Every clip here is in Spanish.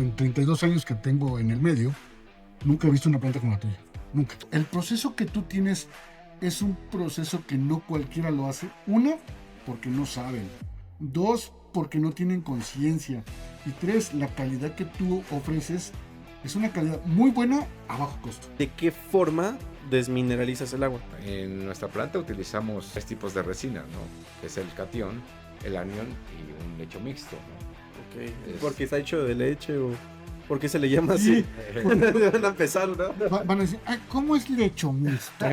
En 32 años que tengo en el medio, nunca he visto una planta como la tuya. Nunca. El proceso que tú tienes es un proceso que no cualquiera lo hace. Una, porque no saben. Dos, porque no tienen conciencia. Y tres, la calidad que tú ofreces es una calidad muy buena a bajo costo. ¿De qué forma desmineralizas el agua? En nuestra planta utilizamos 3 tipos de resina, ¿no? Que es el catión, el anión y un lecho mixto, ¿no? Okay. Es- ¿Porque está hecho de leche o por qué se le llama así? Sí. Van a empezar, ¿no? Van a decir, "Ay, ¿cómo es lecho mixto?"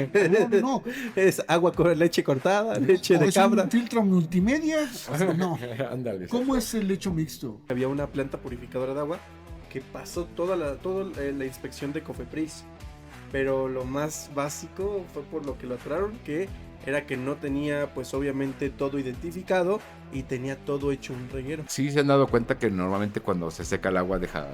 No. Es agua con leche cortada, leche ¿O de es cabra. un filtro multimedia? No. Ándale. ¿Cómo es el lecho mixto? Había una planta purificadora de agua que pasó toda la inspección de Cofepris, pero lo más básico fue por lo que lo atoraron, que era que no tenía pues obviamente todo identificado y tenía todo hecho un reguero. Sí se han dado cuenta que normalmente cuando se seca el agua deja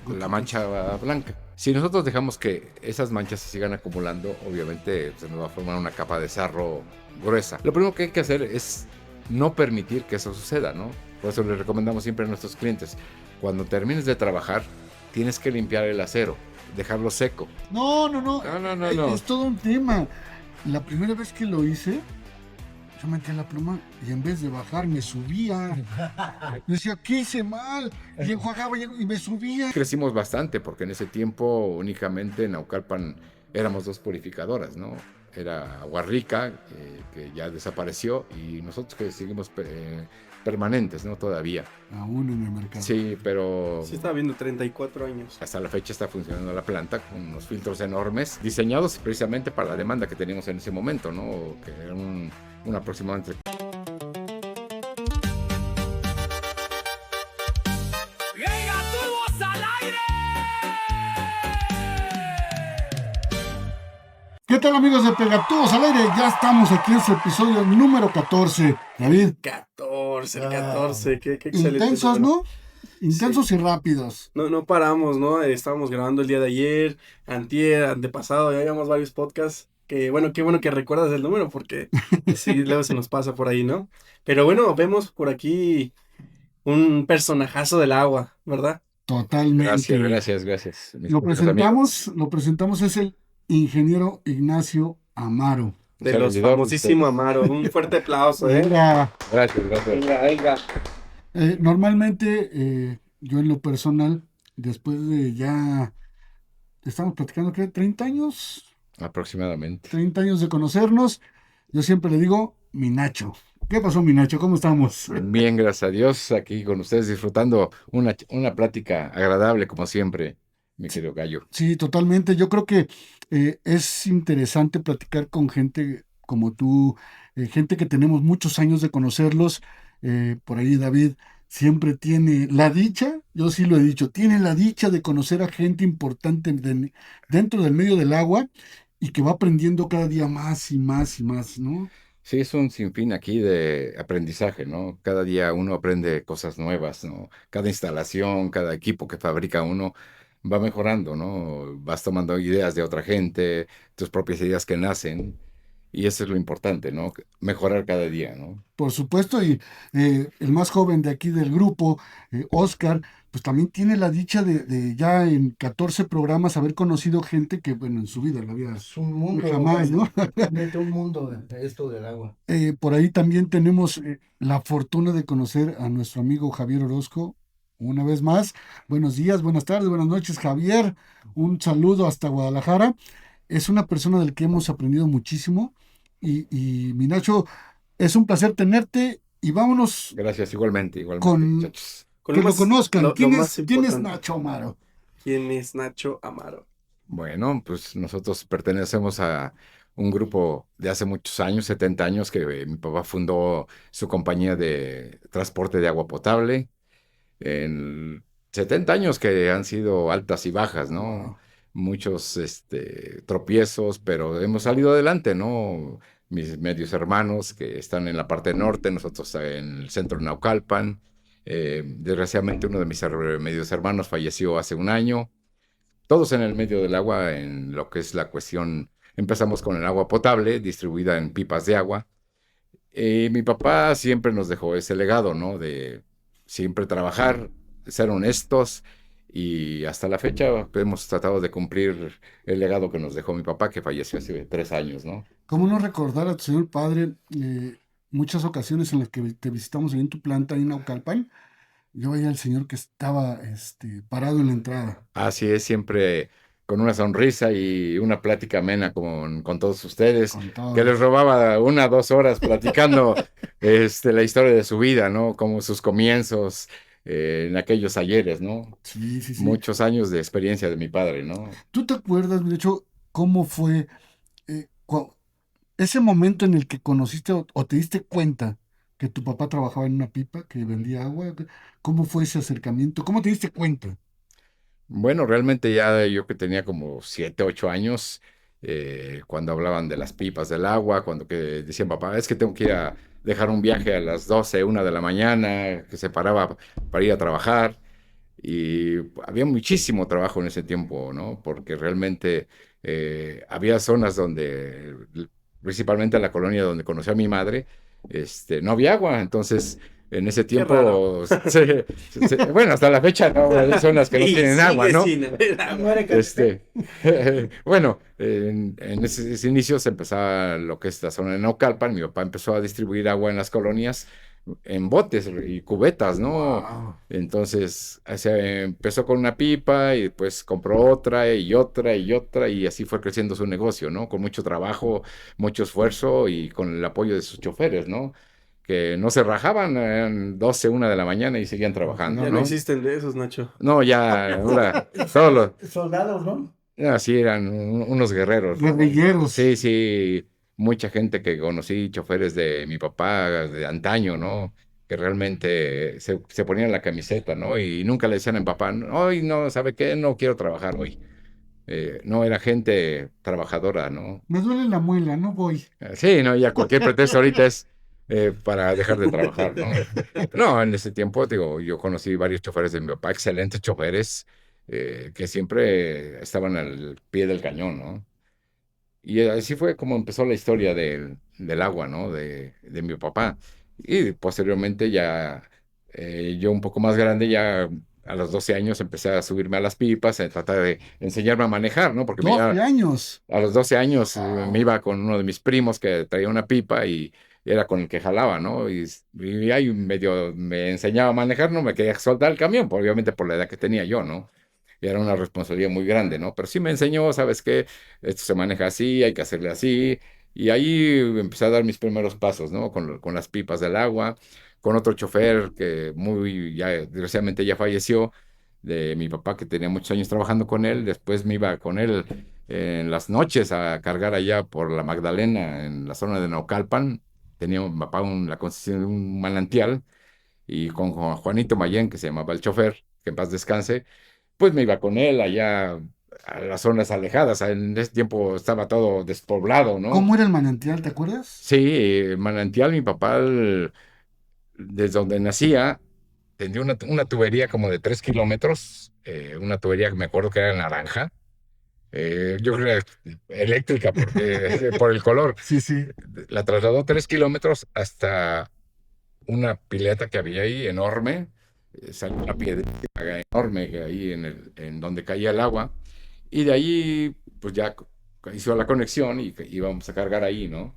la mancha blanca. Si nosotros dejamos que esas manchas se sigan acumulando, obviamente se nos va a formar una capa de sarro gruesa. Lo primero que hay que hacer es no permitir que eso suceda, ¿no? Por eso les recomendamos siempre a nuestros clientes, cuando termines de trabajar, tienes que limpiar el acero, dejarlo seco. No. No. Es todo un tema. La primera vez que lo hice, yo metía la pluma y en vez de bajar me subía. Yo decía, ¿qué hice mal? Y enjuagaba y me subía. Crecimos bastante porque en ese tiempo únicamente en Naucalpan éramos 2 purificadoras, ¿no? Era Agua Rica, que ya desapareció, y nosotros que seguimos permanentes, ¿no? Todavía. Aún en el mercado. Sí, pero Sí, estaba viendo 34 años. hasta la fecha está funcionando la planta con unos filtros enormes, diseñados precisamente para la demanda que teníamos en ese momento, ¿no? Que era un aproximadamente. ¿Qué tal, amigos de Pegatubos al Aire? Ya estamos aquí en su episodio número 14. David, 14, el 14, qué excelente. intensos, número. ¿no? Intensos y rápidos. No paramos, ¿no? Estábamos grabando el día de ayer, antier, antepasado, ya llevamos varios podcasts. Que bueno, qué bueno que recuerdas el número porque sí, luego se nos pasa por ahí, ¿no? Pero bueno, vemos por aquí un personajazo del agua, ¿verdad? Totalmente. Gracias. Mis Lo queridos amigos. presentamos, es el ingeniero Ignacio Amaro. De los Servidor, famosísimo Amaro. Un fuerte aplauso, ¿eh? Venga, Gracias. Venga. normalmente yo en lo personal, después de ya, estamos platicando, ¿qué? 30 años, Aproximadamente. 30 años de conocernos, yo siempre le digo, mi Nacho. ¿Qué pasó, mi Nacho? ¿Cómo estamos? Bien, gracias a Dios, aquí con ustedes disfrutando una plática agradable como siempre, mi querido Gallo. Sí, totalmente. Yo creo que es interesante platicar con gente como tú, gente que tenemos muchos años de conocerlos. Por ahí David siempre tiene la dicha, yo sí lo he dicho, tiene la dicha de conocer a gente importante dentro del medio del agua y que va aprendiendo cada día más y más y más, ¿no? Sí, es un sinfín aquí de aprendizaje, ¿no? Cada día uno aprende cosas nuevas, ¿no? Cada instalación, cada equipo que fabrica uno va mejorando, ¿no? Vas tomando ideas de otra gente, tus propias ideas que nacen, y eso es lo importante, ¿no? Mejorar cada día, ¿no? Por supuesto, y el más joven de aquí del grupo, Oscar, pues también tiene la dicha de ya en 14 programas haber conocido gente que, bueno, en su vida lo había Es un mundo, jamás, ¿no? realmente un mundo de esto del agua. Por ahí también tenemos la fortuna de conocer a nuestro amigo Javier Orozco. Una vez más, buenos días, buenas tardes, buenas noches, Javier. Un saludo hasta Guadalajara. Es una persona del que hemos aprendido muchísimo. Y mi Nacho, es un placer tenerte. Y vámonos Gracias, igualmente, con muchachos. Con que lo más- conozcan. lo ¿Quién más es importante. Nacho Amaro? ¿Quién es Nacho Amaro? Bueno, pues nosotros pertenecemos a un grupo de hace muchos años, 70 años, que mi papá fundó su compañía de transporte de agua potable. En 70 años que han sido altas y bajas, ¿no? Wow. Muchos tropiezos, pero hemos salido adelante, ¿no? Mis medios hermanos que están en la parte norte, nosotros en el centro de Naucalpan. Desgraciadamente uno de mis medios hermanos falleció hace un año. Todos en el medio del agua, en lo que es la cuestión. Empezamos con el agua potable, distribuida en pipas de agua. Mi papá siempre nos dejó ese legado, ¿no? De siempre trabajar, ser honestos Y hasta la fecha hemos tratado de cumplir el legado que nos dejó mi papá, que falleció hace 3 años, ¿no? ¿Cómo no recordar a tu señor padre muchas ocasiones en las que te visitamos ahí en tu planta, ahí en Naucalpan? Yo veía al señor que estaba parado en la entrada. Así es, siempre con una sonrisa y una plática amena con todos ustedes, Con que les todos. robaba 1 o 2 horas platicando la historia de su vida, ¿no? Como sus comienzos en aquellos ayeres, ¿no? Sí, sí, sí. Muchos años de experiencia de mi padre, ¿no? ¿Tú te acuerdas, de hecho, cómo fue eh, cua- ese momento en el que conociste o te diste cuenta que tu papá trabajaba en una pipa, que vendía agua? ¿Cómo fue ese acercamiento? ¿Cómo te diste cuenta? Bueno, realmente ya yo que tenía como 7, 8 años, cuando hablaban de las pipas del agua, cuando que decían, papá, es que tengo que ir a dejar un viaje a las 12, 1 de la mañana, que se paraba para ir a trabajar. Y había muchísimo trabajo en ese tiempo, ¿no? Porque realmente había zonas donde, principalmente en la colonia donde conocí a mi madre, no había agua. Entonces, en ese Qué raro. tiempo, bueno, hasta la fecha no, hay zonas que no Y tienen agua, sigue ¿no? sin haber No agua. era café. Bueno, en esos inicios empezaba lo que es la zona de Naucalpan. Mi papá empezó a distribuir agua en las colonias en botes y cubetas, ¿no? Wow. Entonces, se empezó con una pipa y después compró otra y otra y otra y así fue creciendo su negocio, ¿no? Con mucho trabajo, mucho esfuerzo y con el apoyo de sus choferes, ¿no? Que no se rajaban, eran 12, 1 de la mañana y seguían trabajando, Ya no ¿no? existen de esos, Nacho. No, ya, ahora, todos los, Soldados, ¿no? así eran unos guerreros, ¿no? Guerrilleros. Sí, sí, mucha gente que conocí, choferes de mi papá de antaño, ¿no? Que realmente se ponían la camiseta, ¿no? Y nunca le decían a mi papá, hoy no, ¿sabe qué? No quiero trabajar hoy. No, era gente trabajadora, ¿no? Me duele la muela, no voy. Sí, no, ya cualquier pretexto ahorita es para dejar de trabajar, ¿no? No, en ese tiempo, digo, yo conocí varios choferes de mi papá, excelentes choferes, que siempre estaban al pie del cañón, ¿no? Y así fue como empezó la historia del agua, ¿no? De mi papá. Y posteriormente ya, yo un poco más grande, ya a los 12 años empecé a subirme a las pipas, a tratar de enseñarme a manejar, ¿no? Porque 12 años. a los 12 años me Wow. iba con uno de mis primos que traía una pipa y era con el que jalaba, ¿no? Y ahí medio me enseñaba a manejar, no me quería soltar el camión, obviamente por la edad que tenía yo, ¿no? Y era una responsabilidad muy grande, ¿no? Pero sí me enseñó, ¿sabes qué? Esto se maneja así, hay que hacerle así. Y ahí empecé a dar mis primeros pasos, ¿no? Con las pipas del agua, con otro chofer que ya, desgraciadamente ya falleció, de mi papá que tenía muchos años trabajando con él. Después me iba con él en las noches a cargar allá por la Magdalena, en la zona de Naucalpan. Tenía mi papá la concesión de un manantial y con Juanito Mayén, que se llamaba el chofer, que en paz descanse, pues me iba con él allá a las zonas alejadas. En ese tiempo estaba todo despoblado, ¿no? ¿Cómo era el manantial, te acuerdas? Sí, manantial, mi papá, desde donde nacía, tenía una tubería como de 3 kilómetros, una tubería que me acuerdo que era naranja. Yo creo que era eléctrica porque, por el color. Sí, sí. La trasladó 3 kilómetros hasta una pileta que había ahí enorme. Salió una piedra enorme ahí en donde caía el agua. Y de ahí, pues ya hizo la conexión y íbamos a cargar ahí, ¿no?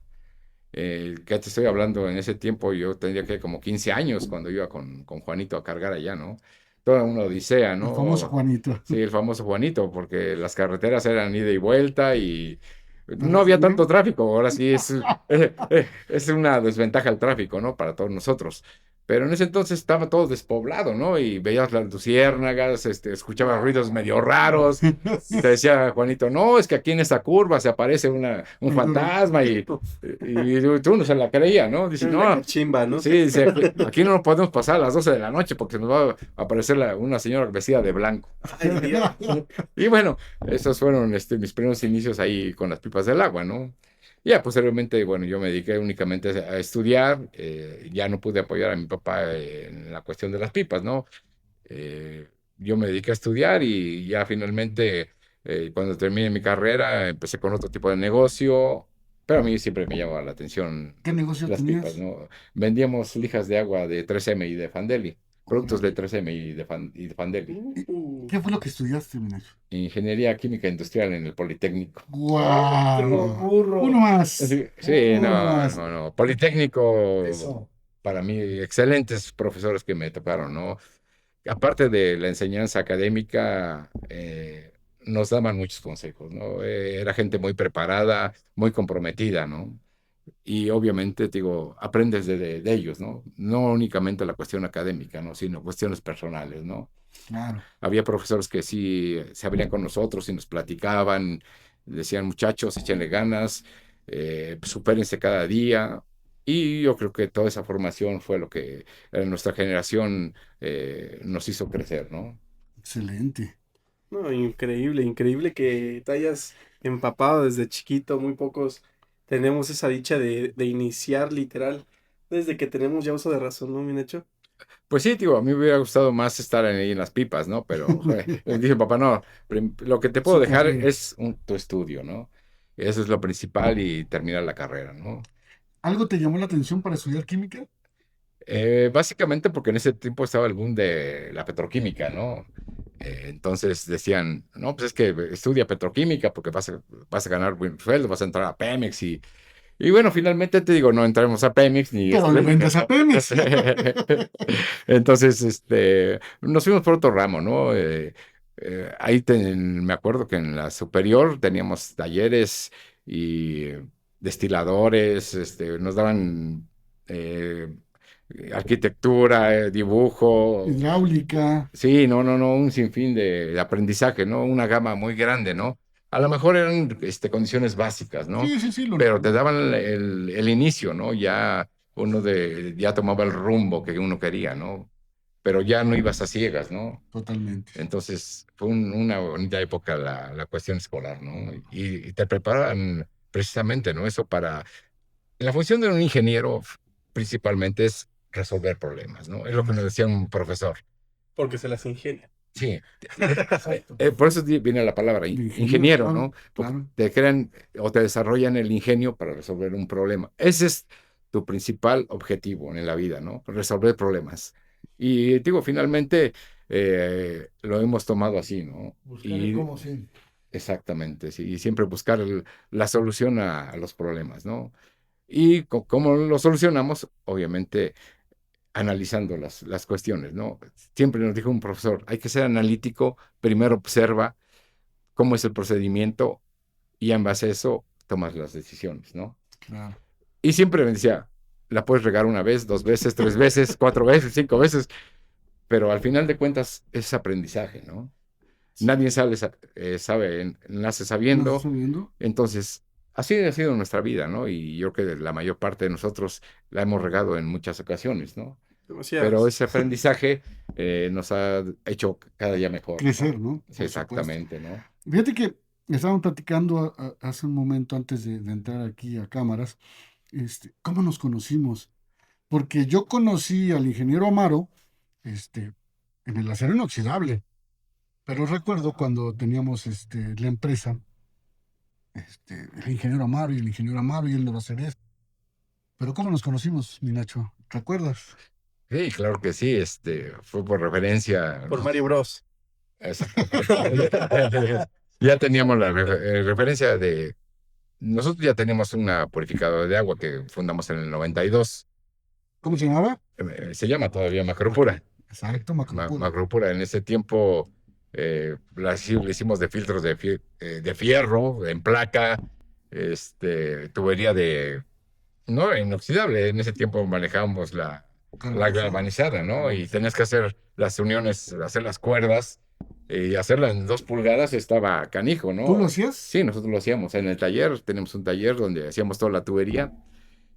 ¿Qué te estoy hablando? En ese tiempo yo tendría que como 15 años cuando iba con Juanito a cargar allá, ¿no? Toda una odisea, El famoso ¿no? Juanito. Sí, el famoso Juanito, porque las carreteras eran ida y vuelta y no ¿Verdad? había tanto tráfico. Ahora sí es una desventaja el tráfico, ¿no? Para todos nosotros. Pero en ese entonces estaba todo despoblado, ¿no? Y veías las luciérnagas, escuchabas ruidos medio raros. Y te decía Juanito, no, es que aquí en esta curva se aparece un fantasma y tú no se la creía, ¿no? Dice, En la no, cachimba, ¿no? sí, dice, aquí no nos podemos pasar a las 12 de la noche porque nos va a aparecer una señora vestida de blanco. Ay, Dios. Y bueno, esos fueron mis primeros inicios ahí con las pipas del agua, ¿no? Ya posteriormente, bueno, yo me dediqué únicamente a estudiar, ya no pude apoyar a mi papá en la cuestión de las pipas, ¿no? Yo me dediqué a estudiar y ya finalmente, cuando terminé mi carrera, empecé con otro tipo de negocio, pero a mí siempre me llamaba la atención ¿Qué negocio las pipas, tenías? ¿no? Vendíamos lijas de agua de 3M y de Fandeli. productos de 3M y de Fandeli. ¿Qué fue lo que estudiaste, Minacho? Ingeniería Química Industrial en el Politécnico. ¡Guau! Burro. Uno más. Sí, Uno no, más. no. Politécnico, Eso. para mí, excelentes profesores que me tocaron, ¿no? Aparte de la enseñanza académica, nos daban muchos consejos, ¿no? Era gente muy preparada, muy comprometida, ¿no? Y obviamente, digo, aprendes de ellos, ¿no? No únicamente la cuestión académica, ¿no? Sino cuestiones personales, ¿no? Claro. Había profesores que sí se abrían con nosotros y nos platicaban, decían, muchachos, échenle ganas, supérense cada día. Y yo creo que toda esa formación fue lo que en nuestra generación nos hizo crecer, ¿no? Excelente. No, increíble, increíble que te hayas empapado desde chiquito. Muy pocos tenemos esa dicha de iniciar literal desde que tenemos ya uso de razón, ¿no, Minacho? Pues sí, digo, a mí me hubiera gustado más estar ahí en las pipas, ¿no? Pero dije, papá, no, lo que te puedo Su dejar carrera. es tu estudio, ¿no? Eso es lo principal y terminar la carrera, ¿no? ¿Algo te llamó la atención para estudiar química? Básicamente porque en ese tiempo estaba el boom de la petroquímica, ¿no? Entonces decían, no, pues es que estudia petroquímica porque vas a ganar buen sueldo, vas a entrar a Pemex y bueno, finalmente te digo, no entramos a Pemex ni... Pero le vendes a Pemex. Entonces, nos fuimos por otro ramo, ¿no? Me acuerdo que en la superior teníamos talleres y destiladores, nos daban eh, arquitectura, dibujo. Hidráulica. Sí, no, un sinfín de aprendizaje, ¿no? Una gama muy grande, ¿no? A lo mejor eran condiciones básicas, ¿no? Sí, sí, sí. Pero te daban el inicio, ¿no? Ya ya tomaba el rumbo que uno quería, ¿no? Pero ya no ibas a ciegas, ¿no? Totalmente. Entonces fue una bonita época la cuestión escolar, ¿no? Y te preparan precisamente, ¿no? Eso para... La función de un ingeniero principalmente es resolver problemas, ¿no? Es lo que nos decía un profesor. Porque se las ingenia. Sí, Exacto. por eso viene la palabra De ingeniero, ingeniero, claro, ¿no? Porque claro. te crean o te desarrollan el ingenio para resolver un problema. Ese es tu principal objetivo en la vida, ¿no? Resolver problemas. Y digo, finalmente lo hemos tomado así, ¿no? Buscar el Y cómo sí. exactamente, sí, y siempre buscar la solución a los problemas, ¿no? Y cómo lo solucionamos, obviamente analizando las cuestiones, ¿no? Siempre nos dijo un profesor, hay que ser analítico, primero observa cómo es el procedimiento y en base a eso tomas las decisiones, ¿no? Claro. Y siempre me decía, la puedes regar una vez, dos veces, tres veces, cuatro veces, cinco veces, pero al final de cuentas es aprendizaje, ¿no? Nadie nace ¿No estás sabiendo, sabiendo? entonces así ha sido nuestra vida, ¿no? Y yo creo que la mayor parte de nosotros la hemos regado en muchas ocasiones, ¿no? Pero Demasiadas. ese aprendizaje nos ha hecho cada día mejor, Crecer, ¿no? ¿no? Sí, Por supuesto. exactamente, ¿no? Fíjate que estábamos platicando hace un momento antes de entrar aquí a cámaras, cómo nos conocimos. Porque yo conocí al ingeniero Amaro, este, en el acero inoxidable. Pero recuerdo cuando teníamos la empresa, el ingeniero Amaro y el ingeniero Amaro y el de los cerezos. Pero ¿cómo nos conocimos, mi Nacho? ¿Recuerdas? Sí, claro que sí, fue por referencia. Por Mario Bros. Exacto. Ya teníamos la referencia de, nosotros ya teníamos una purificadora de agua que fundamos en el 92. ¿Cómo se llamaba? Se llama todavía Macropura. Exacto, Macropura. Macropura, en ese tiempo le hicimos de filtros de fierro, en placa, tubería no, inoxidable. En ese tiempo manejábamos la galvanizada, ¿no? Y tenías que hacer las uniones, hacer las cuerdas y hacerlas en 2 pulgadas estaba canijo, ¿Tú lo ¿no? hacías? Sí, nosotros lo hacíamos en el taller. Tenemos un taller donde hacíamos toda la tubería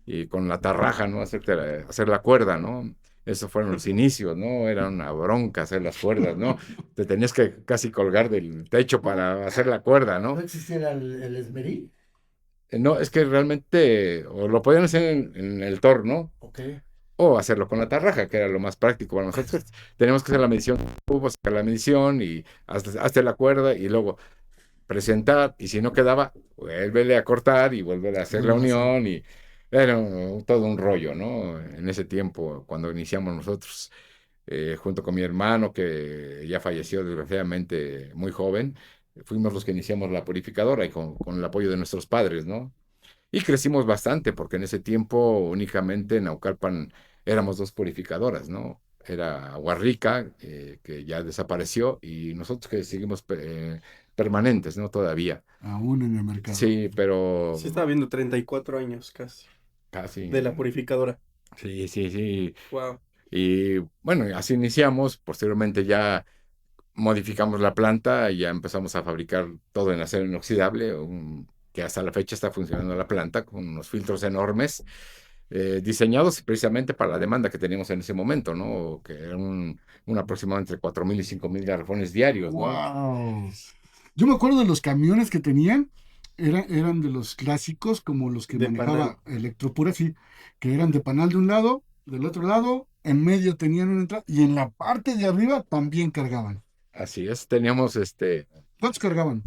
y con la tarraja, ¿no? Hacer la cuerda, ¿no? Esos fueron los inicios, ¿no? Era una bronca hacer las cuerdas, ¿no? Te tenías que casi colgar del techo para hacer la cuerda, ¿No ¿no? existiera el esmerí? No, es que realmente o lo podían hacer en el torno Ok. o hacerlo con la tarraja, que era lo más práctico para nosotros. Teníamos que hacer la medición, sacar la medición y hazte la cuerda y luego presentar, y si no quedaba, vuélvele a cortar y vuélvele a hacer la unión, y era todo un rollo, ¿no? En ese tiempo, cuando iniciamos nosotros. junto con mi hermano, que ya falleció desgraciadamente muy joven, fuimos los que iniciamos la purificadora y con el apoyo de nuestros padres, ¿no? Y crecimos bastante, porque en ese tiempo únicamente en Naucalpan éramos dos purificadoras, ¿no? Era Agua Rica, que ya desapareció, y nosotros que seguimos permanentes, ¿no? Todavía. Aún en el mercado. Sí, pero Sí, estaba viendo 34 años casi casi. de la purificadora. Sí, sí, sí. Wow. Y bueno, así iniciamos. Posteriormente ya modificamos la planta y ya empezamos a fabricar todo en acero inoxidable, que hasta la fecha está funcionando la planta con unos filtros enormes, diseñados precisamente para la demanda que teníamos en ese momento, ¿no? Que era un aproximado entre 4,000 y 5,000 garrafones diarios, ¿no? ¡Wow! Yo me acuerdo de los camiones que tenían, eran de los clásicos, como los que De manejaba Electropura, sí, que eran de panal de un lado, del otro lado, en medio tenían una entrada, y en la parte de arriba también cargaban. Así es, teníamos ¿Cuántos cargaban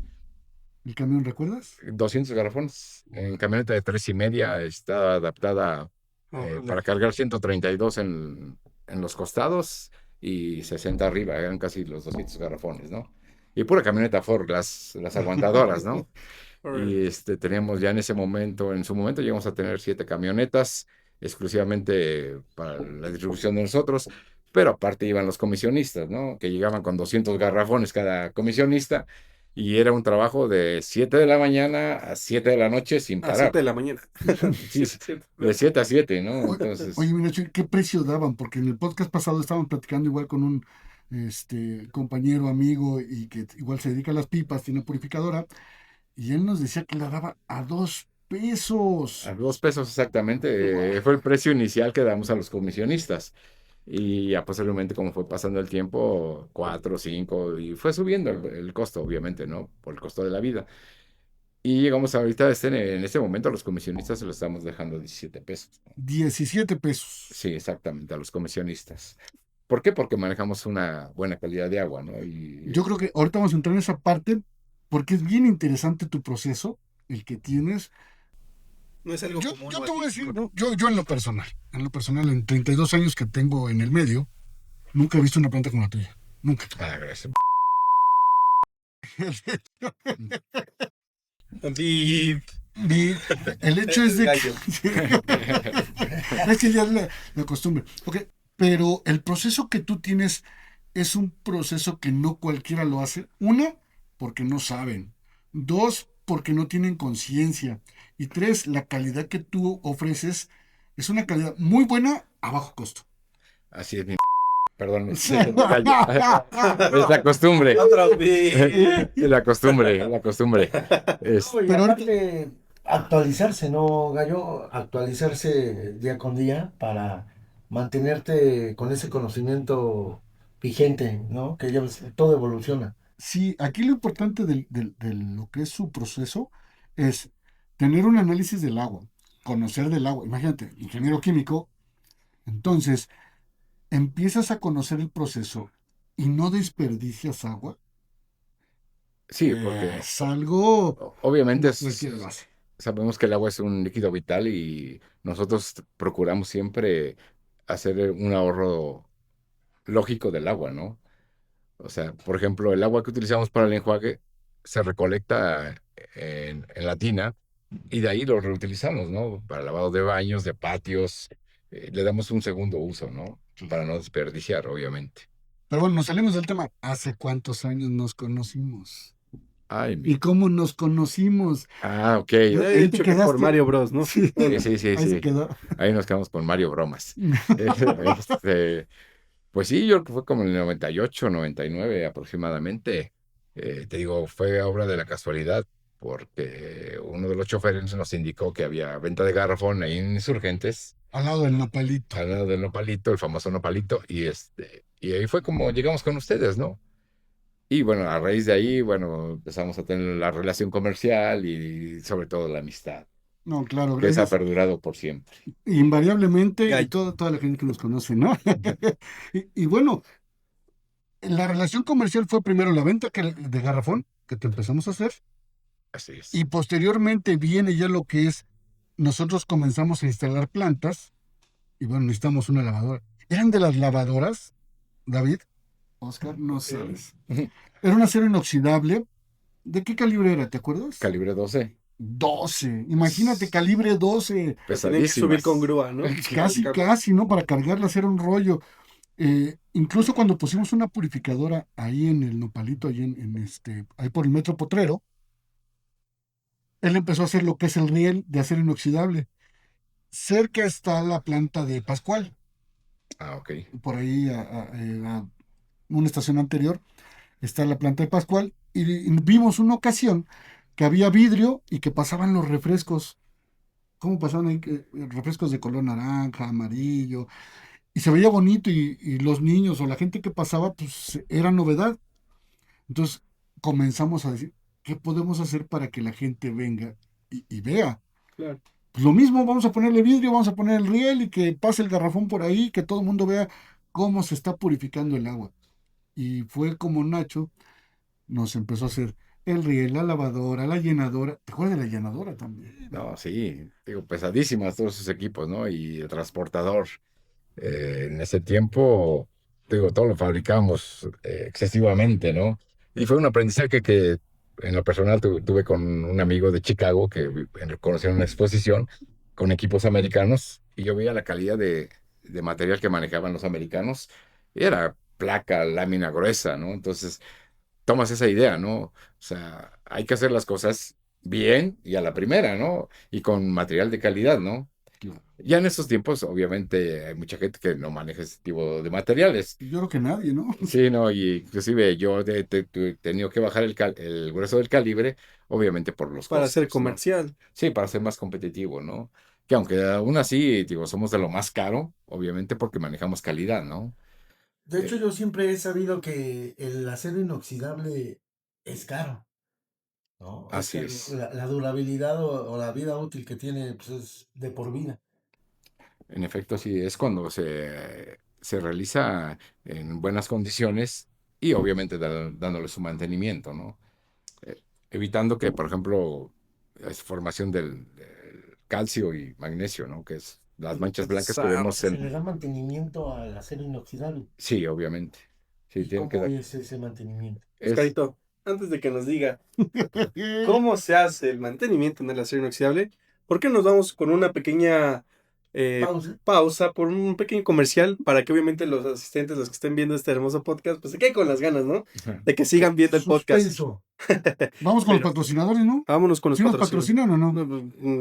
el camión, recuerdas? 200 garrafones en camioneta de 3,5, está adaptada para cargar 132 en los costados y 60 arriba, eran casi los 200 garrafones, ¿no? Y pura camioneta Ford, las aguantadoras, ¿no? Y teníamos ya en su momento llegamos a tener 7 camionetas exclusivamente para la distribución de nosotros, pero aparte iban los comisionistas, ¿no? Que llegaban con 200 garrafones cada comisionista, y era un trabajo de 7 de la mañana a 7 de la noche sin A 7 parar. de la mañana. Sí, de 7 a 7, ¿no? Entonces, Oye, mira, Chuy, ¿qué precio daban? Porque en el podcast pasado estaban platicando igual con un compañero, amigo, y que igual se dedica a las pipas, tiene purificadora, y él nos decía que la daba a 2 pesos. a 2 pesos exactamente, fue el precio inicial que damos a los comisionistas. Y ya posteriormente, como fue pasando el tiempo, 4, 5, y fue subiendo el costo, obviamente, ¿no? Por el costo de la vida. Y llegamos ahorita, en este momento, a los comisionistas se los estamos dejando 17 pesos. 17 pesos. Sí, exactamente, a los comisionistas. ¿Por qué? Porque manejamos una buena calidad de agua, ¿no? Y Yo creo que ahorita vamos a entrar en esa parte porque es bien interesante tu proceso, el que tienes. No es algo Yo común. te voy a decir, yo en lo personal, en 32 años que tengo en el medio, nunca he visto una planta como la tuya. Nunca. gracias. Y Y el hecho es de Gallo. es que ya es la costumbre. Ok, pero el proceso que tú tienes es un proceso que no cualquiera lo hace. Una, porque no saben. Dos, porque no tienen conciencia. Y tres, la calidad que tú ofreces es una calidad muy buena a bajo costo. Así es, perdón, es la costumbre. Otra vez. Es la costumbre, la costumbre. No, y Pero aparte, actualizarse, ¿no, Gallo? Actualizarse día con día para mantenerte con ese conocimiento vigente, ¿no? Que ya ves, todo evoluciona. Sí, aquí lo importante de lo que es su proceso es tener un análisis del agua, conocer del agua. Imagínate, ingeniero químico, entonces empiezas a conocer el proceso y no desperdicias agua. Sí, porque Es algo obviamente no cualquiera lo hace. sabemos que el agua es un líquido vital, y nosotros procuramos siempre hacer un ahorro lógico del agua, ¿no? O sea, por ejemplo, el agua que utilizamos para el enjuague se recolecta en la tina, y de ahí lo reutilizamos, ¿no? Para lavado de baños, de patios, le damos un segundo uso, ¿no? Para no desperdiciar, obviamente. Pero bueno, nos salimos del tema. ¿Hace cuántos años nos conocimos? Ay, ¿Y cómo nos conocimos? ok. Yo- He ahí te dicho que por quedaste. Mario Bros, ¿no? Sí, Sí, sí, ahí se sí. quedó. Ahí nos quedamos con Mario Bromas. Este, pues sí, yo creo que fue como en el 98, 99 aproximadamente. Te digo, fue obra de la casualidad, porque uno de los choferes nos indicó que había venta de garrafón ahí en Insurgentes, Al lado del nopalito. al lado del nopalito, el famoso nopalito, y ahí fue como llegamos con ustedes, ¿no? Y bueno, a raíz de ahí, bueno, empezamos a tener la relación comercial y sobre todo la amistad, No, claro, que esa ha gracias. perdurado por siempre. Invariablemente, y Gallo. toda la gente que nos conoce, ¿no? Y bueno, la relación comercial fue primero la venta de garrafón, que te empezamos a hacer, Así es. y posteriormente viene ya lo que es, nosotros comenzamos a instalar plantas, y bueno, necesitamos una lavadora. Eran de las lavadoras David, Oscar, no Ok. sabes. Era un acero inoxidable. ¿De qué calibre era? ¿Te acuerdas? Calibre 12. 12. Imagínate, calibre 12. La tenían que subir con Pesadísimas. grúa, ¿no? Casi, casi, ¿no? Para cargarlas era un rollo. Incluso cuando pusimos una purificadora ahí en el Nopalito, ahí ahí por el Metro Potrero, él empezó a hacer lo que es el riel de acero inoxidable. Cerca está la planta de Pascual, Ah, ok. por ahí a una estación anterior está la planta de Pascual, y vimos una ocasión que había vidrio y que pasaban los refrescos. ¿Cómo pasaban ahí? Refrescos de color naranja, amarillo, y se veía bonito y los niños o la gente que pasaba, pues era novedad. Entonces comenzamos a decir, ¿qué podemos hacer para que la gente venga y vea? Claro. Pues lo mismo, vamos a ponerle vidrio, vamos a poner el riel y que pase el garrafón por ahí, que todo el mundo vea cómo se está purificando el agua. Y fue como Nacho nos empezó a hacer el riel, la lavadora, la llenadora. ¿Te acuerdas de la llenadora también? No, sí, digo, pesadísimas todos esos equipos, ¿no? Y el transportador. En ese tiempo, digo, todo lo fabricamos excesivamente, ¿no? Y fue un aprendizaje que en lo personal tuve con un amigo de Chicago que conocí en una exposición con equipos americanos y yo veía la calidad de material que manejaban los americanos y era placa, lámina gruesa, ¿no? Entonces, tomas esa idea, ¿no? O sea, hay que hacer las cosas bien y a la primera, ¿no? Y con material de calidad, ¿no? Ya en estos tiempos, obviamente, hay mucha gente que no maneja ese tipo de materiales. Yo creo que nadie, ¿no? Sí, no, y inclusive yo he tenido que bajar el grueso del calibre, obviamente por los Para ser costos, ¿no? comercial. Sí, para ser más competitivo, ¿no? Que aunque aún así, digo, somos de lo más caro, obviamente porque manejamos calidad, ¿no? De hecho, yo siempre he sabido que el acero inoxidable es caro, ¿no? Es Así que es. la durabilidad o la vida útil que tiene, pues, es de por vida. En efecto, sí, es cuando se realiza en buenas condiciones y obviamente dándole su mantenimiento, ¿no? Evitando que, por ejemplo, es formación del calcio y magnesio, ¿no? Que es las manchas blancas que vemos Se en... le da mantenimiento al acero inoxidable. Sí, obviamente. Sí, ¿Y tiene que cómo dar... es ese mantenimiento? Es, Oscarito, antes de que nos diga cómo se hace el mantenimiento en el acero inoxidable, ¿por qué nos vamos con una pequeña Pausa. pausa por un pequeño comercial para que obviamente los asistentes, los que estén viendo este hermoso podcast, pues se queden con las ganas, ¿no? De que sigan viendo el podcast. Suspenso. Vamos con los Pero patrocinadores, ¿no? vámonos con los ¿Sí nos patrocinadores. patrocinan o no? No,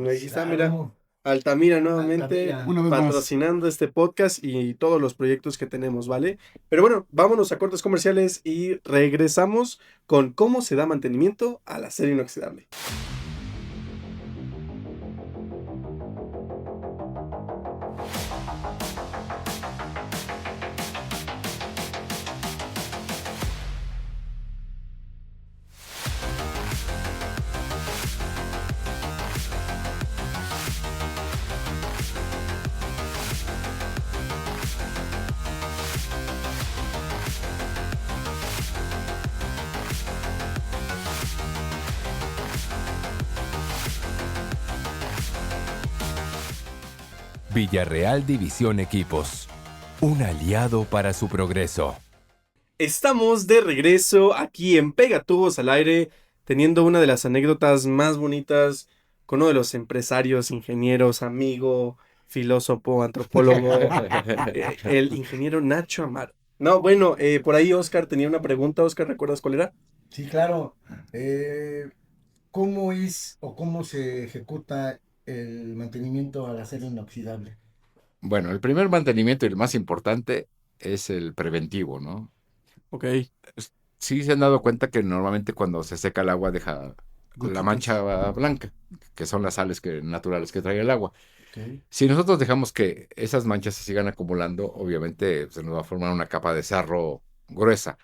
pues, ahí está, mira. Claro. Altamira nuevamente Altamira. Una vez más. patrocinando este podcast y todos los proyectos que tenemos, ¿vale? Pero bueno, vámonos a cortes comerciales y regresamos con cómo se da mantenimiento al acero inoxidable. Villarreal División Equipos, un aliado para su progreso. Estamos de regreso aquí en Pegatubos al Aire, teniendo una de las anécdotas más bonitas con uno de los empresarios, ingenieros, amigo, filósofo, antropólogo, el ingeniero Nacho Amaro. No, bueno, por ahí Oscar tenía una pregunta. Oscar, ¿recuerdas cuál era? Sí, claro. ¿Cómo es o cómo se ejecuta el mantenimiento al acero inoxidable? bueno, el primer mantenimiento y el más importante es el preventivo, ¿no? Ok, Sí se han dado cuenta que normalmente cuando se seca el agua deja la Gotitas. mancha blanca, que son las sales naturales que trae el agua. Ok. Si nosotros dejamos que esas manchas se sigan acumulando, obviamente se nos va a formar una capa de sarro gruesa.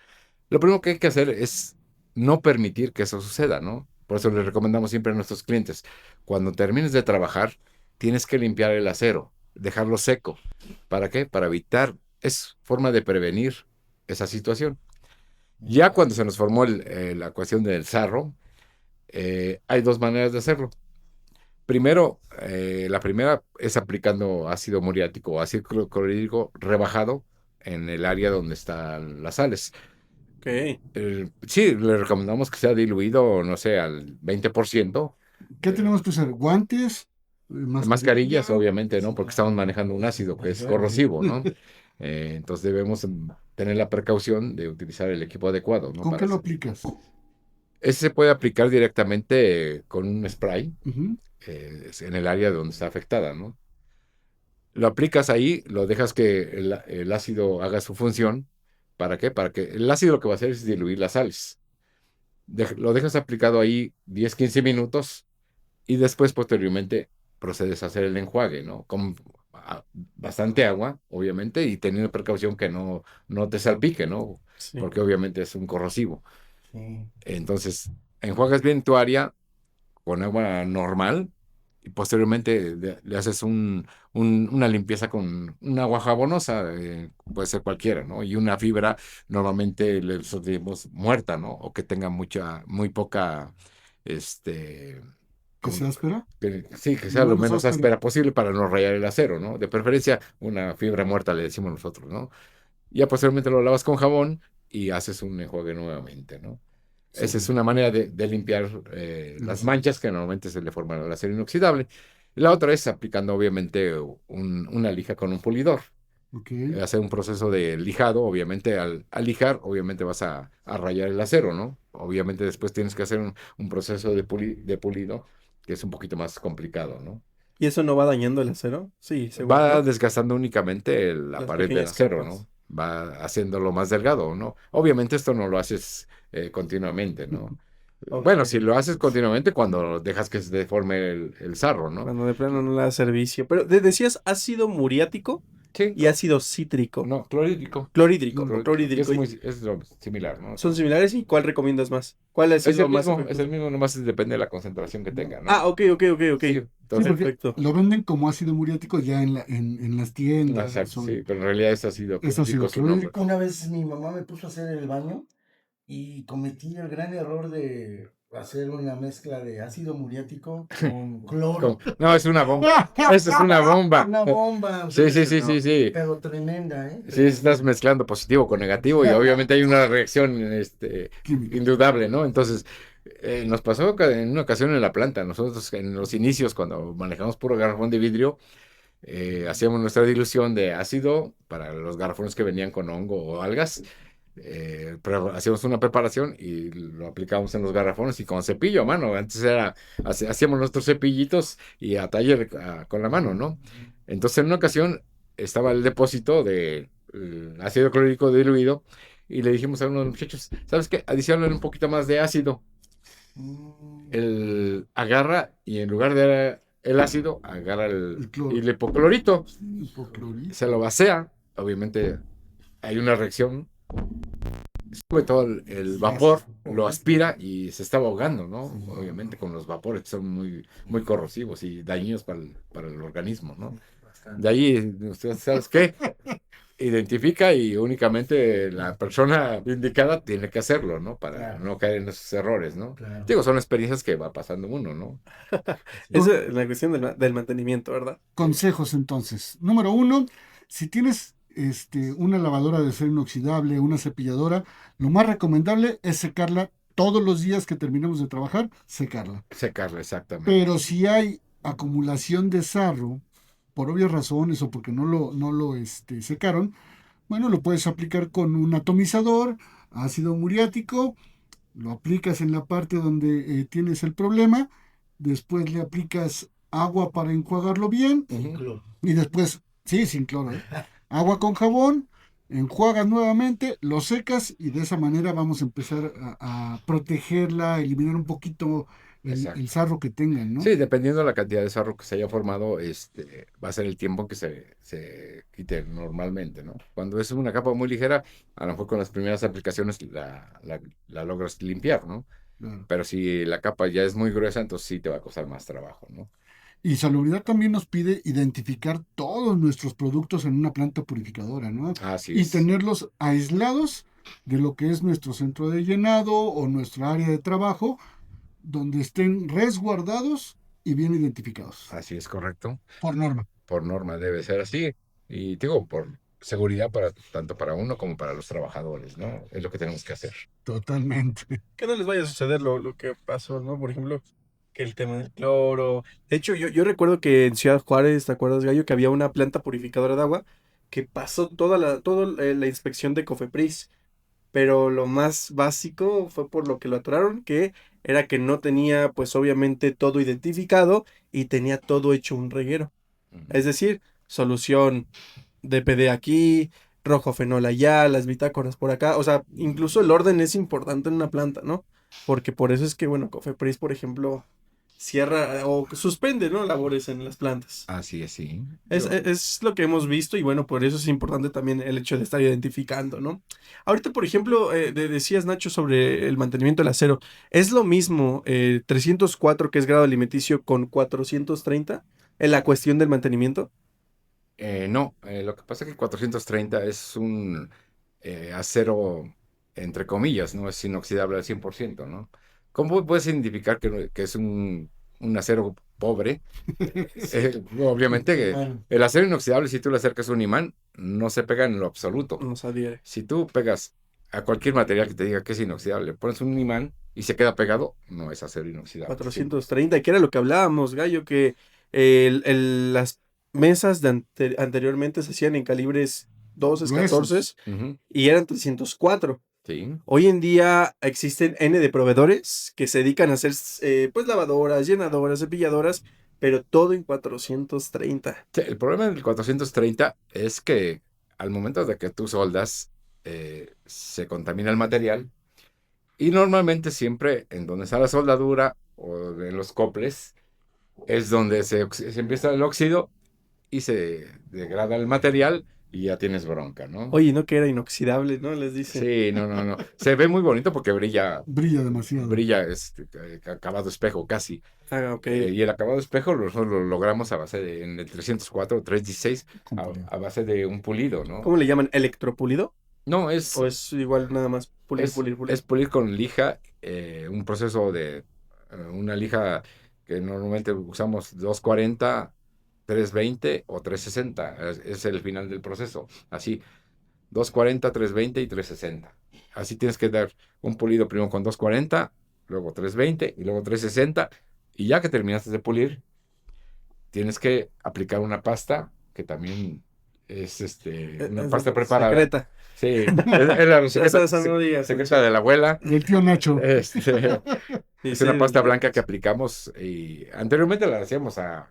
Lo primero que hay que hacer es no permitir que eso suceda, ¿no? Por eso le recomendamos siempre a nuestros clientes, cuando termines de trabajar, tienes que limpiar el acero, dejarlo seco. ¿Para qué? Para evitar, es forma de prevenir esa situación. Ya cuando se nos formó la ecuación del sarro, hay dos maneras de hacerlo. Primero, la primera es aplicando ácido muriático o ácido clorhídrico rebajado en el área donde están las sales. Ok. Sí, le recomendamos que sea diluido, no sé, al 20%. ¿Qué tenemos que usar? ¿Guantes? Mascarillas, obviamente, ¿no? Porque estamos manejando un ácido que es corrosivo, ¿no? Entonces debemos tener la precaución de utilizar el equipo adecuado, ¿no? ¿Con qué lo aplicas? Ese se puede aplicar directamente con un spray Ujú. en el área donde está afectada, ¿no? Lo aplicas ahí, lo dejas que el ácido haga su función. ¿Para qué? Para que el ácido lo que va a hacer es diluir las sales. Lo dejas aplicado ahí 10, 15 minutos y después, posteriormente, procedes a hacer el enjuague, ¿no? Con bastante agua, obviamente, y teniendo precaución que no te salpique, ¿no? Sí. Porque obviamente es un corrosivo. Sí. Entonces, enjuagas bien tu área con agua normal y posteriormente le haces una limpieza con un agua jabonosa, puede ser cualquiera, ¿no? Y una fibra normalmente le sugerimos muerta, ¿no? O que tenga muy poca, ¿Que sea áspera? sí, que sea lo Menos menos áspera. áspera posible para no rayar el acero, ¿no? De preferencia una fibra muerta le decimos nosotros, ¿no? Ya posteriormente lo lavas con jabón y haces un enjuague nuevamente, ¿no? Esa es una manera de limpiar las manchas que normalmente se le forman al acero inoxidable. La otra es aplicando obviamente una lija con un pulidor. Ok. Hacer un proceso de lijado, obviamente al lijar, obviamente vas a rayar el acero, ¿no? Obviamente después tienes que hacer un proceso de pulido que es un poquito más complicado, ¿no? ¿Y eso no va dañando el acero? Sí, seguro. Va ¿No? desgastando únicamente la Las pared del pequeñas acero, capas. ¿no? Va haciéndolo más delgado, ¿no? Obviamente esto no lo haces continuamente, ¿no? Ok. Bueno, si lo haces continuamente cuando dejas que se deforme el sarro, ¿no? Cuando de plano no le da servicio. Pero decías ácido muriático Sí. y ácido cítrico. No, clorhídrico. Clorhídrico. Es Clorhídrico. es lo similar, ¿no? ¿Son similares y cuál recomiendas más? ¿Cuál ha Es sido el más mismo, es efectivo? el mismo, nomás depende de la concentración que tenga, ¿no? Ah, ok. Sí, Sí, entonces, porque Perfecto. lo venden como ácido muriático ya en las tiendas. exacto, son- sí, pero en realidad es ácido Es ácido clorhídrico su nombre. clorhídrico. Una vez mi mamá me puso a hacer el baño y cometí el gran error de hacer una mezcla de ácido muriático con cloro. No, es una bomba. Esa es una bomba. Una bomba. Sí, sí. Pero tremenda, ¿eh? Sí, estás mezclando positivo con negativo y obviamente hay una reacción Química. indudable, ¿no? Entonces, nos pasó en una ocasión en la planta. Nosotros en los inicios, cuando manejamos puro garrafón de vidrio, hacíamos nuestra dilución de ácido para los garrafones que venían con hongo o algas. Pero hacíamos una preparación y lo aplicábamos en los garrafones y con cepillo a mano. Antes hacíamos nuestros cepillitos y a taller con la mano, ¿no? Entonces en una ocasión estaba el depósito de ácido clorhídrico diluido y le dijimos a uno de los muchachos, ¿sabes qué? Adicionale un poquito más de ácido. Él agarra y en lugar de el ácido, agarra El cloro. el hipoclorito, Hipoclorito. se lo vacía. Obviamente hay una reacción, sube todo el vapor, lo aspira y se estaba ahogando, ¿no? Obviamente con los vapores que son muy corrosivos y dañinos para el organismo, ¿no? De ahí, ¿usted sabes qué? Identifica y únicamente la persona indicada tiene que hacerlo, ¿no? Para Claro. no caer en esos errores, ¿no? Claro. Digo, son experiencias que va pasando uno, ¿no? Esa es la cuestión del mantenimiento, ¿verdad? Consejos entonces. Número 1, si tienes una lavadora de acero inoxidable, una cepilladora, lo más recomendable es secarla todos los días que terminemos de trabajar, secarla. Secarla, exactamente. Pero si hay acumulación de sarro, por obvias razones o porque no lo secaron, bueno, lo puedes aplicar con un atomizador, ácido muriático, lo aplicas en la parte donde tienes el problema, después le aplicas agua para enjuagarlo bien Ujú. y después, sí, sin cloro, agua con jabón, enjuagas nuevamente, lo secas y de esa manera vamos a empezar a protegerla, eliminar un poquito Exacto. el sarro que tengan, ¿no? Sí, dependiendo de la cantidad de sarro que se haya formado, va a ser el tiempo que se quite normalmente, ¿no? Cuando es una capa muy ligera, a lo mejor con las primeras aplicaciones la logras limpiar, ¿no? Claro. Pero si la capa ya es muy gruesa, entonces sí te va a costar más trabajo, ¿no? Y Salubridad también nos pide identificar todos nuestros productos en una planta purificadora, ¿no? Así Y es. tenerlos aislados de lo que es nuestro centro de llenado o nuestra área de trabajo, donde estén resguardados y bien identificados. Así es correcto. Por norma. Por norma debe ser así. Y digo, seguridad para tanto para uno como para los trabajadores, ¿no? Es lo que tenemos que hacer. Totalmente. Que no les vaya a suceder lo que pasó, ¿no? Por ejemplo, que el tema del cloro. De hecho, yo recuerdo que en Ciudad Juárez, ¿te acuerdas, Gallo? Que había una planta purificadora de agua que pasó toda la inspección de Cofepris. Pero lo más básico fue por lo que lo atoraron, que era que no tenía, pues obviamente, todo identificado y tenía todo hecho un reguero. Es decir, solución DPD aquí, rojo fenol allá, las bitácoras por acá. O sea, incluso el orden es importante en una planta, ¿no? Porque por eso es que, bueno, Cofepris, por ejemplo, cierra o suspende, ¿no? Labores en las plantas. Así es, sí. Es lo que hemos visto y bueno, por eso es importante también el hecho de estar identificando, ¿no? Ahorita, por ejemplo, decías, Nacho, sobre el mantenimiento del acero. ¿Es lo mismo 304 que es grado alimenticio con 430 en la cuestión del mantenimiento? No, lo que pasa es que 430 es un acero, entre comillas, no es inoxidable al 100%, ¿no? ¿Cómo puedes identificar que es un acero pobre? Obviamente que Bueno, el acero inoxidable, si tú le acercas un imán, no se pega en lo absoluto. Nos adhiere. Si tú pegas a cualquier material que te diga que es inoxidable, pones un imán y se queda pegado, no es acero inoxidable. 430, que era lo que hablábamos, Gallo, que las mesas anteriormente se hacían en calibres 12, Gruesos. 14 Ujú, y eran 304. sí. Hoy en día existen N de proveedores que se dedican a hacer pues lavadoras, llenadoras, cepilladoras, pero todo en 430. Sí, el problema del 430 es que al momento de que tú soldas, se contamina el material y normalmente siempre en donde está la soldadura o en los coples es donde se empieza el óxido y se degrada el material y ya tienes bronca, ¿no? Oye, no que era inoxidable, ¿no? Les dicen. Sí, no. Se ve muy bonito porque brilla, Brilla demasiado. acabado espejo casi. Ah, ok. Y el acabado espejo nosotros lo logramos a base de, en el 304 o 316, a base de un pulido, ¿no? ¿Cómo le llaman? ¿Electropulido? No, ¿O es igual nada más pulir, pulir, pulir? es pulir con lija, un proceso de una lija que normalmente usamos 240, 320 o 360. Es el final del proceso. Así, 240, 320 y 360. Así tienes que dar un pulido primero con 240, luego 320 y luego 360. Y ya que terminaste de pulir, tienes que aplicar una pasta que también es una pasta preparada. Secreta. Sí, es la receta, Esa no digas, secreta de la abuela. El tío Nacho. Es Sí, una sí, pasta blanca que aplicamos y anteriormente la hacíamos a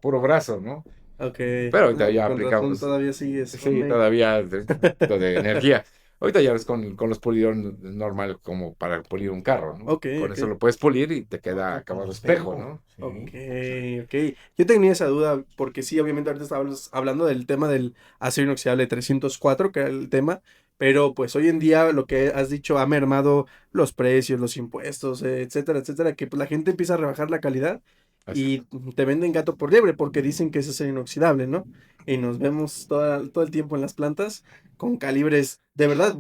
puro brazo, ¿no? Ok. Pero ahorita ya Con razón aplicamos. todavía sigues. Sí, todavía de energía. Ahorita ya ves con los pulidores normal como para pulir un carro, ¿no? Ok, Con ok. eso lo puedes pulir y te queda acabado espejo, ¿no? Sí. Ok, ok. Yo tenía esa duda porque sí, obviamente ahorita estábamos hablando del tema del acero inoxidable 304, que era el tema, pero pues hoy en día lo que has dicho ha mermado los precios, los impuestos, etcétera, etcétera, que pues, la gente empieza a rebajar la calidad y te venden gato por liebre porque dicen que es acero inoxidable, ¿no? Y nos vemos todo el tiempo en las plantas con calibres, de verdad,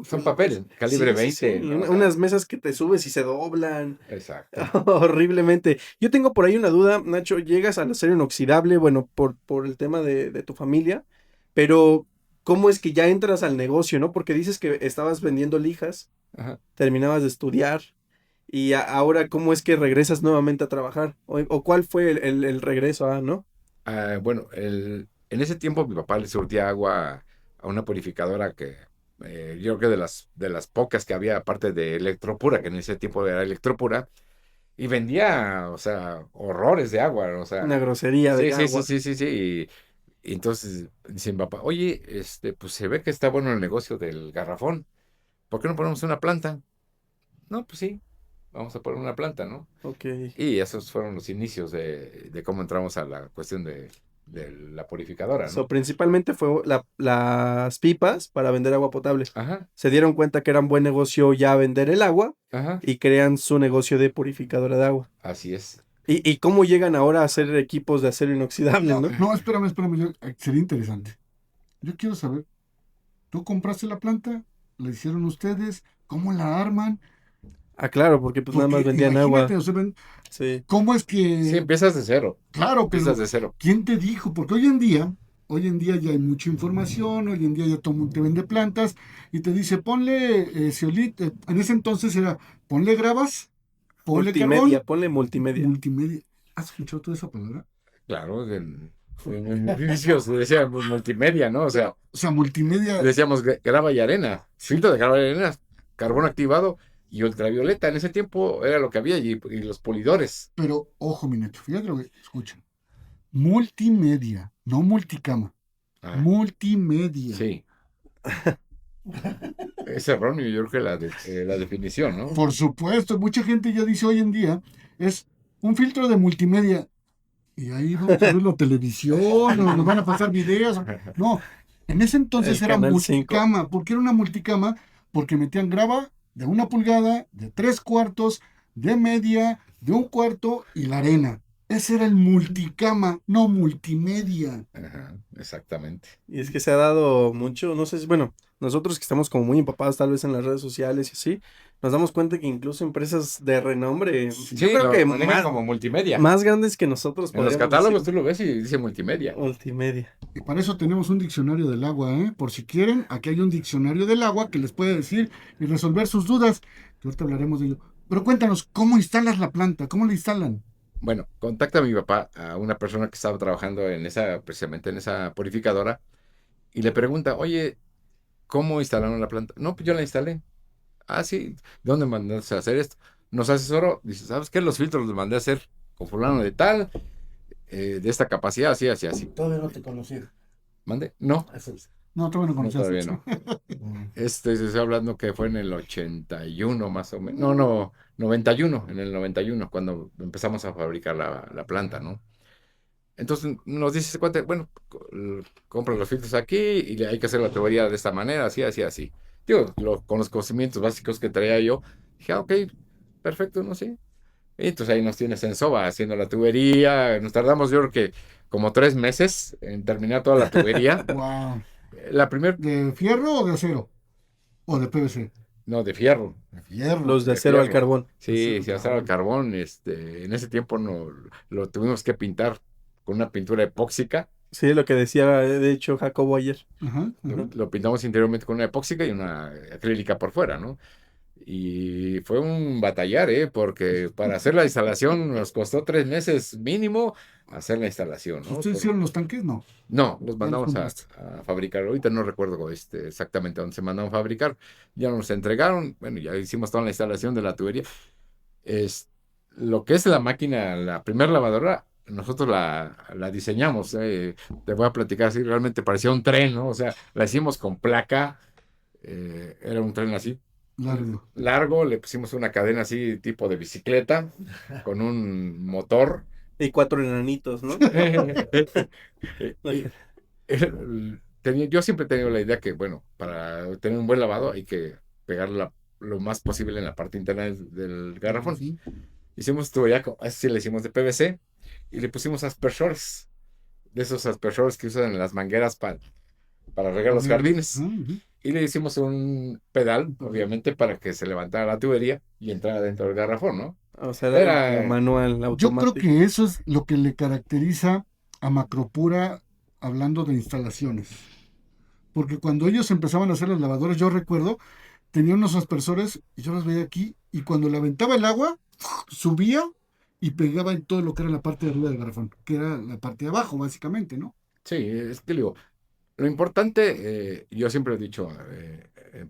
Son papel, calibre 20. ¿no? O sea, unas mesas que te subes y se doblan. exacto. Horriblemente. Yo tengo por ahí una duda, Nacho. Llegas al acero inoxidable, bueno, por el tema de tu familia, pero ¿cómo es que ya entras al negocio, no? Porque dices que estabas vendiendo lijas, Ajá. terminabas de estudiar, y ahora, ¿cómo es que regresas nuevamente a trabajar? ¿O cuál fue el regreso, no? Bueno, en ese tiempo mi papá le surtía agua a una purificadora que yo creo que de las pocas que había, aparte de Electropura, que en ese tiempo era Electropura, y vendía, o sea, horrores de agua, o sea, Una grosería de sí, agua. sí. Y entonces dice mi papá, oye, pues se ve que está bueno el negocio del garrafón, ¿por qué no ponemos una planta? No, pues sí, vamos a poner una planta, ¿no? Ok. Y esos fueron los inicios de cómo entramos a la cuestión de la purificadora, ¿no? So, principalmente fue las pipas para vender agua potable. Ajá, Se dieron cuenta que era un buen negocio ya vender el agua ajá, y crean su negocio de purificadora de agua. así es. ¿Y cómo llegan ahora a hacer equipos de acero inoxidable, no? No, espérame. Sería interesante. Yo quiero saber, ¿tú compraste la planta? ¿La hicieron ustedes? ¿Cómo la arman? Ah, claro, porque pues nada más Porque vendían imagínate, agua. o sea, Sí. ¿cómo es Sí, que...? empiezas de cero, Claro, pero empiezas de cero. ¿quién te dijo? Porque hoy en día hoy en día ya hay mucha información, hoy en día ya todo el mundo te vende plantas y te dice, ponle zeolite, en ese entonces era, ponle gravas, ponle Multimedia, carbón, ponle multimedia. multimedia. ¿Has escuchado toda esa palabra? Claro, en los inicios decíamos multimedia, ¿no? O sea, O sea, multimedia, decíamos grava y arena, filtro de grava y arena, carbón activado y ultravioleta. En ese tiempo era lo que había y los polidores. pero ojo, mi Nacho, fíjate lo que escuchan. Multimedia, no multicama. Ah, Multimedia. sí. Es erróneo, yo creo que la definición, ¿no? Por supuesto, mucha gente ya dice hoy en día, es un filtro de multimedia. Y ahí vamos a ver la televisión, o nos van a pasar videos. No, en ese entonces El era Canal 5. multicama. ¿Por qué era una multicama? Porque metían grava de 1 pulgada, de 3/4, de media, de 1/4 y la arena. Ese era el multicama, no multimedia. Ajá, exactamente. Y es que se ha dado mucho, no sé si, bueno, nosotros que estamos como muy empapados tal vez en las redes sociales y así, nos damos cuenta que incluso empresas de renombre, yo creo lo que manejan como multimedia. más grandes que nosotros En los podríamos catálogos decir tú lo ves y dice multimedia. multimedia. Y para eso tenemos un diccionario del agua, ¿eh? Por si quieren, aquí hay un diccionario del agua que les puede decir y resolver sus dudas. Que ahorita hablaremos de ello. Pero cuéntanos, ¿cómo instalas la planta? ¿Cómo la instalan? Bueno, contacta a mi papá, a una persona que estaba trabajando precisamente en esa purificadora, y le pregunta, oye, ¿cómo instalaron la planta? No, pues yo la instalé. Ah, sí, ¿dónde mandaste a hacer esto? Nos asesoró, dice, ¿sabes qué? Los filtros los mandé a hacer con fulano de tal, de esta capacidad, así, así, así. Todavía no te conocía. ¿Mande? No, Eso es. No, todavía no no, conocías todavía eso. no. Se estoy hablando que fue en el 81 más o menos. No, 91, en el 91, cuando empezamos a fabricar la planta, ¿no? Entonces nos dice ese cuate, bueno, compra los filtros aquí y hay que hacer la tubería de esta manera, así, así, así. Digo, con los conocimientos básicos que traía yo, dije, ok, perfecto, no sé. Y entonces ahí nos tienes en Soba haciendo la tubería. Nos tardamos, yo creo que como 3 meses en terminar toda la tubería. Wow. La primera, ¿De fierro o de acero? ¿O de PVC? no, de fierro. De fierro. Los de De acero al fierro. carbón. Sí, Acero sí, acero al carbón. En ese tiempo no, lo tuvimos que pintar con una pintura epóxica. Sí, lo que decía de hecho Jacobo ayer. Ajá, Lo, ajá. lo pintamos interiormente con una epóxica y una acrílica por fuera, ¿no? Y fue un batallar, ¿eh? Porque para hacer la instalación nos costó 3 meses mínimo hacer la instalación, ¿no? ¿Ustedes hicieron los tanques? No. No, los Ya los mandamos compraste. a fabricar. Ahorita no recuerdo exactamente dónde se mandaron a fabricar. Ya nos entregaron. Bueno, ya hicimos toda la instalación de la tubería. Es, lo que es la máquina, la primera lavadora, nosotros la diseñamos. Te voy a platicar así, realmente parecía un tren, ¿no? O sea, la hicimos con placa. Era un tren así, Largo. largo, le pusimos una cadena así tipo de bicicleta con un motor. Y 4 enanitos, ¿no? Y- yo siempre he tenido la idea que, bueno, para tener un buen lavado hay que pegarlo lo más posible en la parte interna del garrafón. Sí. Hicimos tubería, así le hicimos de PVC y le pusimos aspersores, de esos aspersores que usan en las mangueras para regar los jardines. Ajá, ajá. Y le hicimos un pedal, obviamente, para que se levantara la tubería y entrara dentro del garrafón, ¿no? O sea, era Era, manual, Yo creo automático. que eso es lo que le caracteriza a Macropura hablando de instalaciones. Porque cuando ellos empezaban a hacer las lavadoras, yo recuerdo, tenían unos aspersores y yo los veía aquí y cuando le aventaba el agua, subía y pegaba en todo lo que era la parte de arriba del garrafón, que era la parte de abajo, básicamente, ¿no? sí, es que digo, lo importante, yo siempre he dicho,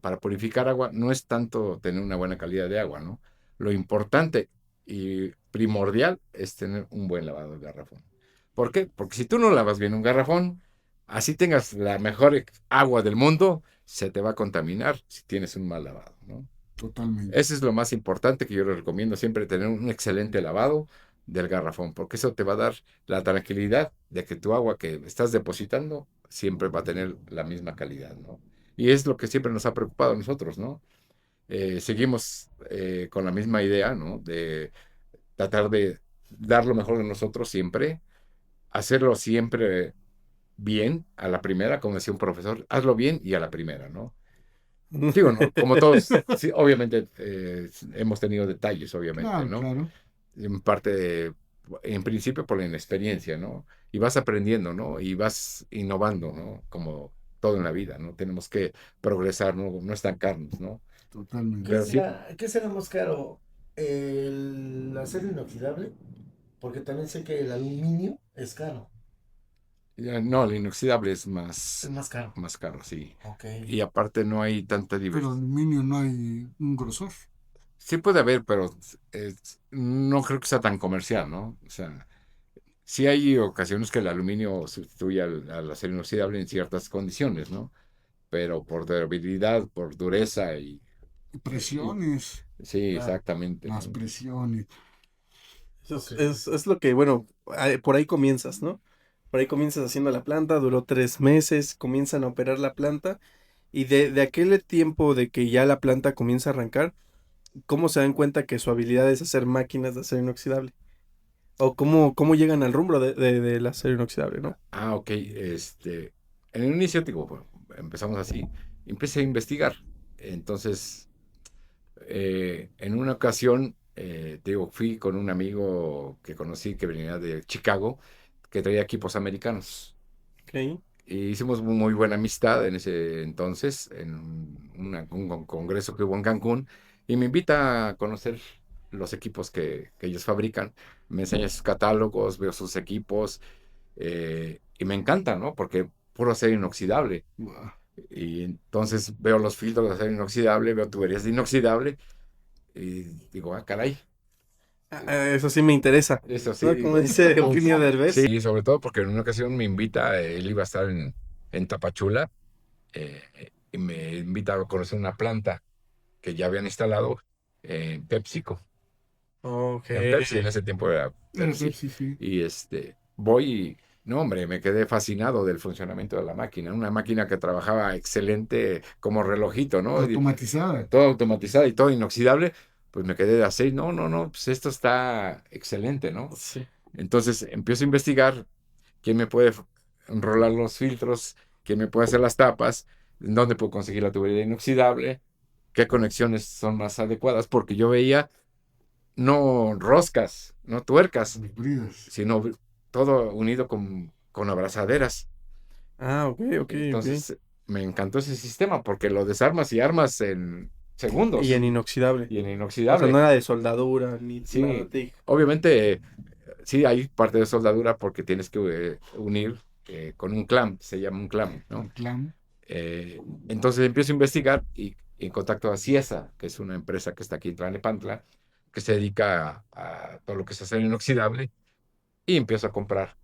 para purificar agua no es tanto tener una buena calidad de agua, ¿no? Lo importante y primordial es tener un buen lavado de garrafón. ¿Por qué? Porque si tú no lavas bien un garrafón, así tengas la mejor agua del mundo, se te va a contaminar si tienes un mal lavado, ¿no? Totalmente. Eso es lo más importante que yo les recomiendo siempre, tener un excelente lavado del garrafón, porque eso te va a dar la tranquilidad de que tu agua que estás depositando siempre va a tener la misma calidad, ¿no? Y es lo que siempre nos ha preocupado a nosotros, ¿no? Seguimos con la misma idea, ¿no? De tratar de dar lo mejor de nosotros siempre, hacerlo siempre bien a la primera, como decía un profesor, hazlo bien y a la primera, ¿no? Digo, ¿no? Como todos, sí, obviamente hemos tenido detalles, obviamente, Claro, ¿no? claro. En parte en principio por la inexperiencia, ¿no? Y vas aprendiendo, ¿no? Y vas innovando, ¿no? Como todo en la vida, ¿no? Tenemos que progresar, no estancarnos, ¿no? Totalmente. Pero sí, ¿Qué será más caro? ¿El acero inoxidable? Porque también sé que el aluminio es caro. no, el inoxidable es Es más caro. más caro, sí. Ok. Y aparte no hay tanta Pero diversidad. aluminio no hay un grosor. Sí puede haber, pero no creo que sea tan comercial, ¿no? O sea, sí hay ocasiones que el aluminio sustituye al acero inoxidable en ciertas condiciones, ¿no? Pero por durabilidad, por dureza y- Presiones, sí, Claro. exactamente, más ¿no? presiones. Eso Ok. es lo que, bueno, por ahí comienzas, ¿no? Por ahí comienzas haciendo la planta, duró 3 meses, comienzan a operar la planta y de aquel tiempo de que ya la planta comienza a arrancar, ¿cómo se dan cuenta que su habilidad es hacer máquinas de acero inoxidable? O cómo llegan al rubro del acero inoxidable, ¿no? Ok, en el inicio, digo, bueno, empezamos así, empecé a investigar. Entonces, en una ocasión, te digo, fui con un amigo que conocí que venía de Chicago, que traía equipos americanos. Ok. Y hicimos muy buena amistad en ese entonces, en un congreso que hubo en Cancún, y me invita a conocer los equipos que ellos fabrican. Me enseña sus catálogos, veo sus equipos, y me encanta, ¿no? Porque puro acero inoxidable. Guau. Y entonces veo los filtros de acero inoxidable, veo tuberías de inoxidable, y digo, caray, Eso sí me interesa, eso sí, ¿no? Como digo. dice Eugenio Derbez. Sí, sobre todo porque en una ocasión me invita, él iba a estar en Tapachula, y me invita a conocer una planta que ya habían instalado en PepsiCo. Ok. En Pepsi, en ese tiempo era Era Pepsi. Pepsi, sí. Y voy y, no, hombre, me quedé fascinado del funcionamiento de la máquina. Una máquina que trabajaba excelente como relojito, ¿no? Automatizada. Todo automatizado y todo inoxidable. Pues me quedé así, no, pues esto está excelente, ¿no? Sí. Entonces empiezo a investigar quién me puede enrolar los filtros, quién me puede hacer las tapas, dónde puedo conseguir la tubería inoxidable, qué conexiones son más adecuadas, porque yo veía no roscas, no tuercas, Híbridas. sino todo unido con abrazaderas. Ok, ok, ok. Entonces me encantó ese sistema porque lo desarmas y armas en Y segundos en inoxidable. y en O sea, no inoxidable. era de soldadura ni nada Sí, TIG. obviamente sí hay parte de soldadura porque tienes que unir con un clamp, se llama un clamp, ¿no? El clan. Entonces empiezo a investigar y en contacto a Ciesa, que es una empresa que está aquí en Tlalnepantla, que se dedica a todo lo que es acero inoxidable, y empiezo a comprar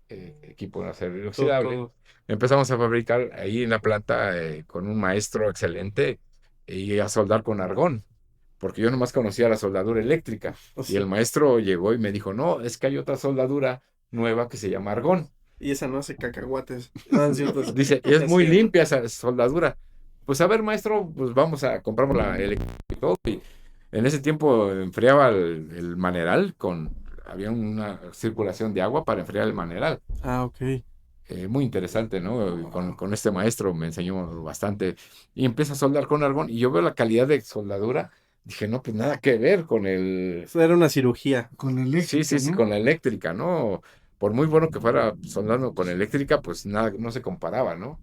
equipo de acero Todo, inoxidable. todo. Empezamos a fabricar ahí en la planta con un maestro excelente y a soldar con argón, porque yo nomás conocía la soldadura eléctrica. Y el Sí. maestro llegó y me dijo, no, es que hay otra soldadura nueva que se llama argón. Y esa no hace cacahuates. No, es cierto. Dice, es Es muy cierto. limpia esa soldadura. Pues a ver, maestro, pues vamos a comprarnos el equipo y todo. Y en ese tiempo enfriaba el maneral había una circulación de agua para enfriar el maneral. Ok. Muy interesante, ¿no? Con este maestro me enseñó bastante. Y empieza a soldar con argón y yo veo la calidad de soldadura. Dije, no, pues nada que ver con el... Eso era una cirugía. Con la Sí, eléctrica, sí, sí, ¿no? con la eléctrica, ¿no? Por muy bueno que fuera soldando con eléctrica, pues nada, no se comparaba, ¿no?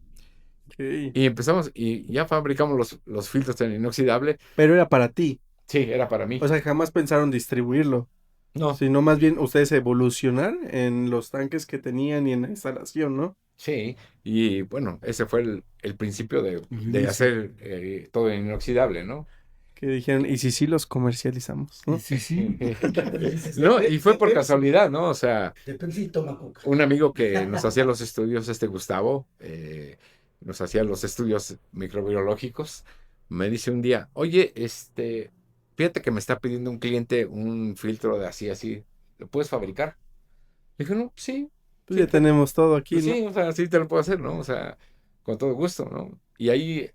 Ok. Y empezamos, y ya fabricamos los filtros en inoxidable. Pero era para ti. Sí, era para O mí. sea, jamás pensaron distribuirlo. No, Sino más bien ustedes evolucionar en los tanques que tenían y en la instalación, ¿no? sí. Y bueno, ese fue el principio El de inicio. hacer todo en inoxidable, ¿no? Que dijeron, ¿y si sí los comercializamos, Y no? sí, sí. Dices, No, y fue por Pepsi, casualidad, ¿no? O sea, de Pepsi toma coca. un amigo que nos hacía los estudios, Gustavo, nos hacía los estudios microbiológicos, me dice un día, oye, fíjate que me está pidiendo un cliente un filtro de así, así, ¿lo puedes fabricar? Le dije, no, sí, Pues sí, ya tenemos todo aquí, pues ¿no? sí, o sea, sí te lo puedo hacer, ¿no? O sea, con todo gusto, ¿no? Y ahí,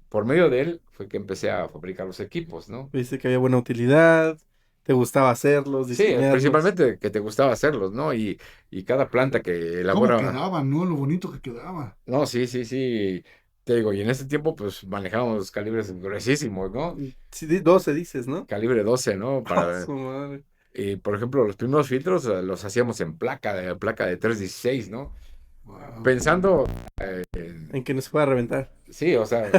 por medio de él, fue que empecé a fabricar los equipos, ¿no? Viste que había buena utilidad, te gustaba hacerlos, Sí, diseñarlos. principalmente que te gustaba hacerlos, ¿no? Y cada planta que ¿Cómo elabora. quedaba, no? Lo bonito que quedaba. No, sí, sí, sí. Te digo, y en ese tiempo, pues manejábamos calibres gruesísimos, ¿no? Sí, 12 dices, ¿no? Calibre 12, ¿no? ¡Ah, su madre! Y, por ejemplo, los primeros filtros los hacíamos en placa de 316, ¿no? Wow. Pensando, En que no se pueda reventar. sí, o sea,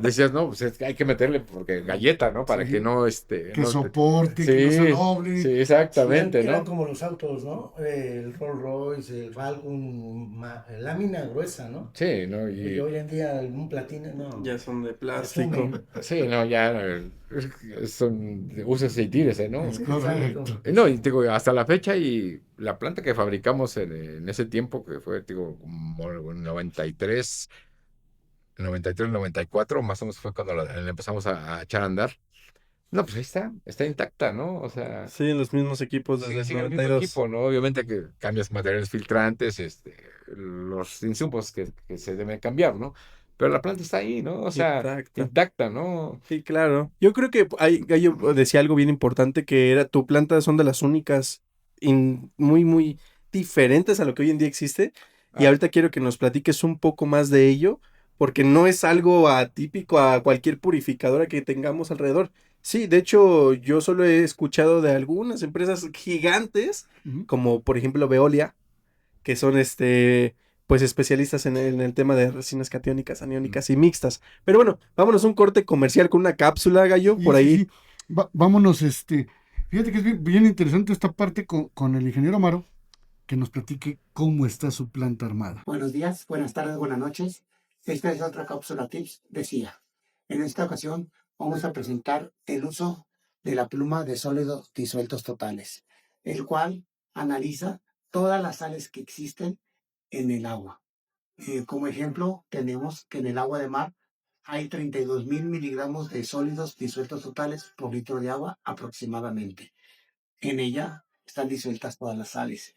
decías, no, pues es que hay que meterle porque galleta, ¿no? Para Sí, que no, que no soporte, que no se sí, doble. sí, Sí, exactamente, eran ¿no? como los autos, ¿no? El Rolls Royce, el Falcon, lámina gruesa, ¿no? Sí, ¿no? Y hoy en día un platino, no, Ya son de plástico. presumen. Sí, no, ya son usos y tires, ¿no? Es Exacto. correcto. No, y digo, hasta la fecha y la planta que fabricamos en ese tiempo, que fue, digo, como en 93, 94, más o menos fue cuando la empezamos a echar a andar. No, pues ahí está intacta, ¿no? O sea, Sí, en los mismos equipos desde sigue, el sigue el mismo 92. equipo, ¿no? Obviamente que cambias materiales filtrantes, los insumos que se deben cambiar, ¿no? Pero la planta está ahí, ¿no? O sea, Intacta. intacta, ¿no? Sí, claro. Yo creo que Gallo decía algo bien importante, que era tu planta son de las únicas muy, muy diferentes a lo que hoy en día existe. Y Ah, ahorita quiero que nos platiques un poco más de ello, porque no es algo atípico a cualquier purificadora que tengamos alrededor. Sí, de hecho, yo solo he escuchado de algunas empresas gigantes, Ujú. como por ejemplo Veolia, que son pues especialistas en el tema de resinas catiónicas, aniónicas y mixtas. Pero bueno, vámonos a un corte comercial con una cápsula, Gallo, Sí, por sí, ahí. sí. Vámonos, fíjate que es bien interesante esta parte con el ingeniero Amaro, que nos platique cómo está su planta armada. Buenos días, buenas tardes, buenas noches. Esta es otra cápsula tips de CIA. En esta ocasión vamos a presentar el uso de la pluma de sólidos disueltos totales, el cual analiza todas las sales que existen en el agua. Como ejemplo, tenemos que en el agua de mar hay 32,000 miligramos de sólidos disueltos totales por litro de agua aproximadamente. En ella están disueltas todas las sales.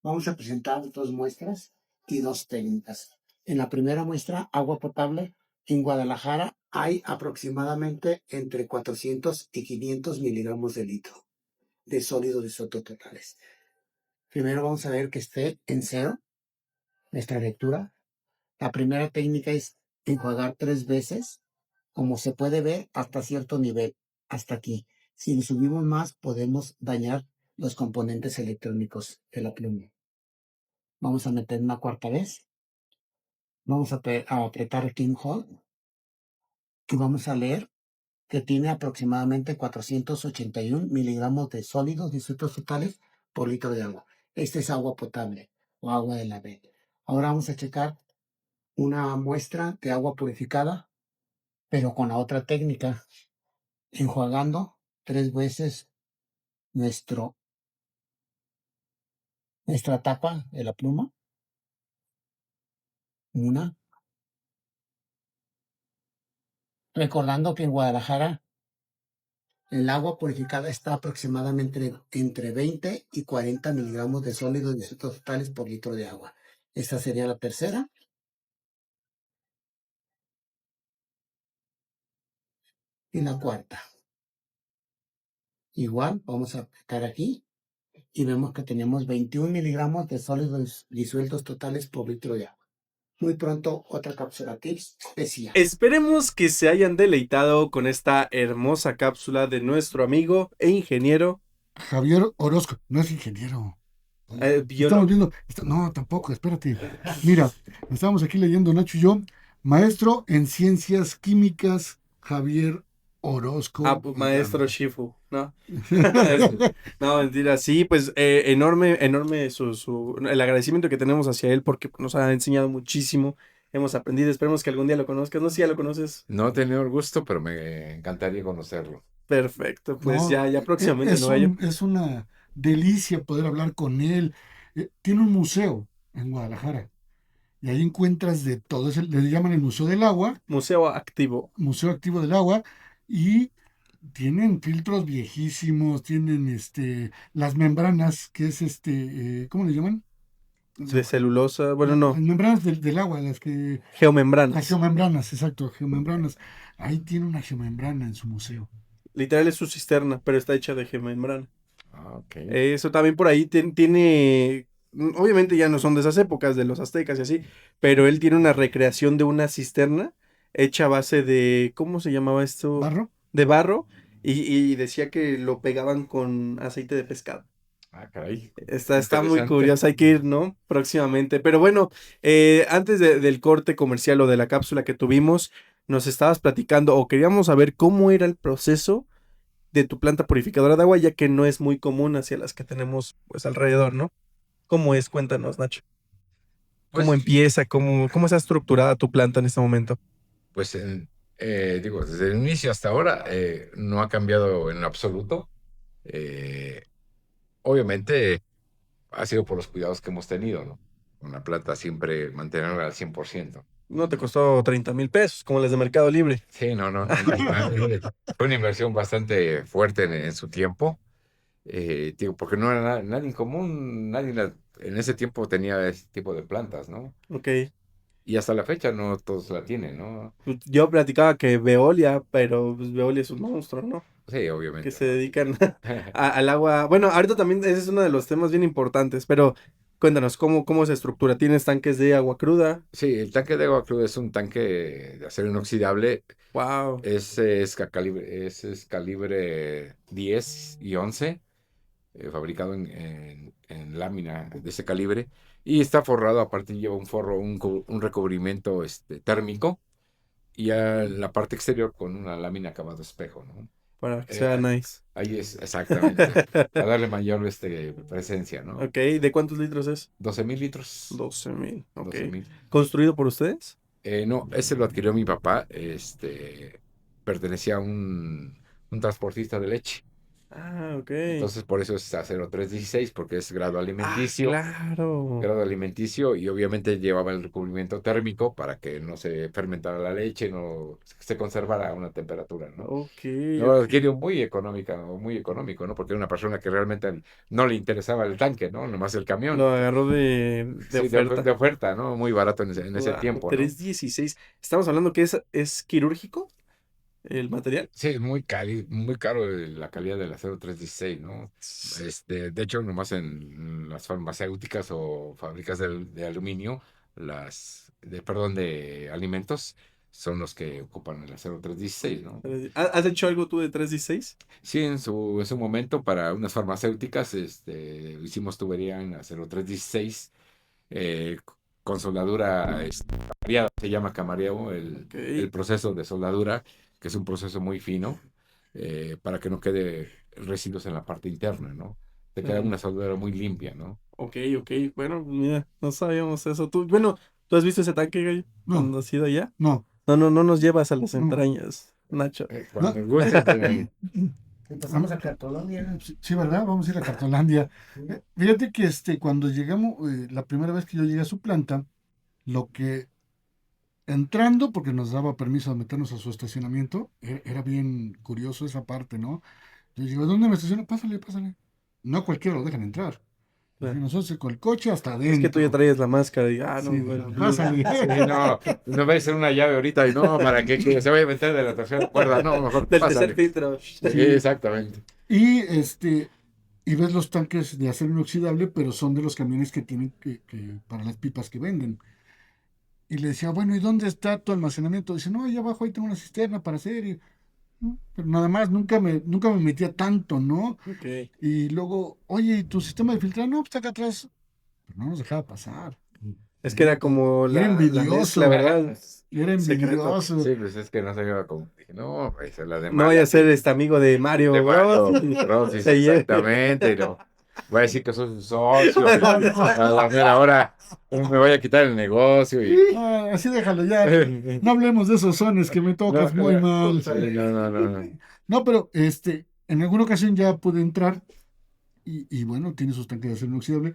Vamos a presentar dos muestras y dos técnicas. En la primera muestra, agua potable, en Guadalajara hay aproximadamente entre 400 y 500 miligramos de litro de sólidos disolutos totales. Primero vamos a ver que esté en cero, nuestra lectura. La primera técnica es enjuagar 3 veces, como se puede ver, hasta cierto nivel, hasta aquí. Si lo subimos más, podemos dañar los componentes electrónicos de la pluma. Vamos a meter una cuarta vez. Vamos a apretar King Hold y vamos a leer que tiene aproximadamente 481 miligramos de sólidos disueltos totales por litro de agua. Este es agua potable o agua de la red. Ahora vamos a checar una muestra de agua purificada, pero con la otra técnica, enjuagando 3 veces nuestra tapa de la pluma. Una. Recordando que en Guadalajara el agua purificada está aproximadamente entre 20 y 40 miligramos de sólidos disueltos totales por litro de agua. Esta sería la tercera. Y la cuarta. Igual, vamos a aplicar aquí y vemos que tenemos 21 miligramos de sólidos disueltos totales por litro de agua. Muy pronto, otra cápsula tips decía. Esperemos que se hayan deleitado con esta hermosa cápsula de nuestro amigo e ingeniero Javier Orozco, no es ingeniero. Estamos biólogo. viendo, no, tampoco, espérate. Mira, estábamos aquí leyendo Nacho y yo, maestro en ciencias químicas, Javier Orozco. Pues, maestro Shifu, ¿no? No, mentira, sí, pues enorme, enorme el agradecimiento que tenemos hacia él porque nos ha enseñado muchísimo, hemos aprendido, esperemos que algún día lo conozcas, no sé si ya lo conoces. no he tenido el gusto, pero me encantaría conocerlo. Perfecto, pues No, ya próximamente, ¿no, Gallo? es una delicia poder hablar con él. Tiene un museo en Guadalajara y ahí encuentras de todo. Le llaman el Museo del Agua, Museo activo. Museo Activo del Agua, y tienen filtros viejísimos, tienen las membranas, que es ¿cómo le llaman? De celulosa, bueno, no, Las membranas del agua, las geomembranas. geomembranas, exacto, geomembranas. Ahí tiene una geomembrana en su museo. Literal es su cisterna, pero está hecha de geomembrana. Ah, ok. Eso también por ahí tiene, obviamente ya no son de esas épocas de los aztecas y así, pero él tiene una recreación de una cisterna hecha a base de, ¿cómo se llamaba esto? ¿Barro? De barro, y decía que lo pegaban con aceite de pescado. Ah, caray. Está muy Interesante. curioso, hay que ir, ¿no? Próximamente. Pero bueno, antes del corte comercial o de la cápsula que tuvimos, nos estabas platicando o queríamos saber cómo era el proceso de tu planta purificadora de agua, ya que no es muy común hacia las que tenemos pues alrededor, ¿no? ¿Cómo es? Cuéntanos, Nacho. ¿Cómo Pues, empieza? ¿Cómo está estructurada tu planta en este momento? pues digo, desde el inicio hasta ahora no ha cambiado en absoluto. Eh, Obviamente ha sido por los cuidados que hemos tenido, ¿no? Una planta siempre mantenerla al 100%. No te costó 30,000 pesos, como las de Mercado Libre. Sí, no. Fue una inversión bastante fuerte en su tiempo. Digo, porque no era nadie en común, en ese tiempo tenía ese tipo de plantas, ¿no? Ok. Y hasta la fecha no todos la tienen, ¿no? Pues, yo platicaba que Veolia, pero pues, Veolia es un monstruo, ¿no? Sí, Que obviamente, se ¿no? dedican al agua. Bueno, ahorita también ese es uno de los temas bien importantes, pero cuéntanos, ¿cómo se estructura? ¿Tienes tanques de agua cruda? Sí, el tanque de agua cruda es un tanque de acero inoxidable. Wow. Es calibre 10 y 11, fabricado en lámina de ese calibre. Y está forrado, aparte lleva un forro, un recubrimiento térmico. Y a la parte exterior con una lámina acabado espejo, ¿no? Para que sea nice. Ahí es, exactamente, para darle mayor presencia, ¿no? Ok, ¿de cuántos litros es? 12,000 litros. 12,000. Ok. 12,000. ¿Construido por ustedes? No, ese lo adquirió mi papá, pertenecía a un transportista de leche. Ah, ok. Entonces, por eso es acero 316, porque es grado Ah, alimenticio. claro. Grado alimenticio, y obviamente llevaba el recubrimiento térmico para que no se fermentara la leche, no se conservara a una temperatura, ¿no? Ok, Lo ok. adquirió muy económico, ¿no? Porque era una persona que realmente no le interesaba el tanque, ¿no? Nomás el camión. Lo agarró de Sí, de oferta. oferta, ¿no? Muy barato en ese Wow, tiempo, ¿no? 316. Estamos hablando que es quirúrgico el material. Sí, es muy caro la calidad del acero 316, ¿no? De hecho, nomás en las farmacéuticas o fábricas de aluminio, perdón, de alimentos, son los que ocupan el acero 316, ¿no? ¿Has hecho algo tú de 316? Sí, en su momento para unas farmacéuticas hicimos tubería en acero 316 eh, con soldadura camariada, se llama camareo Ok. el proceso de soldadura, que es un proceso muy fino para que no quede residuos en la parte interna, ¿no? Te queda Claro. una soldadura muy limpia, ¿no? Ok, ok. Bueno, mira, no sabíamos eso. Bueno, ¿tú has visto ese tanque, Gallo? No, Cuando has ido allá. no, No nos llevas a las no. entrañas, Nacho. Cuando No. guste, Y pasamos a Cartolonia. Sí, sí, ¿verdad? Vamos a ir a Cartolandia. Fíjate que cuando llegamos, la primera vez que yo llegué a su planta, lo que entrando, porque nos daba permiso de meternos a su estacionamiento, era bien curioso esa parte, ¿no? Yo digo, ¿dónde me estaciono? Pásale, pásale. No a cualquiera lo dejan entrar. Y Claro. nosotros con el coche hasta Es que tú ya adentro. traías la máscara y, no, Sí, bueno, pásale. sí, no va a ser una llave ahorita y no, ¿para qué? Que se vaya a meter de la tercera cuerda, no, mejor del tercer pásale. filtro. Sí, exactamente. Y y ves los tanques de acero inoxidable, pero son de los camiones que tienen para las pipas que venden. Y le decía, bueno, ¿y dónde está tu almacenamiento? Dice, no, allá abajo ahí tengo una cisterna para hacer. ¿No? Pero nada más, nunca me metía tanto, ¿no? Ok. Y luego, oye, ¿y tu sistema de filtrado? No, pues está acá atrás. Pero no nos dejaba pasar. Es que era como Era la envidioso. mezcla, ¿verdad? Era Secreto. envidioso. Sí, pues es que no sabía cómo. Dije, no, pues es la No demanda. vaya a ser amigo de Mario De Bros. Mario Bros, sí, Se lleve. exactamente. Y no. Voy a decir que soy su socio. A la mera hora me voy a quitar el negocio. Ah, así déjalo ya. No hablemos de esos sones que me tocas muy mal. Sí, no. No, pero en alguna ocasión ya pude entrar y bueno, tiene sus tanques de acero inoxidable.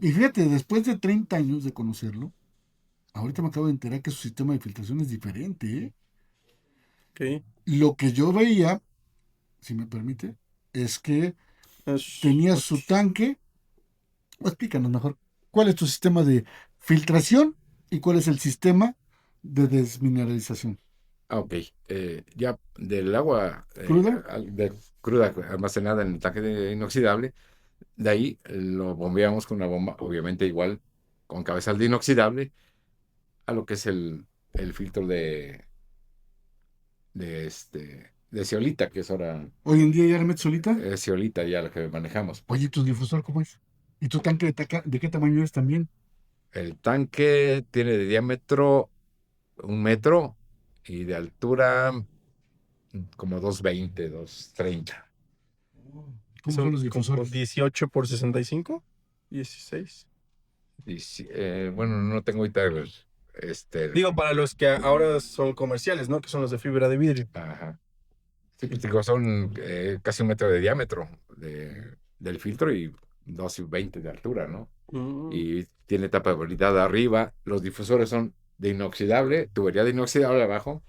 Y fíjate, después de 30 años de conocerlo, ahorita me acabo de enterar que su sistema de filtración es diferente, ¿eh? Ok. Lo que yo veía, si me permite, es que Es- tenía su tanque. Explícanos mejor, ¿cuál es tu sistema de filtración y cuál es el sistema de desmineralización? Ok. Ya del agua ¿Cruda? cruda almacenada en el tanque inoxidable, de ahí lo bombeamos con una bomba, obviamente igual con cabezal de inoxidable, a lo que es el filtro de de zeolita, que es ahora Hoy en día ya le metes solita. zeolita ya la que manejamos. Oye, ¿tu difusor cómo es? ¿Y tu tanque de qué tamaño es también? El tanque tiene de diámetro 1 metro y de altura como 220, 230. ¿Cómo son los como difusores? 18 por 65, 16. Y bueno, no tengo ahorita Digo, para los que ahora son comerciales, ¿no? Que son los de fibra de vidrio. ajá. Sí, pues, digo, son casi 1 metro de diámetro del filtro y 2,20 de altura, ¿no? Y tiene tapa de velocidad arriba. Los difusores son de inoxidable, tubería de inoxidable abajo.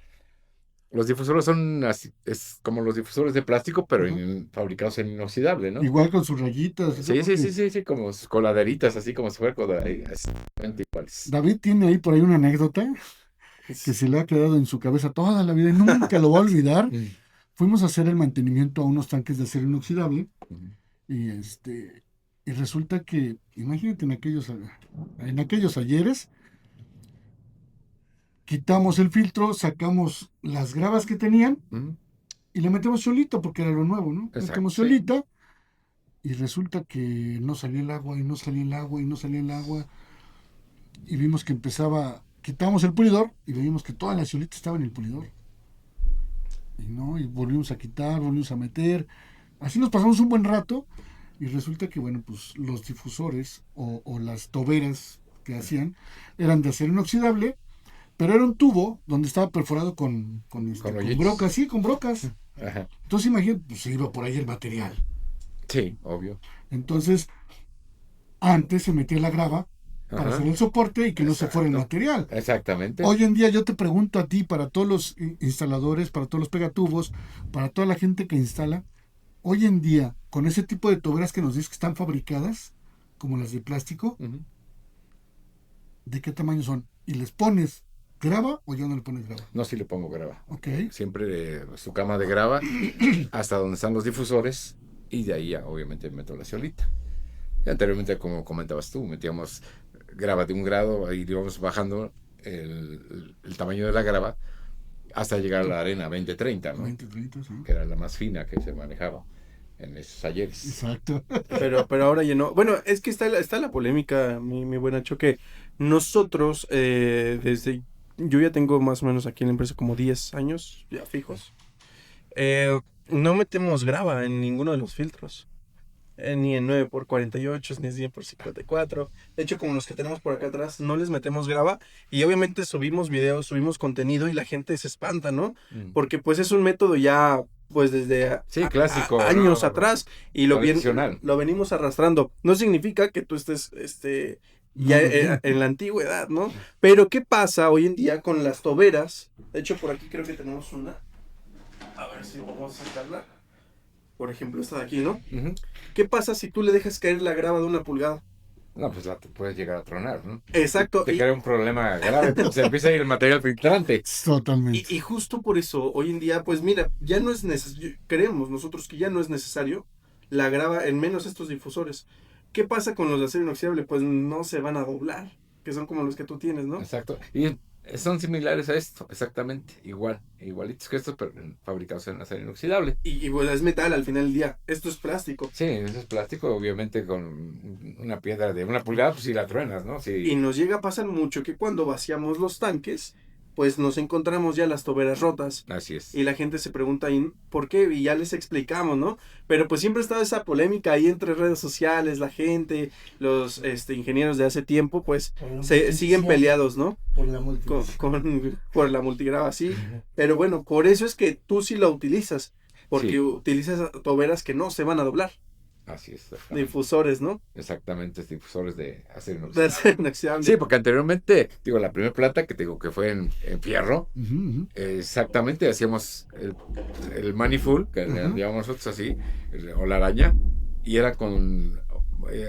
Los difusores son así, es como los difusores de plástico, pero fabricados en inoxidable, ¿no? Igual con sus rayitas. Sí, como sus coladeritas, así como si fuera exactamente iguales. David tiene ahí por ahí una anécdota que se le ha quedado en su cabeza toda la vida y nunca lo va a olvidar. Fuimos a hacer el mantenimiento a unos tanques de acero inoxidable y resulta que, imagínate, en aquellos ayeres, quitamos el filtro, sacamos las gravas que tenían y le metemos solito porque era lo nuevo, ¿no? Exacto, Metemos sí. solita y resulta que no salía el agua y no salía el agua y no salía el agua y vimos que quitábamos el pulidor y vimos que toda la solita estaba en el pulidor. Y volvimos a quitar, volvimos a meter. Así nos pasamos un buen rato y resulta que, bueno, pues los difusores o las toberas que hacían eran de acero inoxidable, pero era un tubo donde estaba perforado con hoyitos. brocas, sí, con brocas. Ajá. Entonces imagínate, pues se iba por ahí el material. Sí, obvio. Entonces, antes se metía la grava para Ajá. hacer el soporte y que no se fuera el material. Exactamente. Hoy en día yo te pregunto a ti, para todos los instaladores, para todos los pegatubos, para toda la gente que instala, hoy en día, con ese tipo de toberas que nos dices que están fabricadas, como las de plástico, ¿de qué tamaño son? ¿Y les pones grava o ya no le pones grava? No, sí le pongo grava. Ok. Siempre su cama de grava hasta donde están los difusores y de ahí ya obviamente meto la zeolita. Y anteriormente, como comentabas tú, metíamos grava de 1 grado, ahí íbamos bajando el tamaño de la grava hasta llegar a la arena 20-30, ¿no? 20-30, sí. Que era la más fina que se manejaba en esos ayeres. Exacto. Pero ahora ya no. Bueno, es que está la polémica, mi buen Nacho, que nosotros, yo ya tengo más o menos aquí en la empresa como 10 años ya fijos. No metemos grava en ninguno de los filtros. Ni en 9x48, ni en 10x54. De hecho, como los que tenemos por acá atrás, no les metemos grava. Y obviamente subimos videos, subimos contenido y la gente se espanta, ¿no? Porque pues es un método ya, pues desde clásico, años ¿no? atrás. Y lo venimos arrastrando. No significa que tú estés ya en la antigüedad, ¿no? Pero ¿qué pasa hoy en día con las toberas? De hecho, por aquí creo que tenemos una. A ver si vamos a sacarla. Por ejemplo, esta de aquí, ¿no? ¿Qué pasa si tú le dejas caer la grava de 1 pulgada? No, pues te puedes llegar a tronar, ¿no? Exacto. Te crea un problema grave, se empieza a ir el material filtrante. Totalmente. Y justo por eso, hoy en día, pues mira, ya no es necesario, creemos nosotros que ya no es necesario la grava, en menos estos difusores. ¿Qué pasa con los de acero inoxidable? Pues no se van a doblar, que son como los que tú tienes, ¿no? Exacto. Y son similares a esto, exactamente, igualitos que estos, pero fabricados en acero inoxidable. Y pues es metal al final del día, esto es plástico. Sí, eso es plástico, obviamente con una piedra de 1 pulgada, pues si la truenas, ¿no? Sí. Y nos llega a pasar mucho que cuando vaciamos los tanques, pues nos encontramos ya las toberas rotas. Así es. Y la gente se pregunta, ¿y por qué? Y ya les explicamos, ¿no? Pero pues siempre ha estado esa polémica ahí entre redes sociales, la gente, los ingenieros de hace tiempo, pues siguen peleados, ¿no? Por la multigrava. Por la multigrava, sí. Pero bueno, por eso es que tú sí la utilizas, porque utilizas toberas que no se van a doblar. Así es. Difusores, ¿no? Exactamente, difusores de acero De inoxidable. acero inoxidable. Sí, porque anteriormente, digo, la primera plata que te digo que fue en fierro, exactamente hacíamos el manifold, que le llamamos nosotros así, o la araña, y era con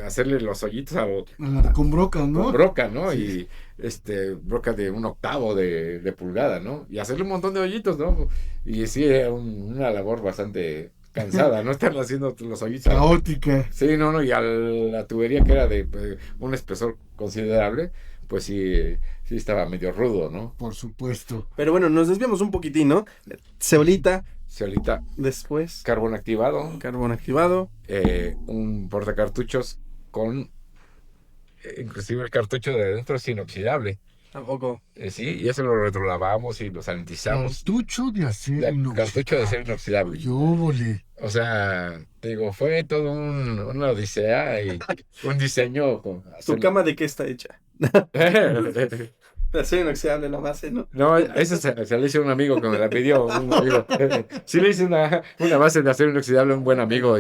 hacerle los hoyitos con broca, ¿no? Con broca, ¿no? Sí. Y broca de 1/8 de pulgada, ¿no? Y hacerle un montón de hoyitos, ¿no? Y sí, era una labor bastante cansada, no estar haciendo los hoyitos. Caótica. Sí, no, y a la tubería que era de un espesor considerable, pues sí estaba medio rudo, ¿no? Por supuesto. Pero bueno, nos desviamos un poquitín, ¿no? Zeolita, Ciolita, Después, carbón activado, carbón activado. un portacartuchos con, inclusive el cartucho de adentro es inoxidable. Tampoco. Sí, y eso lo retrolavamos y lo sanitizamos. Cartucho de acero Cartucho de inoxidable. acero inoxidable. Yo volé. O sea, te digo, fue todo una odisea y un diseño con ¿Tu hacerlo. cama de qué está hecha? De acero inoxidable la base, ¿no? No, eso se le hizo a un amigo que me la pidió, un amigo. Sí le hice una base de acero inoxidable a un buen amigo,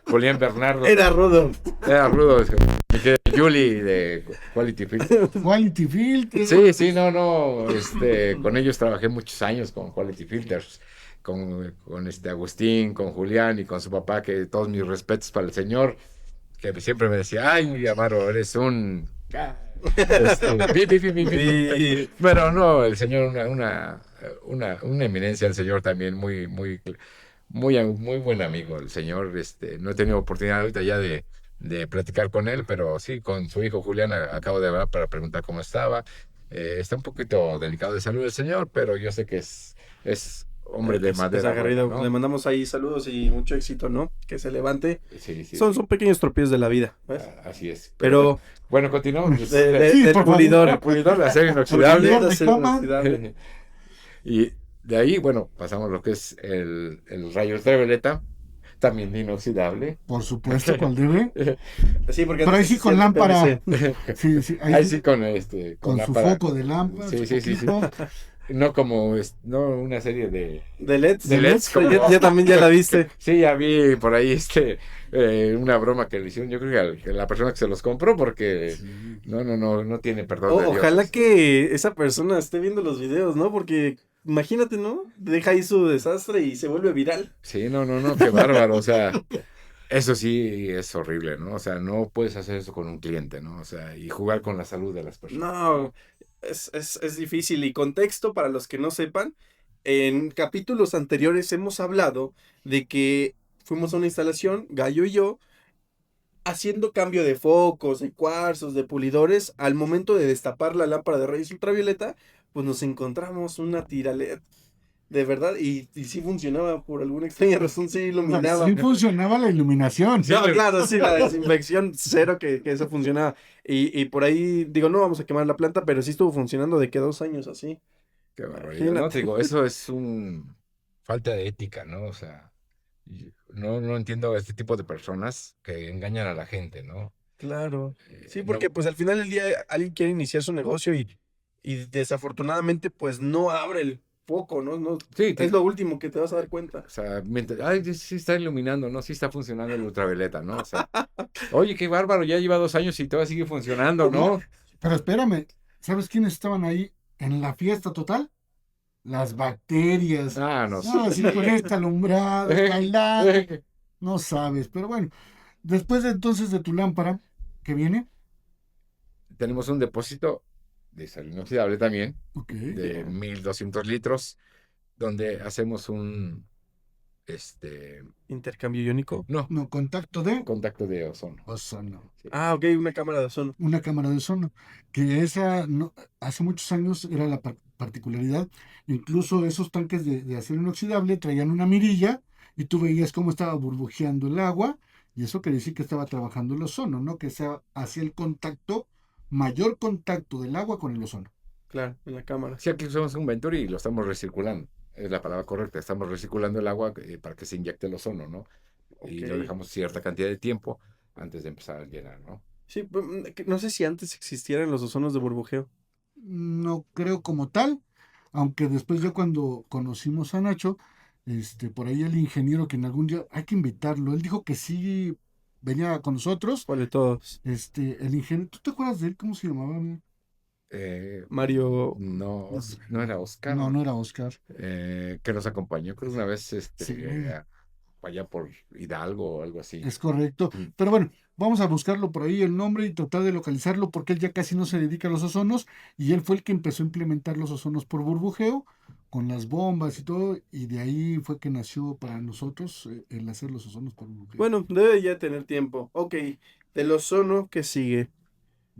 Julián Bernardo. Era rudo. Era rudo, me quedé Julie de Quality Filter. Quality Filter. Sí, no, con ellos trabajé muchos años con Quality Filters, con Agustín, con Julián y con su papá, que todos mis respetos para el señor, que siempre me decía, ay, Amaro, eres un... Pero no, el señor, una eminencia, el señor también, muy buen amigo, el señor, no he tenido oportunidad ahorita ya de platicar con él, pero sí, con su hijo Julián acabo de hablar para preguntar cómo estaba. Está un poquito delicado de salud el señor, pero yo sé que es hombre de madera. agarrido. ¿no? Le mandamos ahí saludos y mucho éxito, ¿no? Que se levante. Sí. Son pequeños tropiezos de la vida, ¿ves? Así es. Pero bueno, continuamos. Sí, del por favor. pulidor. El pulidor de acero Pulidor inoxidable. de de acero cama. inoxidable. Y de ahí, bueno, pasamos lo que es el rayo ultravioleta, también inoxidable. Por supuesto, ¿cuál debe? Sí, porque Pero ahí antes sí con hacía lámpara. PVC. Sí, Ahí sí con con su lámpara. foco de lámpara. Sí, su sí. foquito. No como no una serie de LEDs. de LEDs, como- Ya también ya la viste. Sí, ya vi por ahí una broma que le hicieron, yo creo que la persona que se los compró, porque Sí. no tiene perdón de Dios. Ojalá que esa persona esté viendo los videos, ¿no? Porque imagínate, ¿no? Deja ahí su desastre y se vuelve viral. Sí, no, qué bárbaro, o sea, eso sí es horrible, ¿no? O sea, no puedes hacer eso con un cliente, ¿no? O sea, y jugar con la salud de las personas. No, es difícil. Y contexto para los que no sepan, en capítulos anteriores hemos hablado de que fuimos a una instalación, Gallo y yo, haciendo cambio de focos, de cuarzos, de pulidores. Al momento de destapar la lámpara de rayos ultravioleta, pues nos encontramos una tira LED. De verdad, y sí funcionaba, por alguna extraña razón, sí iluminaba. Sí funcionaba la iluminación. No, claro, sí, la desinfección cero que eso funcionaba. Y por ahí, digo, no vamos a quemar la planta, pero sí estuvo funcionando de que 2 años así. Qué barbaridad. Imagínate. No, te digo, eso es falta de ética, ¿no? O sea, no entiendo este tipo de personas que engañan a la gente, ¿no? Claro. Sí, No- porque pues al final del día alguien quiere iniciar su negocio y desafortunadamente pues no abre el foco, ¿no? No, Sí, es lo último que te vas a dar cuenta. o sea, ay, sí está iluminando, ¿no? Sí está funcionando el ultravioleta, ¿no? O sea, oye, qué bárbaro, ya lleva 2 años y todavía sigue funcionando, ¿no? Pero espérame, ¿sabes quiénes estaban ahí en la fiesta total? Las bacterias. Ah, no No, así con esta alumbrada, bailando, no sabes. Pero bueno, después de entonces de tu lámpara, ¿qué viene? Tenemos un depósito de sal inoxidable también, Ok. de 1200 litros, donde hacemos Intercambio iónico. No, contacto de contacto de ozono. ozono. Ah, ok, una cámara de ozono. Una cámara de ozono, que esa hace muchos años era la particularidad. Incluso esos tanques de acero inoxidable traían una mirilla y tú veías cómo estaba burbujeando el agua, y eso quiere decir que estaba trabajando el ozono, ¿no? Que se hacía el mayor contacto del agua con el ozono. Claro, en la cámara. Sí, aquí usamos un Venturi y lo estamos recirculando. Es la palabra correcta. Estamos recirculando el agua para que se inyecte el ozono, ¿no? Y lo Ok. dejamos cierta cantidad de tiempo antes de empezar a llenar, ¿no? Sí, no sé si antes existieran los ozonos de burbujeo. No creo como tal, aunque después ya cuando conocimos a Nacho, por ahí el ingeniero que en algún día hay que invitarlo, él dijo que sí venía con nosotros. ¿Cuál de todos? El ingeniero, ¿tú te acuerdas de él? ¿Cómo se llamaba? Mario. No era Oscar. No, no era Oscar. Que nos acompañó, creo que una vez Sí. allá por Hidalgo o algo así. Es correcto. Mm. Pero bueno, vamos a buscarlo por ahí el nombre y tratar de localizarlo porque él ya casi no se dedica a los ozonos y él fue el que empezó a implementar los ozonos por burbujeo con las bombas y todo, y de ahí fue que nació para nosotros el hacer los ozonos por burbujeo. Bueno, debe ya tener tiempo. Ok, del ozono que sigue.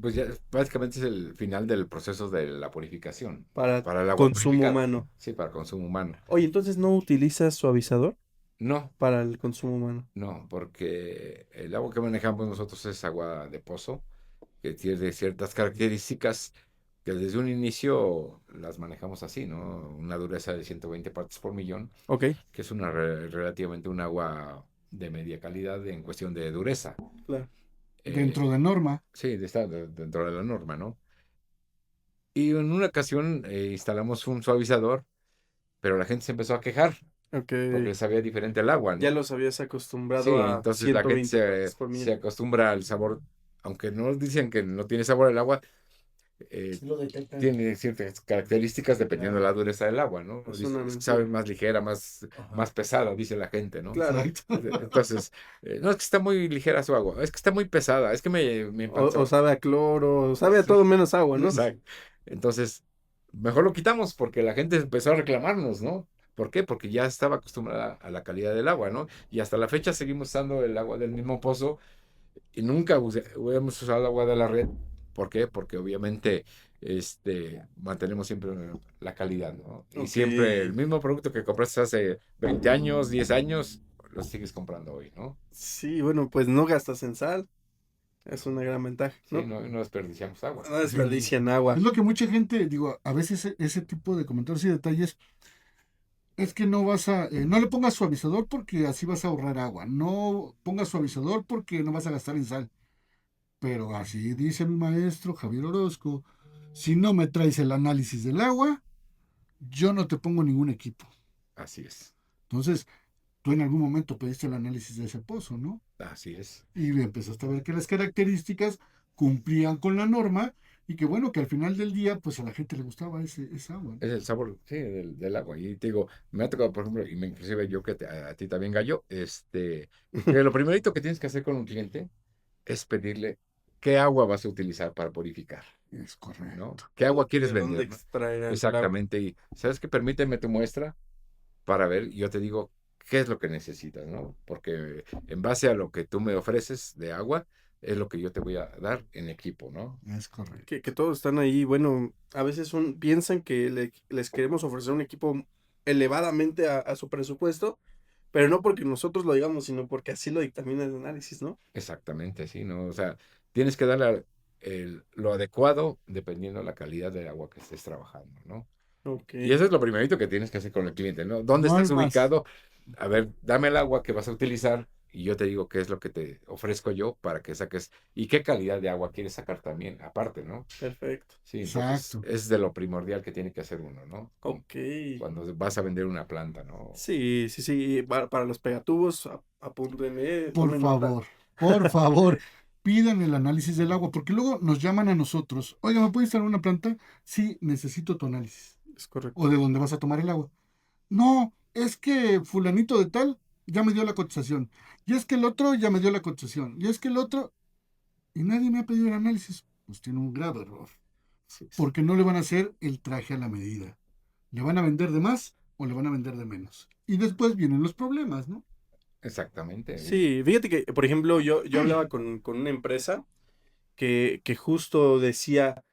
Pues ya básicamente es el final del proceso de la purificación. Para Para el agua consumo purificada. humano. Sí, para consumo humano. Oye, entonces ¿no utilizas suavizador No, para el consumo humano? no, porque el agua que manejamos nosotros es agua de pozo, que tiene ciertas características que desde un inicio las manejamos así, ¿no? Una dureza de 120 partes por millón, Ok, que es relativamente un agua de media calidad en cuestión de dureza. claro. Dentro de norma. Sí, está dentro de la norma, ¿no? Y en una ocasión instalamos un suavizador, pero la gente se empezó a quejar Ok. porque sabía diferente al agua, Ya ¿no? los habías Sí, acostumbrado a entonces la gente 120 partes por se millón. acostumbra al sabor, aunque no dicen que no tiene sabor el agua, Sí lo detectan. tiene ciertas características dependiendo de la dureza del agua, ¿no? Es Dice, una es que sabe mentira. más ligera, más Ajá. pesada, dice la gente, ¿no? Claro. Exacto. Entonces, no, es que está muy ligera su agua, es que está muy pesada, es que me O empezó. sabe a cloro, o sabe a todo menos agua, ¿no? Exacto. Entonces, mejor lo quitamos porque la gente empezó a reclamarnos, ¿no? ¿Por qué? Porque ya estaba acostumbrada a la calidad del agua, ¿no? Y hasta la fecha seguimos usando el agua del mismo pozo y nunca hemos usado agua de la red. ¿Por qué? Porque obviamente mantenemos siempre la calidad, ¿no? Y Ok. siempre el mismo producto que compraste hace 20 años, 10 años, lo sigues comprando hoy, ¿no? Sí, bueno, pues no gastas en sal. Es una gran ventaja, Sí, ¿no? no desperdiciamos agua. No desperdician agua. Es lo que mucha gente, digo, a veces ese tipo de comentarios y detalles es que no le pongas suavizador porque así vas a ahorrar agua. No pongas suavizador porque no vas a gastar en sal. Pero así dice mi maestro Javier Orozco, si no me traes el análisis del agua, yo no te pongo ningún equipo. Así es, Entonces, tú en algún momento pediste el análisis de ese pozo, ¿no? así es. Y empezaste a ver que las características cumplían con la norma y que bueno, que al final del día, pues a la gente le gustaba esa agua, ¿no? Es el sabor, sí, del agua. Y te digo, me ha tocado, por ejemplo, y inclusive yo que a ti también, Gallo, que lo primerito que tienes que hacer con un cliente es pedirle qué agua vas a utilizar para purificar, Es ¿no? correcto. ¿Qué agua quieres ¿De dónde vender, ¿no? extraer el agua? Exactamente. Y, ¿sabes qué? Permíteme tu muestra para ver, y yo te digo qué es lo que necesitas, ¿no? Porque en base a lo que tú me ofreces de agua, es lo que yo te voy a dar en equipo, ¿no? Es correcto. Que todos están ahí, bueno, a veces piensan que les queremos ofrecer un equipo elevadamente a su presupuesto, pero no porque nosotros lo digamos, sino porque así lo dictamina el análisis, ¿no? Exactamente, sí, ¿no? O sea, tienes que darle lo adecuado dependiendo de la calidad del agua que estés trabajando, ¿no? Ok. Y eso es lo primerito que tienes que hacer con el cliente, ¿no? ¿Dónde No hay estás más. ubicado? A ver, dame el agua que vas a utilizar y yo te digo qué es lo que te ofrezco yo para que saques y qué calidad de agua quieres sacar también, aparte, ¿no? Perfecto. Sí, entonces Exacto. es de lo primordial que tiene que hacer uno, ¿no? Ok. Cuando vas a vender una planta, ¿no? Sí, sí, sí. Para los pegatubos, apúntenle, Por tomen nota. por favor, pidan el análisis del agua, porque luego nos llaman a nosotros. Oiga, ¿me puede instalar una planta? Sí, necesito tu análisis. Es correcto. O de dónde vas a tomar el agua. No, es que fulanito de tal ya me dio la cotización. Y es que el otro ya me dio la cotización. Y es que el otro... Y nadie me ha pedido el análisis. Pues tiene un grave error. Sí, Porque no le van a hacer el traje a la medida. Le van a vender de más o le van a vender de menos. Y después vienen los problemas, ¿no? exactamente. Sí, fíjate que, por ejemplo, yo hablaba con una empresa que justo decía,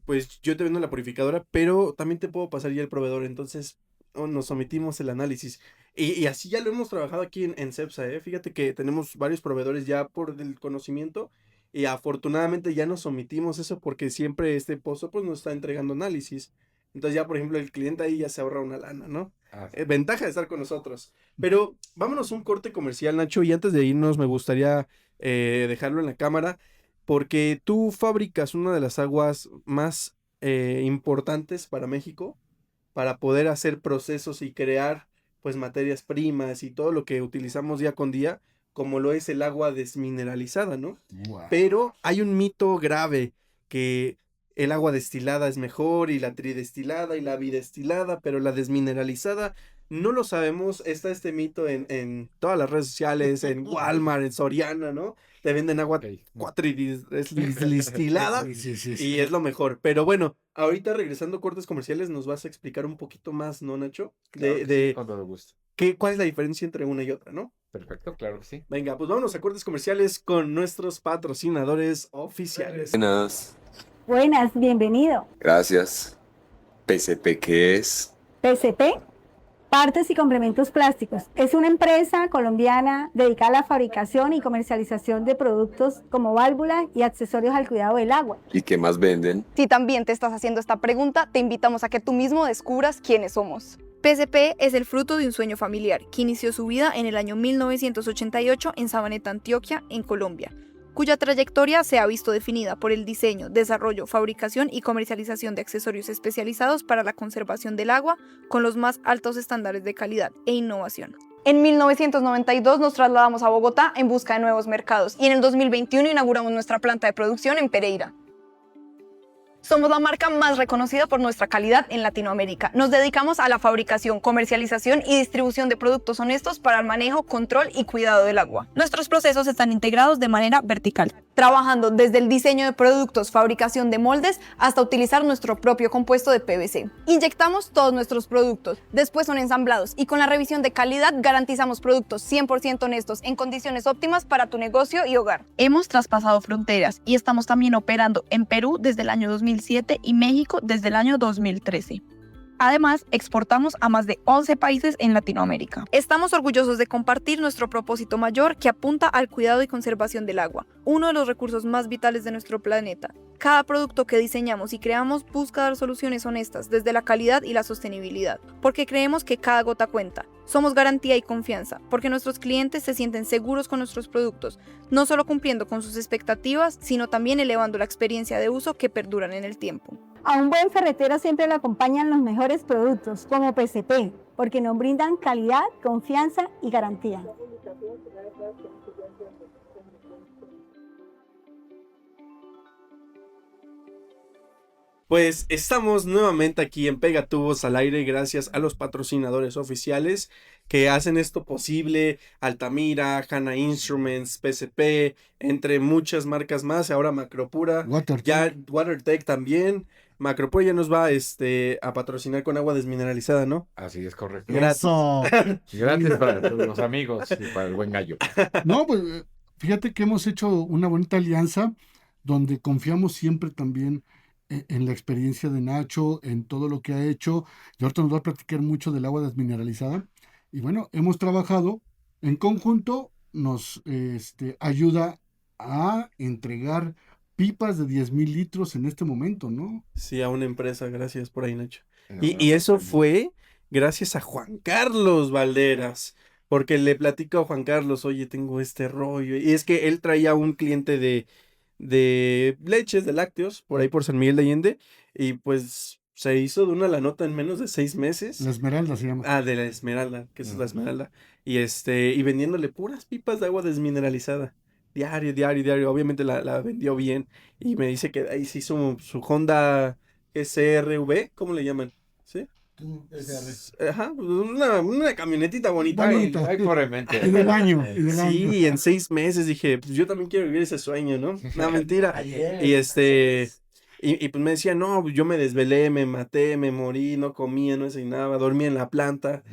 pues yo te vendo la purificadora, pero también te puedo pasar ya el proveedor, entonces nos omitimos el análisis. Y así ya lo hemos trabajado aquí en CEPSA, ¿eh? Fíjate que tenemos varios proveedores ya por el conocimiento y afortunadamente ya nos omitimos eso porque siempre este pozo pues nos está entregando análisis. Entonces ya, por ejemplo, el cliente ahí ya se ahorra una lana, ¿no? Ah, Ventaja de estar con nosotros. Pero vámonos a un corte comercial, Nacho, y antes de irnos me gustaría dejarlo en la cámara porque tú fabricas una de las aguas más importantes para México para poder hacer procesos y crear pues materias primas y todo lo que utilizamos día con día, como lo es el agua desmineralizada, ¿no? Wow. Pero hay un mito grave que el agua destilada es mejor y la tridestilada y la bidestilada, pero la desmineralizada no lo sabemos, está este mito en todas las redes sociales, en Walmart, en Soriana, ¿no? Te venden agua destilada Sí. y es lo mejor. Pero bueno, ahorita regresando a cortes comerciales nos vas a explicar un poquito más, ¿no, Nacho? Claro que sí, con todo gusto. ¿Cuál es la diferencia entre una y otra, ¿no? Perfecto, claro que sí. Venga, pues vámonos a cortes comerciales con nuestros patrocinadores oficiales. Buenas, Buenas, bienvenido. gracias. PCP, ¿qué es? PCP, Partes y Complementos Plásticos. Es una empresa colombiana dedicada a la fabricación y comercialización de productos como válvulas y accesorios al cuidado del agua. ¿Y qué más venden? Si también te estás haciendo esta pregunta, te invitamos a que tú mismo descubras quiénes somos. PCP es el fruto de un sueño familiar que inició su vida en el año 1988 en Sabaneta, Antioquia, en Colombia, cuya trayectoria se ha visto definida por el diseño, desarrollo, fabricación y comercialización de accesorios especializados para la conservación del agua con los más altos estándares de calidad e innovación. En 1992 nos trasladamos a Bogotá en busca de nuevos mercados y en el 2021 inauguramos nuestra planta de producción en Pereira. Somos la marca más reconocida por nuestra calidad en Latinoamérica. Nos dedicamos a la fabricación, comercialización y distribución de productos honestos para el manejo, control y cuidado del agua. Nuestros procesos están integrados de manera vertical, trabajando desde el diseño de productos, fabricación de moldes, hasta utilizar nuestro propio compuesto de PVC. Inyectamos todos nuestros productos, después son ensamblados y con la revisión de calidad garantizamos productos 100% honestos en condiciones óptimas para tu negocio y hogar. Hemos traspasado fronteras y estamos también operando en Perú desde el año 2007 y México desde el año 2013. Además, exportamos a más de 11 países en Latinoamérica. Estamos orgullosos de compartir nuestro propósito mayor que apunta al cuidado y conservación del agua, uno de los recursos más vitales de nuestro planeta. Cada producto que diseñamos y creamos busca dar soluciones honestas desde la calidad y la sostenibilidad, porque creemos que cada gota cuenta. Somos garantía y confianza, porque nuestros clientes se sienten seguros con nuestros productos, no solo cumpliendo con sus expectativas, sino también elevando la experiencia de uso que perduran en el tiempo. A un buen ferretero siempre le acompañan los mejores productos, como PCP, porque nos brindan calidad, confianza y garantía. Pues estamos nuevamente aquí en Pegatubos al aire gracias a los patrocinadores oficiales que hacen esto posible: Altamira, Hanna Instruments, PCP, entre muchas marcas más, ahora Macropura, ya WaterTech también. Macropura ya nos va a patrocinar con agua desmineralizada, ¿no? Así es correcto. Eso. Gracias para todos los amigos y para el buen gallo. No, pues fíjate que hemos hecho una bonita alianza donde confiamos siempre también en la experiencia de Nacho, en todo lo que ha hecho. Y ahorita nos va a platicar mucho del agua desmineralizada. Y bueno, hemos trabajado en conjunto, nos ayuda a entregar pipas de 10,000 litros en este momento, ¿no? Sí, a una empresa, gracias por ahí, Nacho. No, Y eso fue gracias a Juan Carlos Valderas, porque le platico a Juan Carlos: oye, tengo este rollo. Y es que él traía un cliente de leches, de lácteos, por ahí por San Miguel de Allende, y pues se hizo de una la nota en menos de 6 meses. La Esmeralda se llama. Ah, de la Esmeralda, que esa es la Esmeralda. Y vendiéndole puras pipas de agua desmineralizada. Diario. Obviamente la vendió bien. Y me dice que ahí se hizo su Honda SRV, ¿cómo le llaman? ¿Sí? Ajá, una camionetita bonita. Bonita. Ay, pobremente. Y del año. Sí, en 6 meses dije, pues yo también quiero vivir ese sueño, ¿no? No, mentira. Ayer. Y pues me decía: no, yo me desvelé, me maté, me morí, no comía, no desayunaba, dormía en la planta.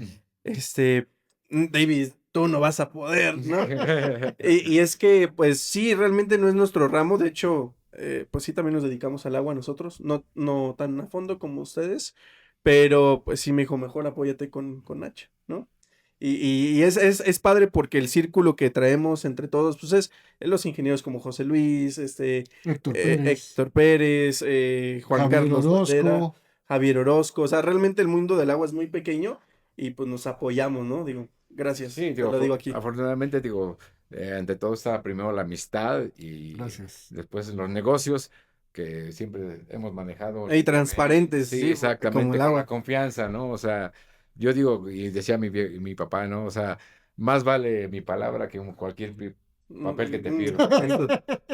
David, tú no vas a poder, ¿no? Y es que, pues sí, realmente no es nuestro ramo. De hecho, pues sí, también nos dedicamos al agua nosotros, no tan a fondo como ustedes, pero pues sí me dijo: mejor apóyate con Nacho, ¿no? Y es padre porque el círculo que traemos entre todos, pues es los ingenieros como José Luis, Héctor Pérez, Juan Javier Carlos Orozco. Valera, Javier Orozco. O sea, realmente el mundo del agua es muy pequeño y pues nos apoyamos, ¿no? Digo, gracias. Sí, te lo digo aquí. afortunadamente, ante todo está primero la amistad y Gracias. después los negocios que siempre hemos manejado. Y transparentes. Sí, como exactamente, el con agua. la confianza, ¿no? O sea, yo digo, y decía mi papá, ¿no? O sea, más vale mi palabra que cualquier papel que te firmo. Eso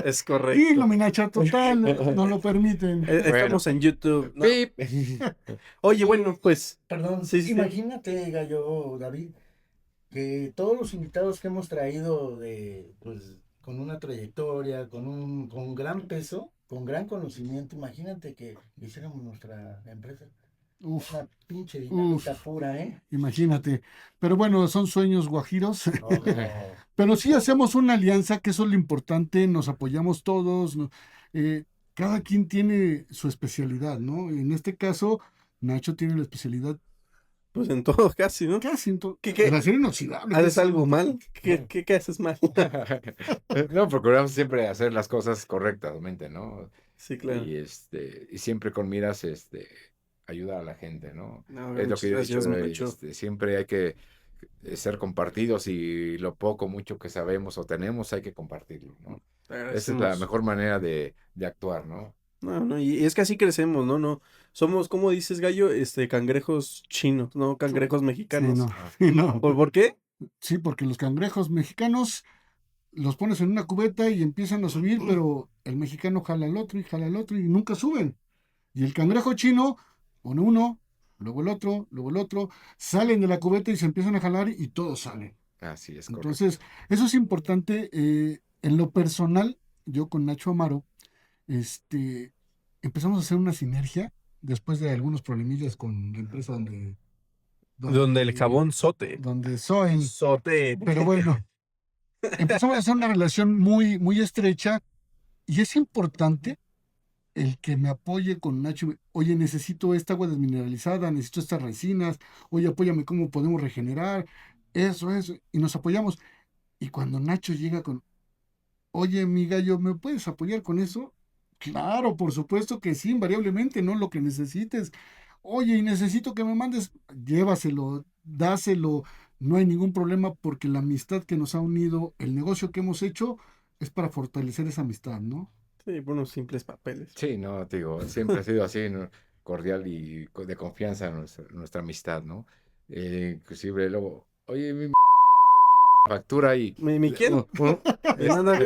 es Y correcto. lo Minacha total, no lo permiten. Estamos en YouTube, ¿no? Pip. Oye, bueno, pues, Perdón, Sí, sí, sí. imagínate, Gallo, David, que todos los invitados que hemos traído pues, con una trayectoria, con gran peso, con gran conocimiento, imagínate que hiciéramos nuestra empresa. Uf, Una pinche dinámica uf, pura, ¿eh? imagínate. Pero bueno, son sueños guajiros. No, Pero sí hacemos una alianza, que eso es lo importante, nos apoyamos todos, eh, cada quien tiene su especialidad, ¿no? En este caso, Nacho tiene la especialidad pues en todo casi, ¿no? casi en todo. ¿Qué? El acero inoxidable. ¿Haces algo mal? ¿Qué haces mal? No, procuramos siempre hacer las cosas correctamente, ¿no? Sí, claro. Y siempre con miras, ayuda a la gente, ¿no? No, Es lo muchas que yo he gracias, dicho, Nacho. siempre hay que ser compartidos y lo poco, mucho que sabemos o tenemos hay que compartirlo, ¿no? Te Esa es la agradecemos. mejor manera de actuar, ¿no? No, y es que así crecemos, ¿no? No, somos, como dices, Gallo, cangrejos chinos, no cangrejos Sí, mexicanos. no, sí, no. ¿Por qué? Sí, porque los cangrejos mexicanos los pones en una cubeta y empiezan a subir, pero el mexicano jala al otro y jala al otro y nunca suben. Y el cangrejo chino pone uno, luego el otro, salen de la cubeta y se empiezan a jalar y todos salen. Así es, correcto. Entonces, eso es importante. En lo personal, yo con Nacho Amaro, empezamos a hacer una sinergia después de algunos problemillas con la empresa Donde el jabón sote. donde soy. Sote. Pero bueno, empezamos a hacer una relación muy, muy estrecha y es importante el que me apoye con Nacho. Oye, necesito esta agua desmineralizada, necesito estas resinas, oye, apóyame cómo podemos regenerar, eso, y nos apoyamos. Y cuando Nacho llega con, oye, mi Gallo, ¿me puedes apoyar con eso? Claro, por supuesto que sí, invariablemente, ¿no? Lo que necesites. Oye, y necesito que me mandes, llévaselo, dáselo, no hay ningún problema porque la amistad que nos ha unido, el negocio que hemos hecho, es para fortalecer esa amistad, ¿no? Sí, por unos simples papeles. Sí, no, te digo, siempre ha sido así, ¿no? Cordial y de confianza nuestra amistad, ¿no? Inclusive luego, oye, mi factura y... ¿Mi quién? Este, Manda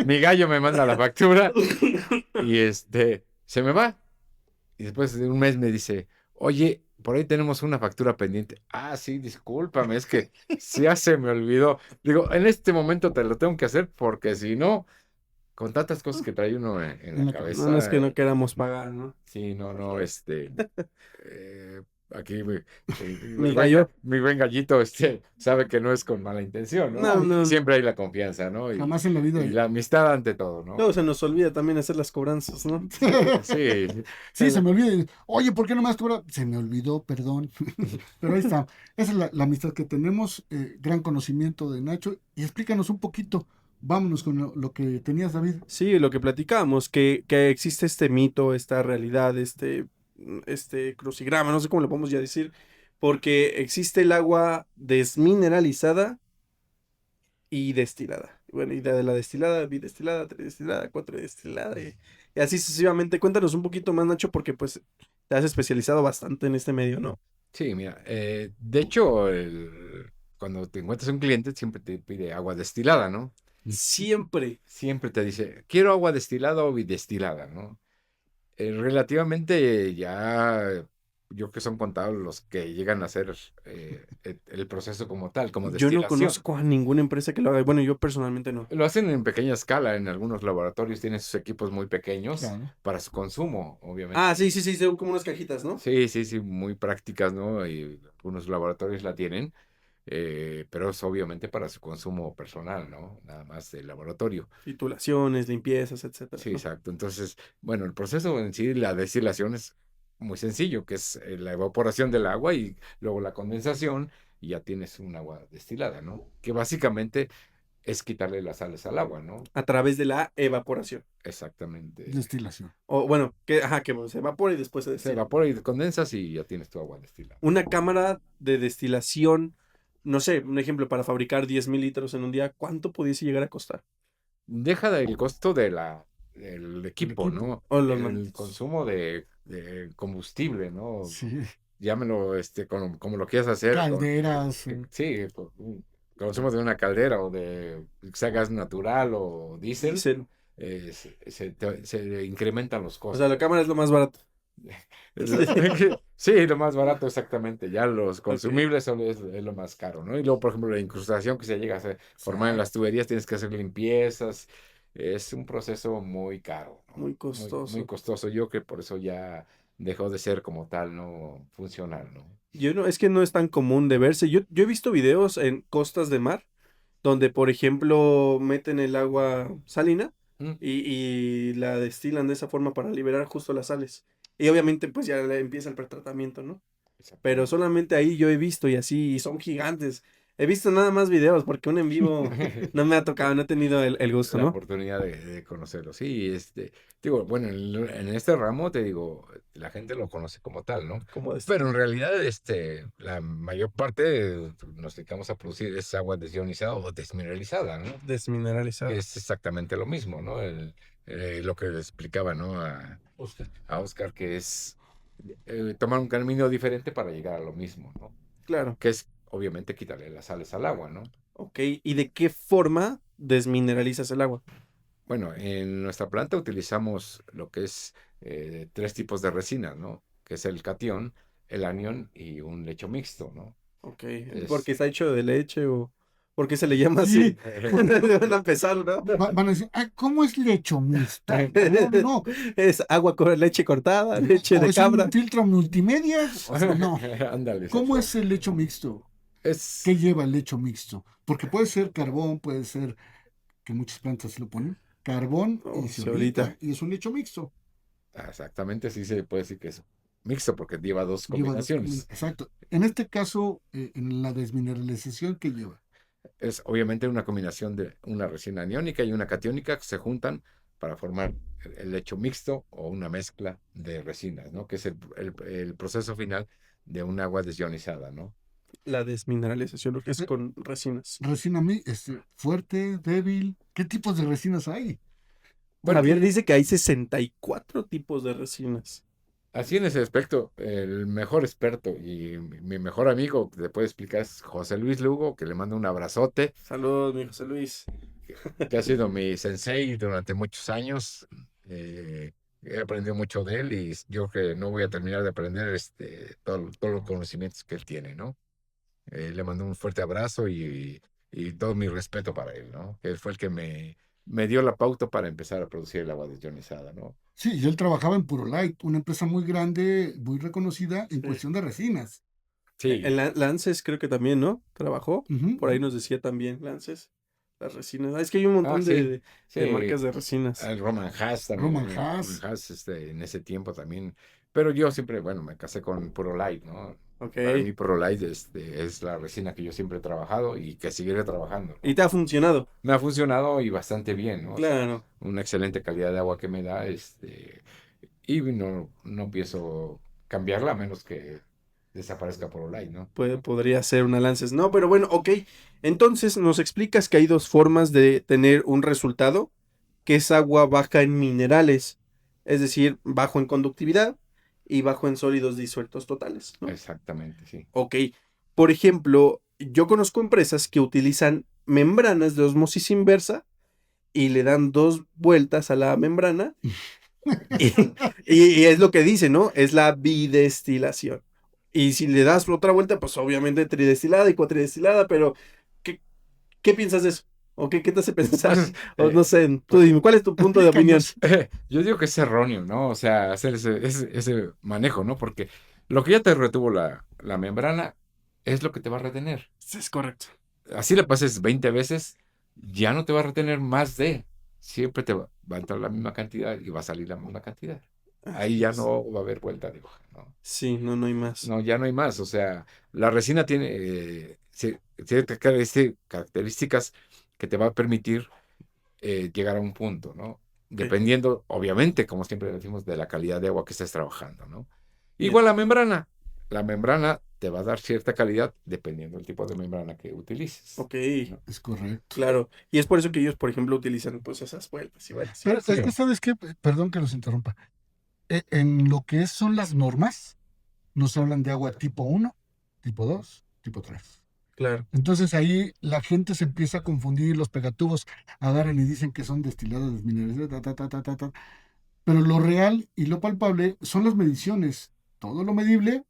mi gallo me manda la factura y se me va. Y después de un mes me dice, oye, por ahí tenemos una factura pendiente. Ah, sí, discúlpame, es que ya se me olvidó. Digo, en este momento te lo tengo que hacer porque si no, con tantas cosas que trae uno en la cabeza. No es que no queramos pagar, ¿no? Sí, no, aquí Mi gallo. mi buen gallito, sabe que no es con mala intención, ¿no? No. Siempre hay la confianza, ¿no? Jamás en la vida. Y la amistad ante todo, ¿no? Luego se nos olvida también hacer las cobranzas, ¿no? Sí. Sí, se me olvida. Oye, ¿por qué no me has cobrado? Se me olvidó, perdón. Pero ahí está. Esa es la amistad que tenemos, gran conocimiento de Nacho. Y explícanos un poquito. Vámonos con lo que tenías, David. Sí, lo que platicábamos, que existe este mito, esta realidad, este crucigrama, no sé cómo le podemos ya decir, porque existe el agua desmineralizada y destilada. Bueno, y de la destilada, bidestilada, tridestilada, cuatrodestilada, y así sucesivamente. Cuéntanos un poquito más, Nacho, porque pues te has especializado bastante en este medio, ¿no? Sí, mira, de hecho, cuando te encuentras un cliente siempre te pide agua destilada, ¿no? Siempre. Siempre te dice, quiero agua destilada o bidestilada, ¿no? Relativamente ya, yo creo que son contados los que llegan a hacer el proceso como tal, como Yo no destilación. conozco a ninguna empresa que lo haga. Bueno, yo personalmente no. Lo hacen en pequeña escala, en algunos laboratorios tienen sus equipos muy pequeños Claro. para su consumo, obviamente. Ah, sí, son como unas cajitas, ¿no? Sí, muy prácticas, ¿no? Y algunos laboratorios la tienen, pero es obviamente para su consumo personal, ¿no? Nada más de laboratorio. Titulaciones, limpiezas, etcétera. Sí, ¿no? exacto. Entonces, bueno, el proceso en sí, la destilación es muy sencillo, que es la evaporación del agua y luego la condensación y ya tienes un agua destilada, ¿no? Que básicamente es quitarle las sales al agua, ¿no? A través de la evaporación. Exactamente. Destilación. O bueno, que se evapora y después se Se destila. evapora y condensas y ya tienes tu agua destilada. Una cámara de destilación, no sé, un ejemplo, para fabricar 10,000 litros en un día, ¿cuánto pudiese llegar a costar? Deja del costo del equipo, ¿no? O los El mandos. consumo de combustible, ¿no? Sí. Llámelo como lo quieras hacer. Calderas. Sí, consumo de una caldera o de sea gas natural o diésel, Diésel. se incrementan los O costos. sea, la cámara es lo más barato. Sí, lo más barato exactamente. Ya los consumibles es lo más caro, ¿no? Y luego, por ejemplo, la incrustación que se llega a formar en las tuberías, tienes que hacer limpiezas. Es un proceso muy caro, ¿no? Muy costoso. Muy costoso. Yo creo que por eso ya dejó de ser como tal, ¿no? Funcional, ¿no? Es que no es tan común de verse. Yo he visto videos en costas de mar donde, por ejemplo, meten el agua salina Mm. y la destilan de esa forma para liberar justo las sales. Y obviamente pues ya empieza el pretratamiento, ¿no? Pero solamente ahí yo he visto y así, y son gigantes. He visto nada más videos porque un en vivo no me ha tocado, no he tenido el gusto, La ¿no? oportunidad de conocerlo. Sí, digo, bueno, en este ramo te digo, la gente lo conoce como tal, ¿no? Como Pero en realidad, la mayor parte nos dedicamos a producir es agua desionizada o desmineralizada, ¿no? Desmineralizado. Que es exactamente lo mismo, ¿no? Lo que le explicaba, ¿no? A Oscar, que es tomar un camino diferente para llegar a lo mismo, ¿no? Claro. Que es, obviamente, quitarle las sales al agua, ¿no? Ok, ¿y de qué forma desmineralizas el agua? Bueno, en nuestra planta utilizamos lo que es 3 tipos de resinas, ¿no? Que es el catión, el anión y un lecho mixto, ¿no? Ok, Es- ¿porque está hecho de leche o por qué se le llama así? Van a empezar, ¿no? Van a decir, ¿cómo es lecho mixto? No, no. Es agua con leche cortada, leche ¿O de es cabra. un filtro multimedia? O sea, no. Ándale. ¿Cómo exacto. es el lecho mixto? Es, ¿Qué lleva el lecho mixto? Porque puede ser carbón, puede ser, que muchas plantas lo ponen, carbón Oh, y ceolita. ceolita, y es un lecho mixto. exactamente, sí se puede decir que es mixto porque lleva dos Lleva combinaciones. exacto. En este caso, en la desmineralización, ¿qué lleva? Es obviamente una combinación de una resina aniónica y una catiónica que se juntan para formar el lecho mixto o una mezcla de resinas, ¿no? Que es el proceso final de un agua desionizada, ¿no? La desmineralización, lo que es con resinas. Resina fuerte, débil. ¿Qué tipos de resinas hay? Bueno, Javier dice que hay 64 tipos de resinas. así en ese aspecto, el mejor experto y mi mejor amigo que te puede explicar es José Luis Lugo, que le mando un abrazote, Saludos, mi José Luis. que ha sido mi sensei durante muchos años. He aprendido mucho de él y yo creo que no voy a terminar de aprender todos los conocimientos que él tiene, ¿no? Le mando un fuerte abrazo y todo mi respeto para él, ¿no? Que él fue el que me dio la pauta para empezar a producir el agua desionizada, ¿no? Sí, y él trabajaba en Purolite, una empresa muy grande, muy reconocida en Sí. cuestión de resinas. Sí, En Lances creo que también, ¿no? Trabajó. Ujú, Por ahí ujú. nos decía también Lances. Las resinas. Es que hay un montón de sí. marcas de resinas. El Roman Haas también. Roman Haas. Roman Haas, en ese tiempo también. Pero yo siempre, bueno, me casé con Purolite, ¿no? Ok. Para mí Purolite es la resina que yo siempre he trabajado y que seguiré trabajando, ¿no? ¿Y te ha funcionado? Me ha funcionado y bastante bien, ¿no? O sea, Claro. una excelente calidad de agua que me da, y no pienso cambiarla a menos que desaparezca Purolite, ¿no? Podría ser una Lances. No, pero bueno, ok. Entonces nos explicas que hay dos formas de tener un resultado, que es agua baja en minerales, es decir, bajo en conductividad y bajo en sólidos disueltos totales, ¿no? Exactamente, sí. Ok. Por ejemplo, yo conozco empresas que utilizan membranas de osmosis inversa y le dan 2 vueltas a la membrana y es lo que dice, ¿no? Es la bidestilación. Y si le das otra vuelta, pues obviamente tridestilada y cuatridestilada, pero ¿qué piensas de eso? ¿O qué te hace pensar? Pues, O no sé, tú dime, ¿cuál es tu punto de opinión? Yo digo que es erróneo, ¿no? O sea, hacer ese manejo, ¿no? Porque lo que ya te retuvo la membrana es lo que te va a retener. Es correcto. Así le pases 20 veces, ya no te va a retener más de. Siempre te va a entrar la misma cantidad y va a salir la misma cantidad. Ahí ya no va a haber vuelta de hoja, ¿no? Sí, no hay más. No, ya no hay más. O sea, la resina tiene ciertas características que te va a permitir llegar a un punto, ¿no? Dependiendo, obviamente, como siempre decimos, de la calidad de agua que estés trabajando, ¿no? Igual la membrana. La membrana te va a dar cierta calidad dependiendo del tipo de membrana que utilices. Ok, ¿no? Es correcto. claro. Y es por eso que ellos, por ejemplo, utilizan pues esas vueltas y vueltas. Pero es que, ¿sabes qué? Perdón que los interrumpa. En lo que son las normas, nos hablan de agua tipo 1, tipo 2, tipo 3. Claro. Entonces ahí la gente se empieza a confundir, los pegatubos agarran y dicen que son destilados desmineralizados, pero lo real y lo palpable son las mediciones. Todo lo medible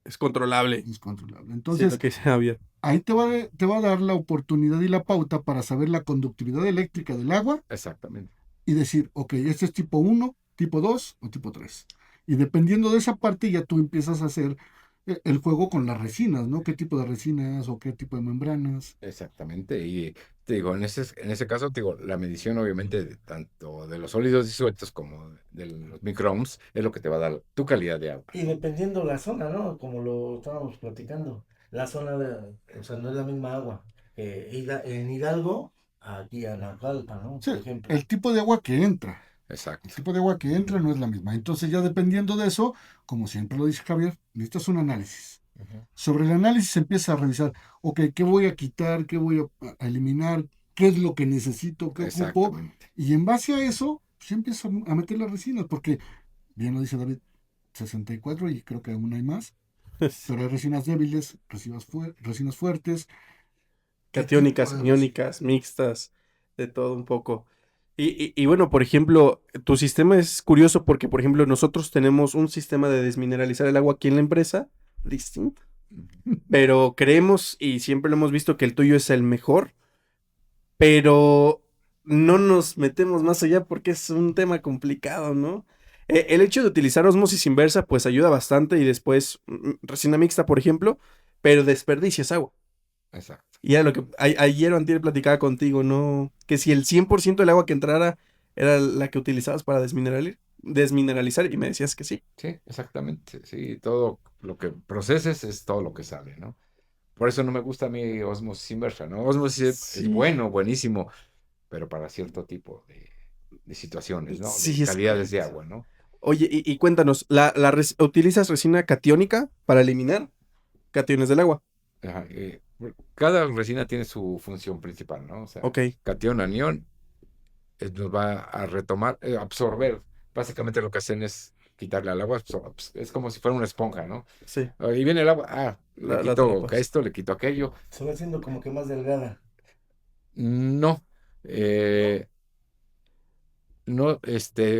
Es controlable. es controlable. Sí, lo Entonces, que dice Javier. ahí te va a dar la oportunidad y la pauta para saber la conductividad eléctrica del agua Exactamente. y decir, ok, este es tipo 1, tipo 2 o tipo 3. Y dependiendo de esa parte ya tú empiezas a hacer el juego con las resinas, ¿no? ¿Qué tipo de resinas o qué tipo de membranas? Exactamente. Y te digo, en ese caso, te digo, la medición obviamente tanto de los sólidos disueltos como de los microohms es lo que te va a dar tu calidad de agua. Y dependiendo la zona, ¿no? Como lo estábamos platicando, la zona o sea, no es la misma agua. En Hidalgo, aquí a Naucalpan, ¿no? Sí, Por ejemplo. el tipo de agua que entra. Exacto. El tipo de agua que entra no es la misma. Entonces ya dependiendo de eso, como siempre lo dice Javier, necesitas un análisis. Ujú. Sobre el análisis se empieza a revisar, ok, ¿qué voy a quitar? ¿Qué voy a eliminar? ¿Qué es lo que necesito? ¿Qué ocupo? Exactamente. Y en base a eso, se empieza a meter las resinas, porque, bien lo dice David, 64 y creo que aún hay más, pero hay resinas débiles, resinas fuertes. ¿Qué Catiónicas, tipo de aniónicas, mixtas, de todo un poco. Y bueno, por ejemplo, tu sistema es curioso porque, por ejemplo, nosotros tenemos un sistema de desmineralizar el agua aquí en la empresa, distinto, pero creemos y siempre lo hemos visto que el tuyo es el mejor, pero no nos metemos más allá porque es un tema complicado, ¿no? El hecho de utilizar osmosis inversa pues ayuda bastante y después resina mixta, por ejemplo, pero desperdicias agua. Exacto. Y era lo que ayer o antier platicaba contigo, ¿no? Que si el 100% del agua que entrara era la que utilizabas para desmineralizar y me decías que sí. Sí, exactamente. Sí, todo lo que proceses es todo lo que sale, ¿no? Por eso no me gusta a mí osmosis inversa, ¿no? Osmosis es Sí. bueno, buenísimo, pero para cierto tipo de situaciones, ¿no? Sí, De es calidades de correcto. agua, ¿no? Oye, y cuéntanos, ¿utilizas resina catiónica para eliminar cationes del agua? Ajá, cada resina tiene su función principal, ¿no? O sea, Ok, catión, anión, nos va a retomar, absorber. Básicamente lo que hacen es quitarle al agua, es como si fuera una esponja, ¿no? sí, Ahí viene el agua, le la quito atrapas. esto, le quito aquello. Se va haciendo como que más delgada. No, eh, no,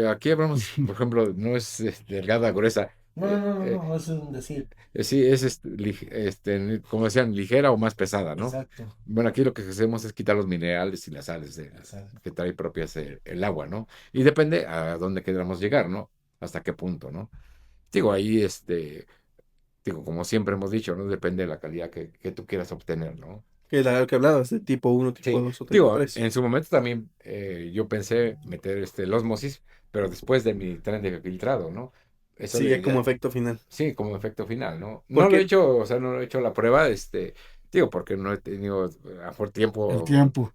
aquí hablamos, por ejemplo, no es delgada, gruesa. No, no, no, no, no, eso es un decir. Sí, es, como decían, ligera o más pesada, ¿no? Exacto, Bueno, aquí lo que hacemos es quitar los minerales y las sales exacto. que trae propias el agua, ¿no? Y depende a dónde queramos llegar, ¿no? Hasta qué punto, ¿no? Digo, ahí, digo, como siempre hemos dicho, ¿no? Depende de la calidad que tú quieras obtener, ¿no? Que la que hablabas de tipo 1, tipo Sí, 2 o tipo digo, 3. en su momento también yo pensé meter el osmosis, pero después de mi tren de filtrado, ¿no? Eso Sí, como efecto final. sí, como efecto final, ¿no? No lo he Porque, hecho, o sea, no lo he hecho la prueba, digo, porque no he tenido por El tiempo tiempo.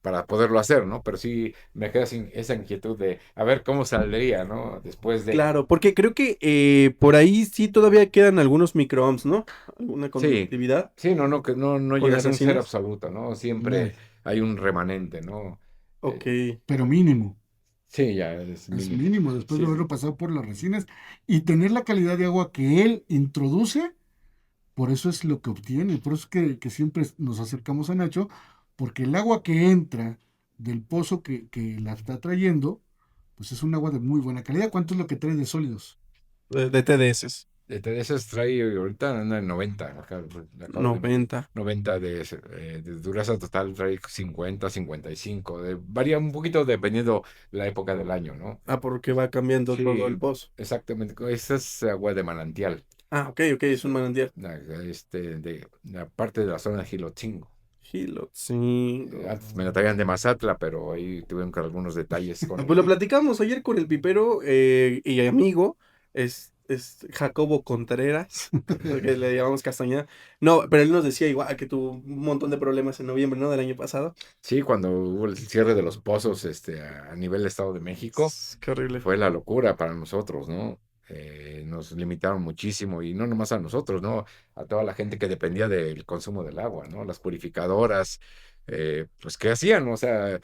para poderlo hacer, ¿no? Pero sí me queda sin esa inquietud de a ver cómo saldría, ¿no? Después de... claro, porque creo que por ahí sí todavía quedan algunos microohms, ¿no? Alguna Sí, conductividad sí, no, que no con llega a las ser un ser resinas. absoluto, ¿no? No, Siempre hay un remanente, ¿no? Ok, pero mínimo. Sí, ya es Es mínimo. mínimo después sí, de haberlo pasado por las resinas y tener la calidad de agua que él introduce, por eso es lo que obtiene, por eso es que siempre nos acercamos a Nacho, porque el agua que entra del pozo que la está trayendo, pues es un agua de muy buena calidad. ¿Cuánto es lo que trae de sólidos? de TDS. De esas trae ahorita anda en 90, acabo de 90. 90 de dureza total, trae 50, 55, varía un poquito dependiendo la época del año, ¿no? Ah, porque va cambiando todo el Sí, pozo. exactamente, esa es agua de manantial, Ah, ok, es un manantial. de la parte de la zona de Gilotzingo. Gilotzingo. Antes me la traían de Mazatla, pero ahí tuvieron que algunos detalles con Pues lo platicamos ayer con el pipero y amigo, es Jacobo Contreras, que le llamamos Castañeda. No, pero él nos decía igual que tuvo un montón de problemas en noviembre, ¿no? Del año pasado. Sí, cuando hubo el cierre de los pozos a nivel de Estado de México, Qué horrible. fue la locura para nosotros, ¿no? Nos limitaron muchísimo y no nomás a nosotros, ¿no? A toda la gente que dependía del consumo del agua, ¿no? Las purificadoras, pues, ¿qué hacían? O sea,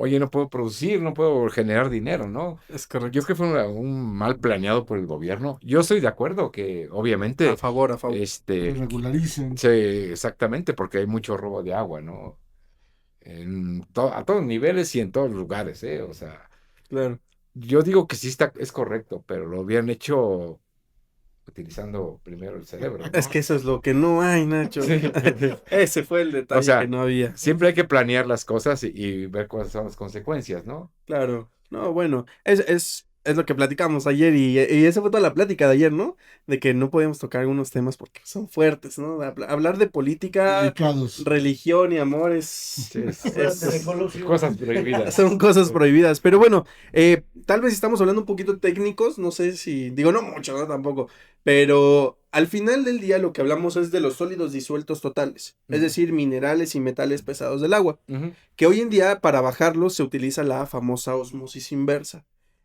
oye, no puedo producir, no puedo generar dinero, ¿no? Es correcto. Yo creo que fue un mal planeado por el gobierno. Yo estoy de acuerdo que obviamente A favor. Que regularicen. sí, exactamente, porque hay mucho robo de agua, ¿no? A todos niveles y en todos lugares, ¿eh? O sea, Claro. yo digo que sí es correcto, pero lo habían hecho utilizando primero el cerebro, ¿no? Es que eso es lo que no hay, Nacho. Sí. Ese fue el detalle O sea, que no había. siempre hay que planear las cosas y ver cuáles son las consecuencias, ¿no? Claro. No, bueno, es lo que platicamos ayer y esa fue toda la plática de ayer, ¿no? De que no podíamos tocar algunos temas porque son fuertes, ¿no? Hablar de política, Delicados. religión y amor Sí, Cosas cosas prohibidas. son cosas prohibidas. Pero bueno, tal vez estamos hablando un poquito técnicos, no sé si, digo, no mucho, ¿no? Tampoco. Pero al final del día lo que hablamos es de los sólidos disueltos totales, es decir, minerales y metales pesados del agua, Ujú. que hoy en día para bajarlos se utiliza la famosa osmosis inversa.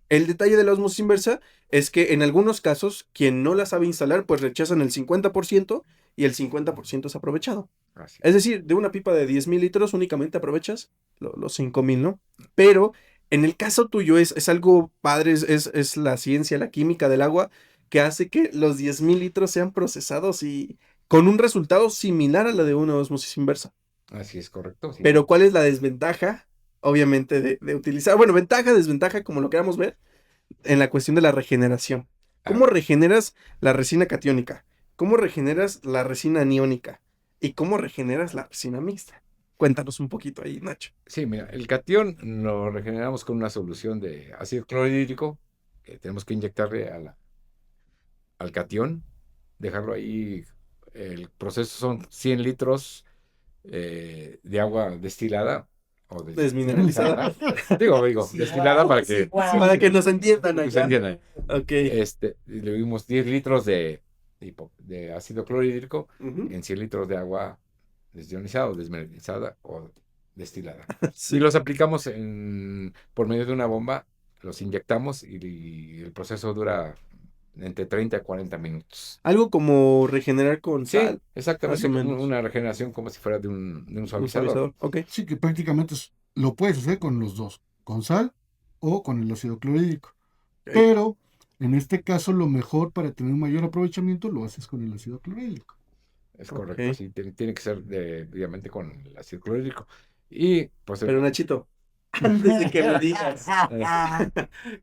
El detalle de la osmosis inversa es que en algunos casos quien no la sabe instalar pues rechazan el 50% y el 50% es aprovechado. Así. Es decir, de una pipa de 10,000 litros únicamente aprovechas los 5,000, ¿no? Pero en el caso tuyo es algo padre, es la ciencia, la química del agua que hace que los 10,000 litros sean procesados y con un resultado similar a la de una osmosis inversa. Así es correcto. Sí. Pero ¿cuál es la desventaja? Obviamente de utilizar, bueno, ventaja, desventaja, como lo queramos ver, en la cuestión de la regeneración. ¿Cómo regeneras la resina catiónica? ¿Cómo regeneras la resina aniónica? ¿Y cómo regeneras la resina mixta? Cuéntanos un poquito ahí, Nacho. Sí, mira, el catión lo regeneramos con una solución de ácido clorhídrico que tenemos que inyectarle al catión, dejarlo ahí. El proceso son 100 litros de agua destilada o Desmineralizada. Digo, Sí, destilada para que Para que nos entiendan se acá. entienda. Ok. Y le dimos 10 litros de ácido clorhídrico Ujú. en 100 litros de agua desionizada o desmineralizada o destilada. Sí. Y los aplicamos por medio de una bomba, los inyectamos y el proceso dura entre 30 a 40 minutos. Algo como regenerar con Sí, sal. exactamente, más o menos. una regeneración como si fuera de un Un suavizador. suavizador. Ok. Sí, que prácticamente lo puedes hacer con los dos, con sal o con el ácido clorhídrico. Pero en este caso, lo mejor para tener un mayor aprovechamiento lo haces con el ácido clorhídrico. Es correcto, Ok. sí, tiene que ser obviamente con el ácido clorhídrico. Y pues Pero Nachito, antes de que me digas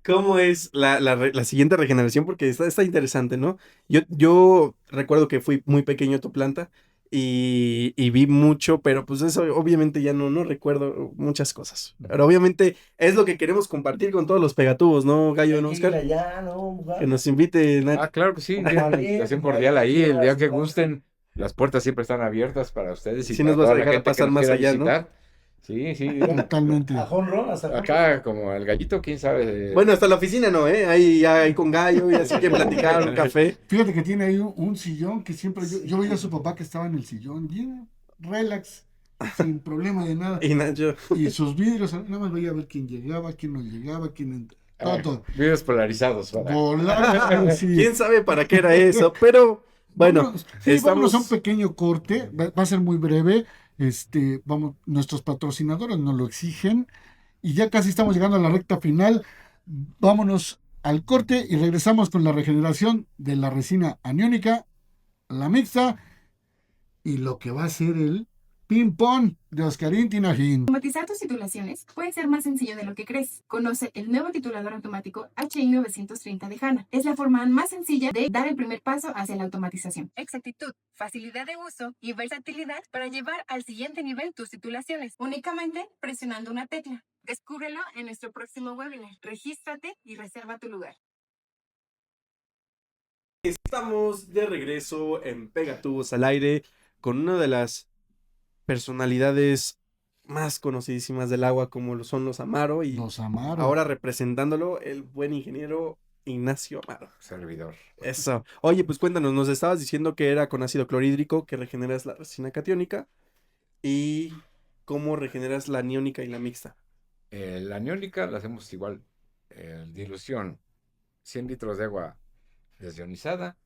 cómo es la siguiente regeneración, porque está interesante, ¿no? Yo recuerdo que fui muy pequeño a tu planta y vi mucho, pero pues eso obviamente ya no recuerdo muchas cosas. Pero obviamente es lo que queremos compartir con todos los pegatubos, ¿no, Gallo, no, Oscar? Ya, ¿no? Que nos invite, Nacho. claro que sí, Ojalá. tienen una invitación cordial ahí, el día que gusten, las puertas siempre están abiertas para ustedes y Sí para nos vas toda a la dejar gente que pasar nos más quiera allá, ¿no? visitar. Sí, sí. Totalmente. A jonrón, hasta Acá como el gallito, quién sabe. Bueno, hasta la oficina no, ¿eh? Ahí ya hay con Gallo y así que platicar un café. Fíjate que tiene ahí un sillón que siempre yo veía a su papá que estaba en el sillón, bien relax, sin problema de nada. Y Nacho. Y sus vidrios, nada más veía a ver quién llegaba, quién no llegaba, todo. Videos polarizados. ¿verdad? Volar, sí. ¿Quién sabe para qué era eso? Pero bueno, Vámonos a un pequeño corte, va a ser muy breve. Vamos, nuestros patrocinadores nos lo exigen y ya casi estamos llegando a la recta final. Vámonos al corte y regresamos con la regeneración de la resina aniónica, la mixta y lo que va a ser el ping-pong de Oscarín Tinajín. Automatizar tus titulaciones puede ser más sencillo de lo que crees. Conoce el nuevo titulador automático HI 930 de HANA. Es la forma más sencilla de dar el primer paso hacia la automatización. Exactitud, facilidad de uso y versatilidad para llevar al siguiente nivel tus titulaciones. Únicamente presionando una tecla. Descúbrelo en nuestro próximo webinar. Regístrate y reserva tu lugar. Estamos de regreso en Pegatubos al Aire con una de las personalidades más conocidísimas del agua como lo son los Amaro y Los Amaro. ahora representándolo el buen ingeniero Ignacio Amaro. Servidor. Eso. Oye, pues cuéntanos, nos estabas diciendo que era con ácido clorhídrico que regeneras la resina catiónica y cómo regeneras la aniónica y la mixta. La aniónica la hacemos igual, dilución, 100 litros de agua desionizada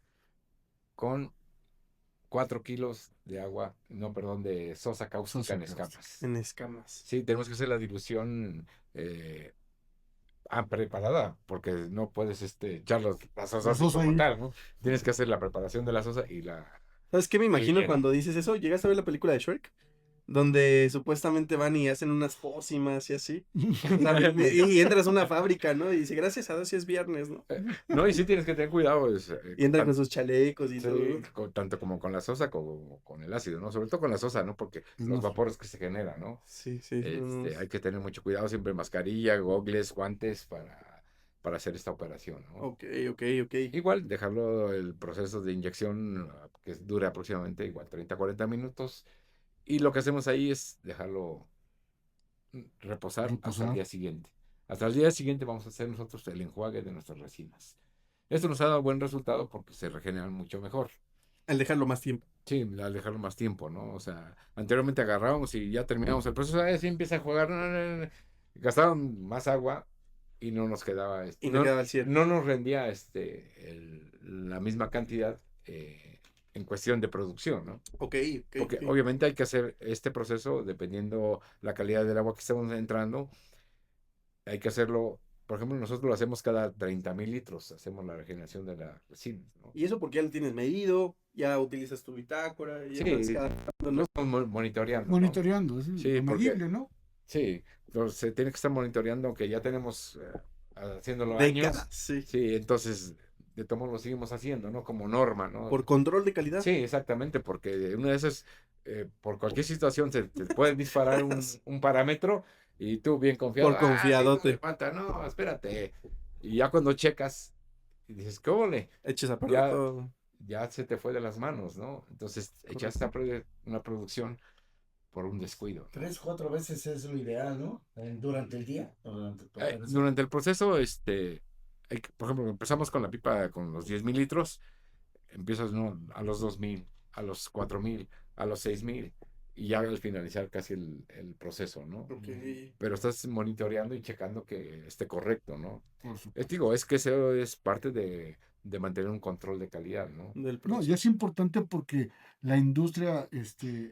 con 4 kilos de agua, no, perdón, de sosa cáustica Sosa en cáustica. escamas. En escamas. Sí, tenemos que hacer la dilución preparada, porque no puedes echar la sosa La así sosa como ahí. tal, ¿no? Tienes que hacer la preparación de la sosa y la... ¿Sabes qué me imagino bien. cuando dices eso? ¿Llegaste a ver la película de Shrek? Donde supuestamente van y hacen unas pócimas y así. ¿Sabes? Y entras a una fábrica, ¿no? Y dice, gracias a Dios si es viernes, ¿no? No, y sí tienes que tener cuidado. Y entran con sus chalecos y sí, todo. tanto como con la sosa como con el ácido, ¿no? Sobre todo con la sosa, ¿no? Porque los vapores que se generan, ¿no? Sí, sí. Hay que tener mucho cuidado, siempre mascarilla, gogles, guantes para hacer esta operación, ¿no? Ok. Igual, dejarlo el proceso de inyección que dura aproximadamente igual 30, 40 minutos. Y lo que hacemos ahí es dejarlo reposar hasta el día siguiente. Hasta el día siguiente vamos a hacer nosotros el enjuague de nuestras resinas. Esto nos ha dado buen resultado porque se regeneran mucho mejor. Al dejarlo más tiempo. Sí, al dejarlo más tiempo, ¿no? O sea, anteriormente agarrábamos y ya terminamos el proceso, así empieza a jugar, gastaban más agua y no nos quedaba, Y no quedaba el cierre. no nos rendía la misma cantidad en cuestión de producción, ¿no? Porque obviamente hay que hacer este proceso dependiendo la calidad del agua que estamos entrando. Hay que hacerlo, por ejemplo, nosotros lo hacemos cada 30,000 litros, hacemos la regeneración de la resina, ¿no? Y eso porque ya lo tienes medido, ya utilizas tu bitácora. Y Sí, lo estamos monitoreando. Monitoreando, es Sí, medible, ¿no? Sí, se tiene que estar monitoreando, aunque ya tenemos haciéndolo décadas, años. Sí, Entonces, de todos modos lo seguimos haciendo, ¿no? Como norma, ¿no? por control de calidad. Sí, exactamente, porque una de esas, por cualquier situación, te pueden disparar un parámetro y tú bien confiado. Por confiadote. No, espérate. Y ya cuando checas y dices, ¿qué ole? Eches a perder todo. Ya se te fue de las manos, ¿no? Entonces, echaste a perder una producción por un descuido, ¿no? 3, 4 veces es lo ideal, ¿no? Durante el día. Durante el proceso, por ejemplo, empezamos con la pipa con los 10,000 litros, empiezas, ¿no? A los 2,000, a los 4,000, a los 6,000, y ya al finalizar casi el proceso, ¿no? Pero estás monitoreando y checando que esté correcto, ¿no? Es que eso es parte de mantener un control de calidad, ¿no? No, y es importante porque la industria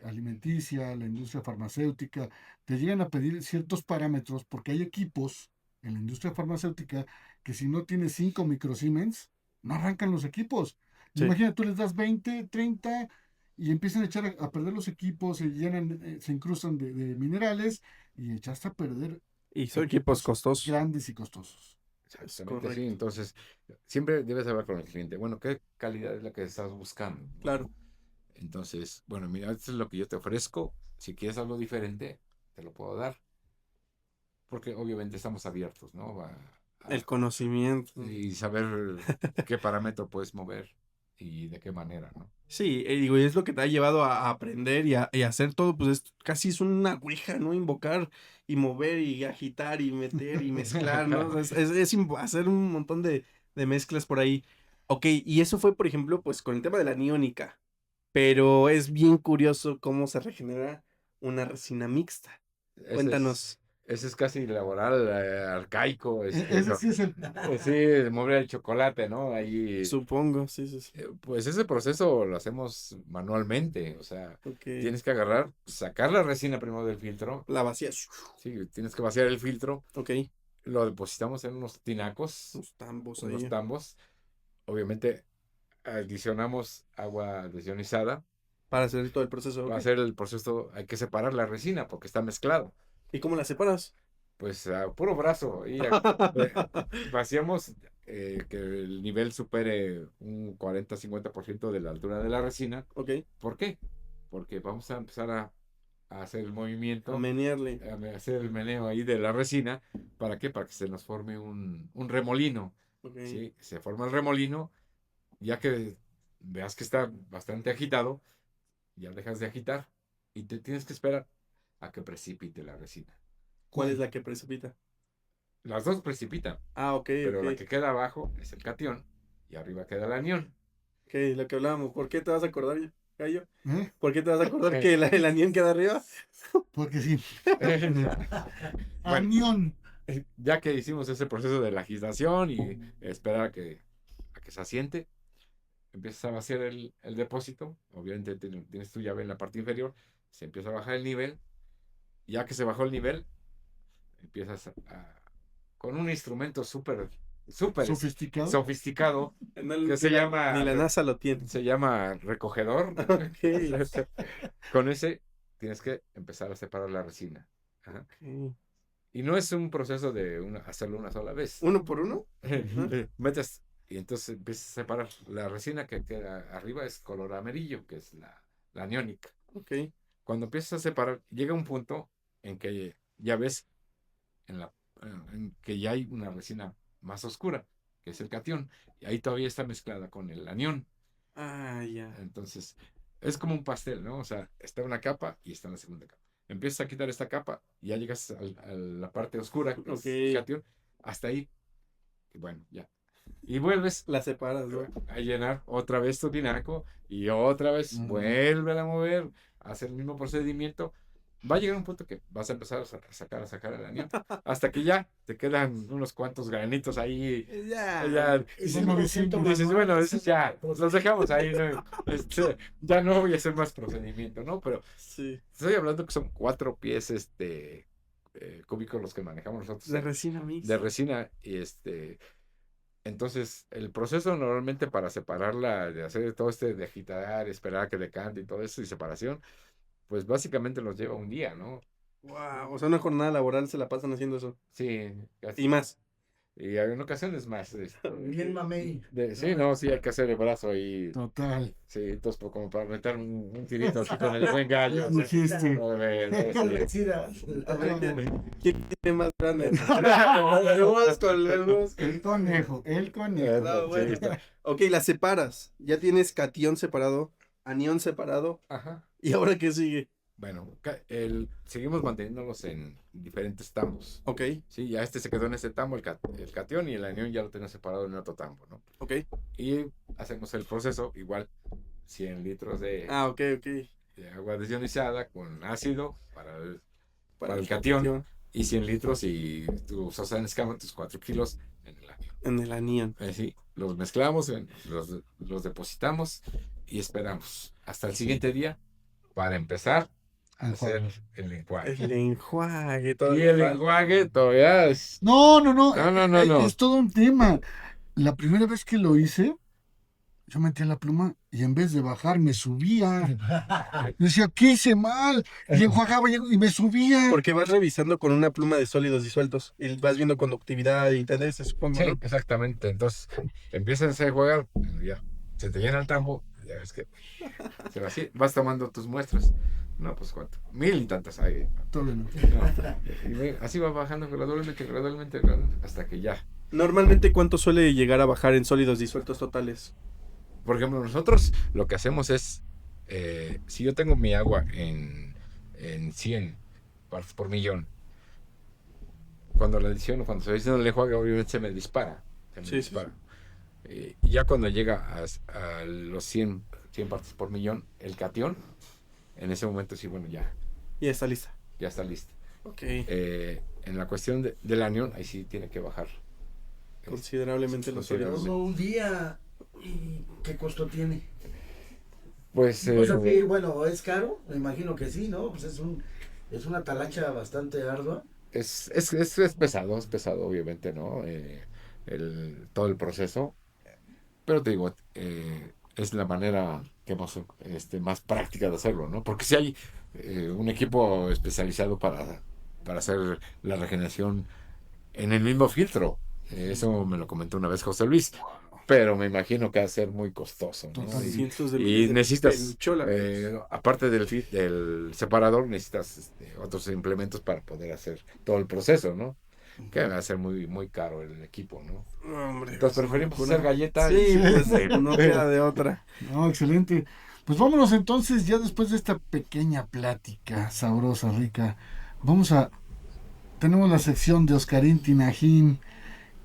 alimenticia, la industria farmacéutica, te llegan a pedir ciertos parámetros porque hay equipos en la industria farmacéutica que si no tienes 5 microsiemens, no arrancan los equipos. Sí. Imagina, tú les das 20, 30 y empiezan a echar a perder los equipos, se llenan, se incrustan de minerales y echaste a perder. Y son equipos costosos. Grandes y costosos. Exactamente, sí. Entonces, siempre debes hablar con el cliente. Bueno, ¿qué calidad es la que estás buscando? Claro. Entonces, bueno, mira, esto es lo que yo te ofrezco. Si quieres algo diferente, te lo puedo dar. Porque obviamente estamos abiertos, ¿no? El conocimiento. Y saber qué parámetro puedes mover y de qué manera, ¿no? Sí, digo, y es lo que te ha llevado a aprender y a hacer todo, pues casi es una ouija, ¿no? Invocar y mover y agitar y meter y mezclar, ¿no? Es hacer un montón de mezclas por ahí. Ok, y eso fue, por ejemplo, pues con el tema de la aniónica, pero es bien curioso cómo se regenera una resina mixta. Cuéntanos. Ese es casi laboral, arcaico. Ese sí es el... Sí, mover el chocolate, ¿no? Ahí. Supongo, sí. Pues ese proceso lo hacemos manualmente, o sea, tienes que agarrar, sacar la resina primero del filtro. La vacías. Sí, tienes que vaciar el filtro. Ok. Lo depositamos en unos tinacos. Unos tambos. Obviamente, adicionamos agua desionizada. Para hacer todo el proceso. Para hacer el proceso hay que separar la resina porque está mezclado. ¿Y cómo la separas? Pues a puro brazo. Y vaciamos que el nivel supere un 40-50% de la altura de la resina. Ok. ¿Por qué? Porque vamos a empezar a hacer el movimiento. A menearle. A hacer el meneo ahí de la resina. ¿Para qué? Para que se nos forme un remolino. Okay. ¿Sí? Se forma el remolino. Ya que veas que está bastante agitado, ya dejas de agitar y te tienes que esperar a que precipite la resina. ¿Cuál es la que precipita? Las dos precipitan. Ah, ok. Pero la que queda abajo es el catión y arriba queda el anión. Ok, lo que hablábamos. ¿Por qué te vas a acordar, Gallo? ¿Por qué te vas a acordar que el anión queda arriba? Porque sí. Anión. Ya que hicimos ese proceso de la agitación y esperar a que se asiente, empiezas a vaciar el depósito, obviamente tienes tu llave en la parte inferior, se empieza a bajar el nivel, ya que se bajó el nivel, empiezas con un instrumento súper sofisticado que se llama... Ni la NASA lo tiene. Se llama recogedor. Con ese tienes que empezar a separar la resina. Ajá. Y no es un proceso de hacerlo una sola vez. ¿Uno por uno? Metes y entonces empiezas a separar la resina que queda arriba, es color amarillo, que es la aniónica. Okay. Cuando empiezas a separar, llega un punto en que ya ves en que ya hay una resina más oscura, que es el catión, y ahí todavía está mezclada con el anión. Ah, ya. Entonces, es como un pastel, ¿no? O sea, está una capa y está en la segunda capa. Empiezas a quitar esta capa y ya llegas a la parte oscura, que es el catión, hasta ahí. Y bueno, ya. Y vuelves. La separas, ¿no? A llenar otra vez tu tinaco y otra vez vuelve a mover, hacer el mismo procedimiento. Va a llegar un punto que vas a empezar a sacar el anión, hasta que ya te quedan unos cuantos granitos ahí. Ya. Dices, bueno, eso ya, los dejamos ahí, ¿no? Ya no voy a hacer más procedimiento, ¿no? Pero estoy hablando que son 4 pies cúbicos los que manejamos nosotros. De resina mixta. De resina, y entonces, el proceso normalmente para separarla, de hacer todo de agitar, esperar a que decante y todo eso, y separación, pues básicamente nos lleva un día, ¿no? Wow, o sea, una jornada laboral se la pasan haciendo eso. Sí. Casi. Y más. Y en ocasiones más. Bien mamey. Sí, no, sí, hay que hacer el brazo ahí. Total. Sí, entonces como para meter un tirito así con el buen gallo. Dijiste. ¿Quién tiene más grande? El conejo. No, bueno. Ok, la separas. Ya tienes catión separado, anión separado. Ajá. ¿Y ahora qué sigue? Bueno, seguimos manteniéndolos en diferentes tambos. Ok. Sí, ya se quedó en ese tambo, el catión, y el anión ya lo tenemos separado en otro tambo, ¿no? Ok. Y hacemos el proceso, igual, 100 litros de agua desionizada con ácido para el catión, y 100 litros y tus escama, tus 4 kilos en el anión. Sí, los mezclamos, los depositamos y esperamos hasta el siguiente día para empezar a hacer el enjuague. El enjuague. Y el enjuague todavía es... No. No. Es todo un tema. La primera vez que lo hice, yo metía la pluma y en vez de bajar me subía. Yo decía, ¿qué hice mal? Y enjuagaba y me subía. Porque vas revisando con una pluma de sólidos disueltos y vas viendo conductividad y TDS, supongo. Sí, ¿no? exactamente. Entonces empiezas a enjuagar, ya se te llena el tambo, ya ves que así, vas tomando tus muestras. No, pues cuánto, 1000 y tantas hay. Y así va bajando gradualmente, hasta que ya. Normalmente, ¿cuánto suele llegar a bajar en sólidos disueltos totales? Por ejemplo, nosotros lo que hacemos es, si yo tengo mi agua en 100 partes por millón, cuando la adiciono, cuando se dice el enjuague, obviamente se me dispara. Y ya cuando llega a los 100 partes por millón, el catión, en ese momento sí, bueno, ya está lista. Ya está lista. Ok. En la cuestión del anión, ahí sí tiene que bajar considerablemente los sólidos. Un día, ¿y qué costo tiene? Pues o sea, que, bueno, ¿es caro? Me imagino que sí, ¿no? Pues es una talacha bastante ardua. Es pesado, obviamente, ¿no? Todo el proceso. Pero te digo, es la manera que hemos, más práctica de hacerlo, ¿no? Porque si hay un equipo especializado para hacer la regeneración en el mismo filtro. Eso me lo comentó una vez José Luis. Pero me imagino que va a ser muy costoso, ¿no? Y necesitas, aparte del separador, necesitas otros implementos para poder hacer todo el proceso, ¿no? Que va a ser muy, muy caro el equipo, ¿no? Hombre, entonces preferimos hacer galletas. Sí, pues no queda de otra. No, excelente. Pues vámonos entonces, ya después de esta pequeña plática sabrosa, rica, tenemos la sección de Oscarín Tinajín,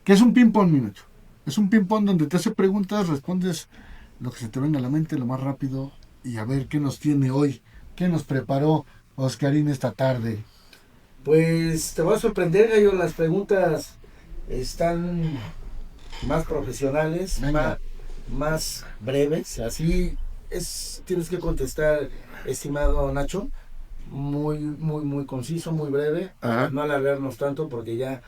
que es un ping-pong, minuto. Es un ping-pong donde te hace preguntas, respondes lo que se te venga a la mente lo más rápido y a ver qué nos tiene hoy, qué nos preparó Oscarín esta tarde. Pues te voy a sorprender, Gallo, las preguntas están más profesionales, más breves, así tienes que contestar, estimado Nacho, muy conciso, muy breve, para no alargarnos tanto porque ya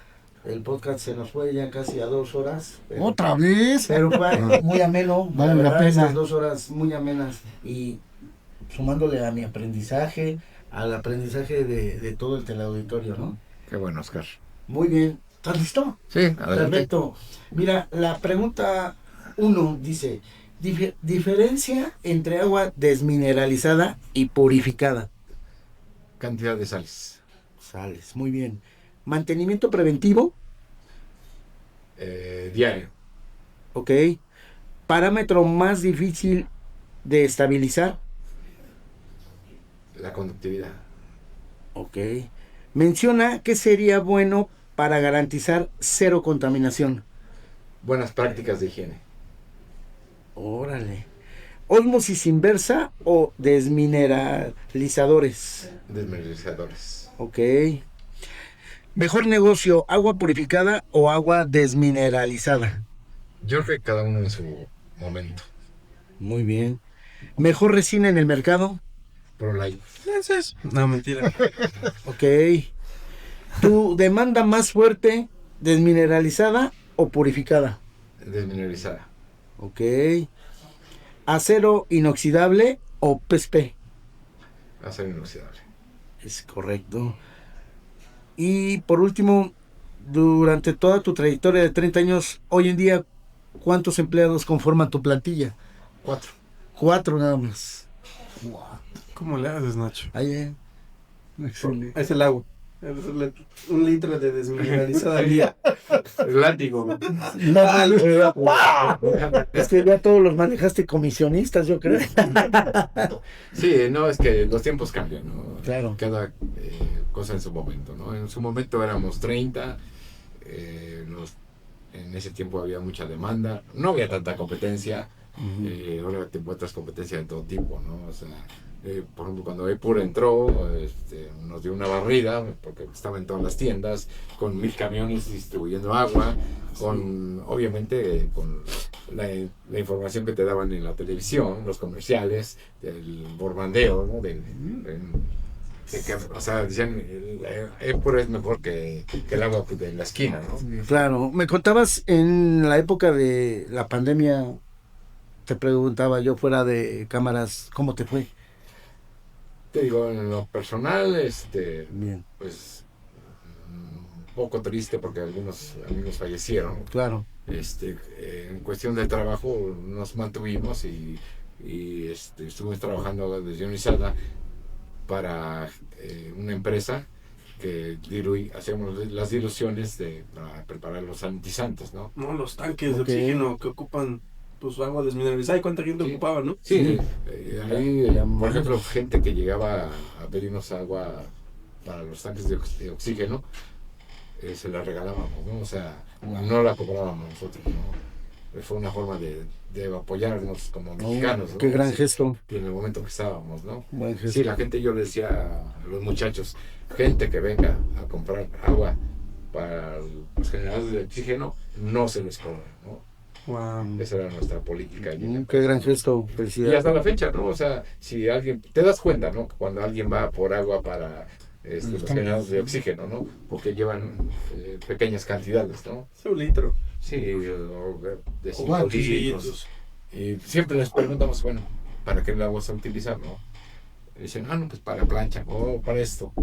el podcast se nos fue ya casi a 2 horas. ¿Otra vez? Pero fue muy ameno, vale la verdad, pena. estas 2 horas muy amenas y sumándole a mi aprendizaje, al aprendizaje de todo el teleauditorio, ¿no? Qué bueno, Oscar. Muy bien. ¿Estás listo? Sí, adelante. Perfecto. Mira, la pregunta 1 dice, diferencia entre agua desmineralizada y purificada. Cantidad de sales. Sales, muy bien. Mantenimiento preventivo. Diario. Ok. Parámetro más difícil de estabilizar. La conductividad. Ok. Menciona qué sería bueno para garantizar cero contaminación. Buenas prácticas de higiene. Órale. Ósmosis inversa o desmineralizadores. Desmineralizadores. Ok. Mejor negocio, agua purificada o agua desmineralizada. Yo creo que cada uno en su momento. Muy bien. Mejor resina en el mercado. ProLite. No, mentira. Ok. ¿Tu demanda más fuerte, desmineralizada o purificada? Desmineralizada. Ok. ¿Acero inoxidable o PSP? Acero inoxidable. Es correcto. Y por último, durante toda tu trayectoria de 30 años, hoy en día, ¿cuántos empleados conforman tu plantilla? 4. 4 nada más. ¿Cómo le haces, Nacho? Ahí, Excelente. Es el agua. 1 litro de desmineralizada al día. El látigo. Es que ya todos los manejaste comisionistas, yo creo. Sí, no, es que los tiempos cambian, ¿no? Claro. Cada cosa en su momento, ¿no? En su momento éramos 30, en ese tiempo había mucha demanda, no había tanta competencia, ahora te encuentras competencia de todo tipo, ¿no? O sea, por ejemplo, cuando Epur entró, nos dio una barrida, porque estaba en todas las tiendas, con 1000 camiones distribuyendo agua, obviamente, con la información que te daban en la televisión, los comerciales, el borbandeo, ¿no? O sea, decían, Epur es mejor que el agua de la esquina, ¿no? Claro, me contabas en la época de la pandemia, te preguntaba yo fuera de cámaras, ¿cómo te fue? Te digo, en lo personal, Bien. pues un poco triste porque algunos amigos fallecieron. Claro. En cuestión de trabajo nos mantuvimos y estuvimos trabajando desde Unisada para una empresa que hacemos las diluciones para preparar los sanitizantes, ¿no? No, los tanques de oxígeno que ocupan pues agua desmineralizada. ¿Y cuánta gente ocupaba, no? Sí, ahí, por ejemplo, gente que llegaba a pedirnos agua para los tanques de oxígeno, se la regalábamos, ¿no? O sea, no la cobrábamos nosotros, ¿no? Fue una forma de apoyarnos como mexicanos, ¿no? Qué gran gesto. Y en el momento que estábamos, ¿no? Buen gesto. Sí, la gente, yo le decía a los muchachos, gente que venga a comprar agua para los generadores de oxígeno, no se les cobra, ¿no? Wow. Esa era nuestra política. Qué gran gesto, Y felicidades. hasta la fecha, ¿no? O sea, si alguien, te das cuenta, ¿no? Cuando alguien va por agua para los generadores de oxígeno, ¿no? Porque llevan pequeñas cantidades, ¿no? 1 litro. Sí, de 5 litros. litros. Y siempre les preguntamos, bueno, ¿para qué el agua se va a utilizar, no? Y dicen, no, pues para plancha, o para esto,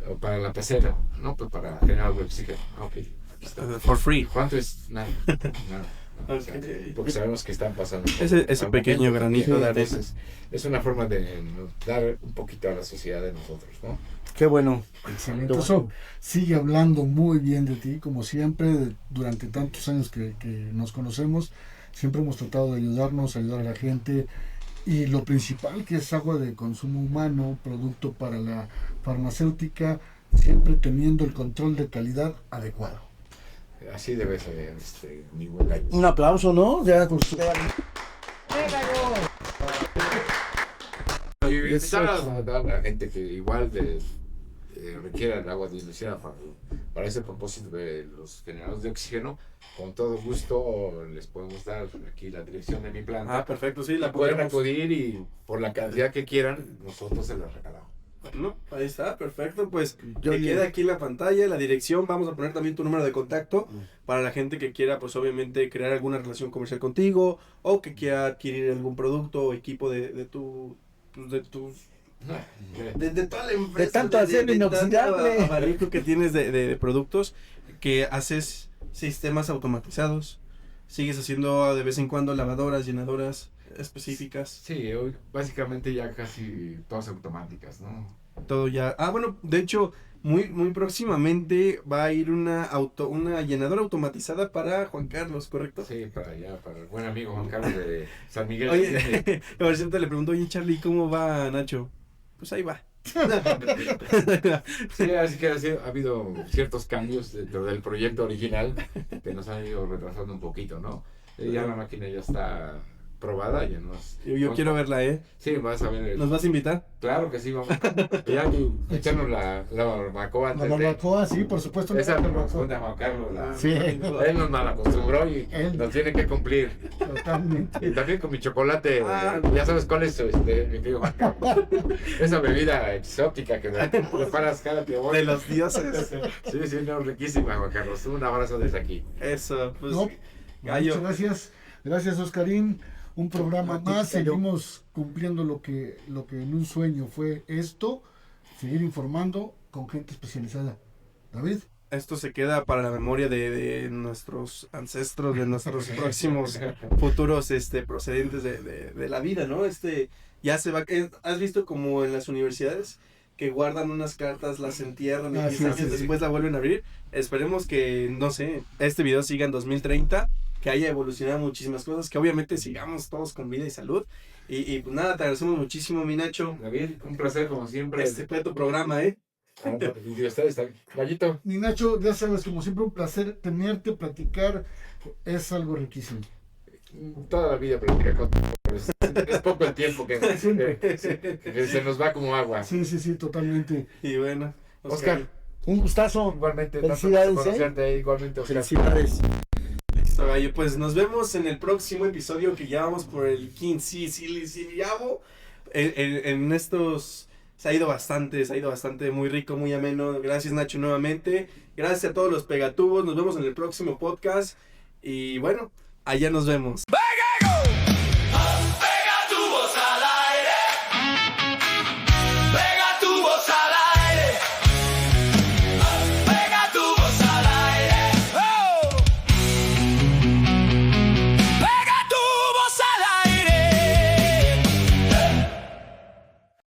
o para la pecera, no, pues para generar de oxígeno. Ok, aquí está. For free. ¿Cuánto es? Nada. O sea, porque sabemos que están pasando ese pequeño granito de arena. Entonces, es una forma de dar un poquito a la sociedad de nosotros, ¿no? Qué bueno. Excelente. Eso sigue hablando muy bien de ti, como siempre, durante tantos años que nos conocemos, siempre hemos tratado de ayudar a la gente, y lo principal, que es agua de consumo humano, producto para la farmacéutica, siempre teniendo el control de calidad adecuado. Así debe ser, mi buen gallo. Un aplauso, ¿no? Ya, pues, Y invitar a la gente que igual requiera el agua dilucionada para ese propósito de los generadores de oxígeno, con todo gusto les podemos dar aquí la dirección de mi planta. Perfecto, sí, la pueden podemos acudir y por la cantidad que quieran, nosotros se la regalamos. Bueno, ahí está, perfecto, pues que queda aquí en la pantalla, la dirección, vamos a poner también tu número de contacto para la gente que quiera, pues obviamente, crear alguna relación comercial contigo, o que quiera adquirir algún producto o equipo de toda la empresa, De tanto acero inoxidable. tanto abanico que tienes de productos, que haces sistemas automatizados, sigues haciendo de vez en cuando lavadoras, llenadoras específicas. Sí, hoy básicamente ya casi todas automáticas, ¿no? Todo ya. Bueno, de hecho, muy próximamente va a ir una llenadora automatizada para Juan Carlos, ¿correcto? Sí, para el buen amigo Juan Carlos de San Miguel. Oye, por cierto, le pregunto, oye, Charlie, ¿cómo va Nacho? Pues ahí va. Sí, así que ha habido ciertos cambios dentro del proyecto original que nos han ido retrasando un poquito, ¿no? Ya la máquina ya está probada, ya nos... Yo quiero verla, ¿eh? Sí, vas a ver. ¿Nos vas a invitar? Claro que sí, vamos. Ya echarnos la barbacoa. La barbacoa, sí, por supuesto. Esa corresponde a Juan Carlos. Sí. Él nos malacostumbró y nos tiene que cumplir. Totalmente. Y también con mi chocolate, ya sabes cuál es, mi tío Juan Carlos. Esa bebida exótica que me preparas cada que voy. De los dioses. Sí, sí, no, riquísima, Juan Carlos. Un abrazo desde aquí. Eso, pues. No, Gallo. muchas gracias. Gracias, Oscarín. Un programa más, seguimos cumpliendo lo que en un sueño fue esto, seguir informando con gente especializada. David. Esto se queda para la memoria de nuestros ancestros, de nuestros próximos futuros procedentes de la vida, ¿no? Ya se va, ¿has visto como en las universidades que guardan unas cartas, las entierran y después la vuelven a abrir? Esperemos que, no sé, este video siga en 2030, que haya evolucionado muchísimas cosas, que obviamente sigamos todos con vida y salud. Y pues nada, te agradecemos muchísimo, mi Nacho. David, un placer como siempre. Fue tu programa, ¿eh? Gallito. Mi Nacho, ya sabes, como siempre un placer tenerte, platicar, es algo riquísimo. Toda la vida platicar con es poco el tiempo que se nos va como agua. Sí, totalmente. Y bueno, Oscar, un gustazo. Igualmente, felicidades, conocerte, igualmente, Oscar. Felicidades. Listo, gallo, pues nos vemos en el próximo episodio que ya vamos por el 15. En estos se ha ido bastante, muy rico, muy ameno. Gracias, Nacho, nuevamente. Gracias a todos los pegatubos. Nos vemos en el próximo podcast. Y bueno, allá nos vemos.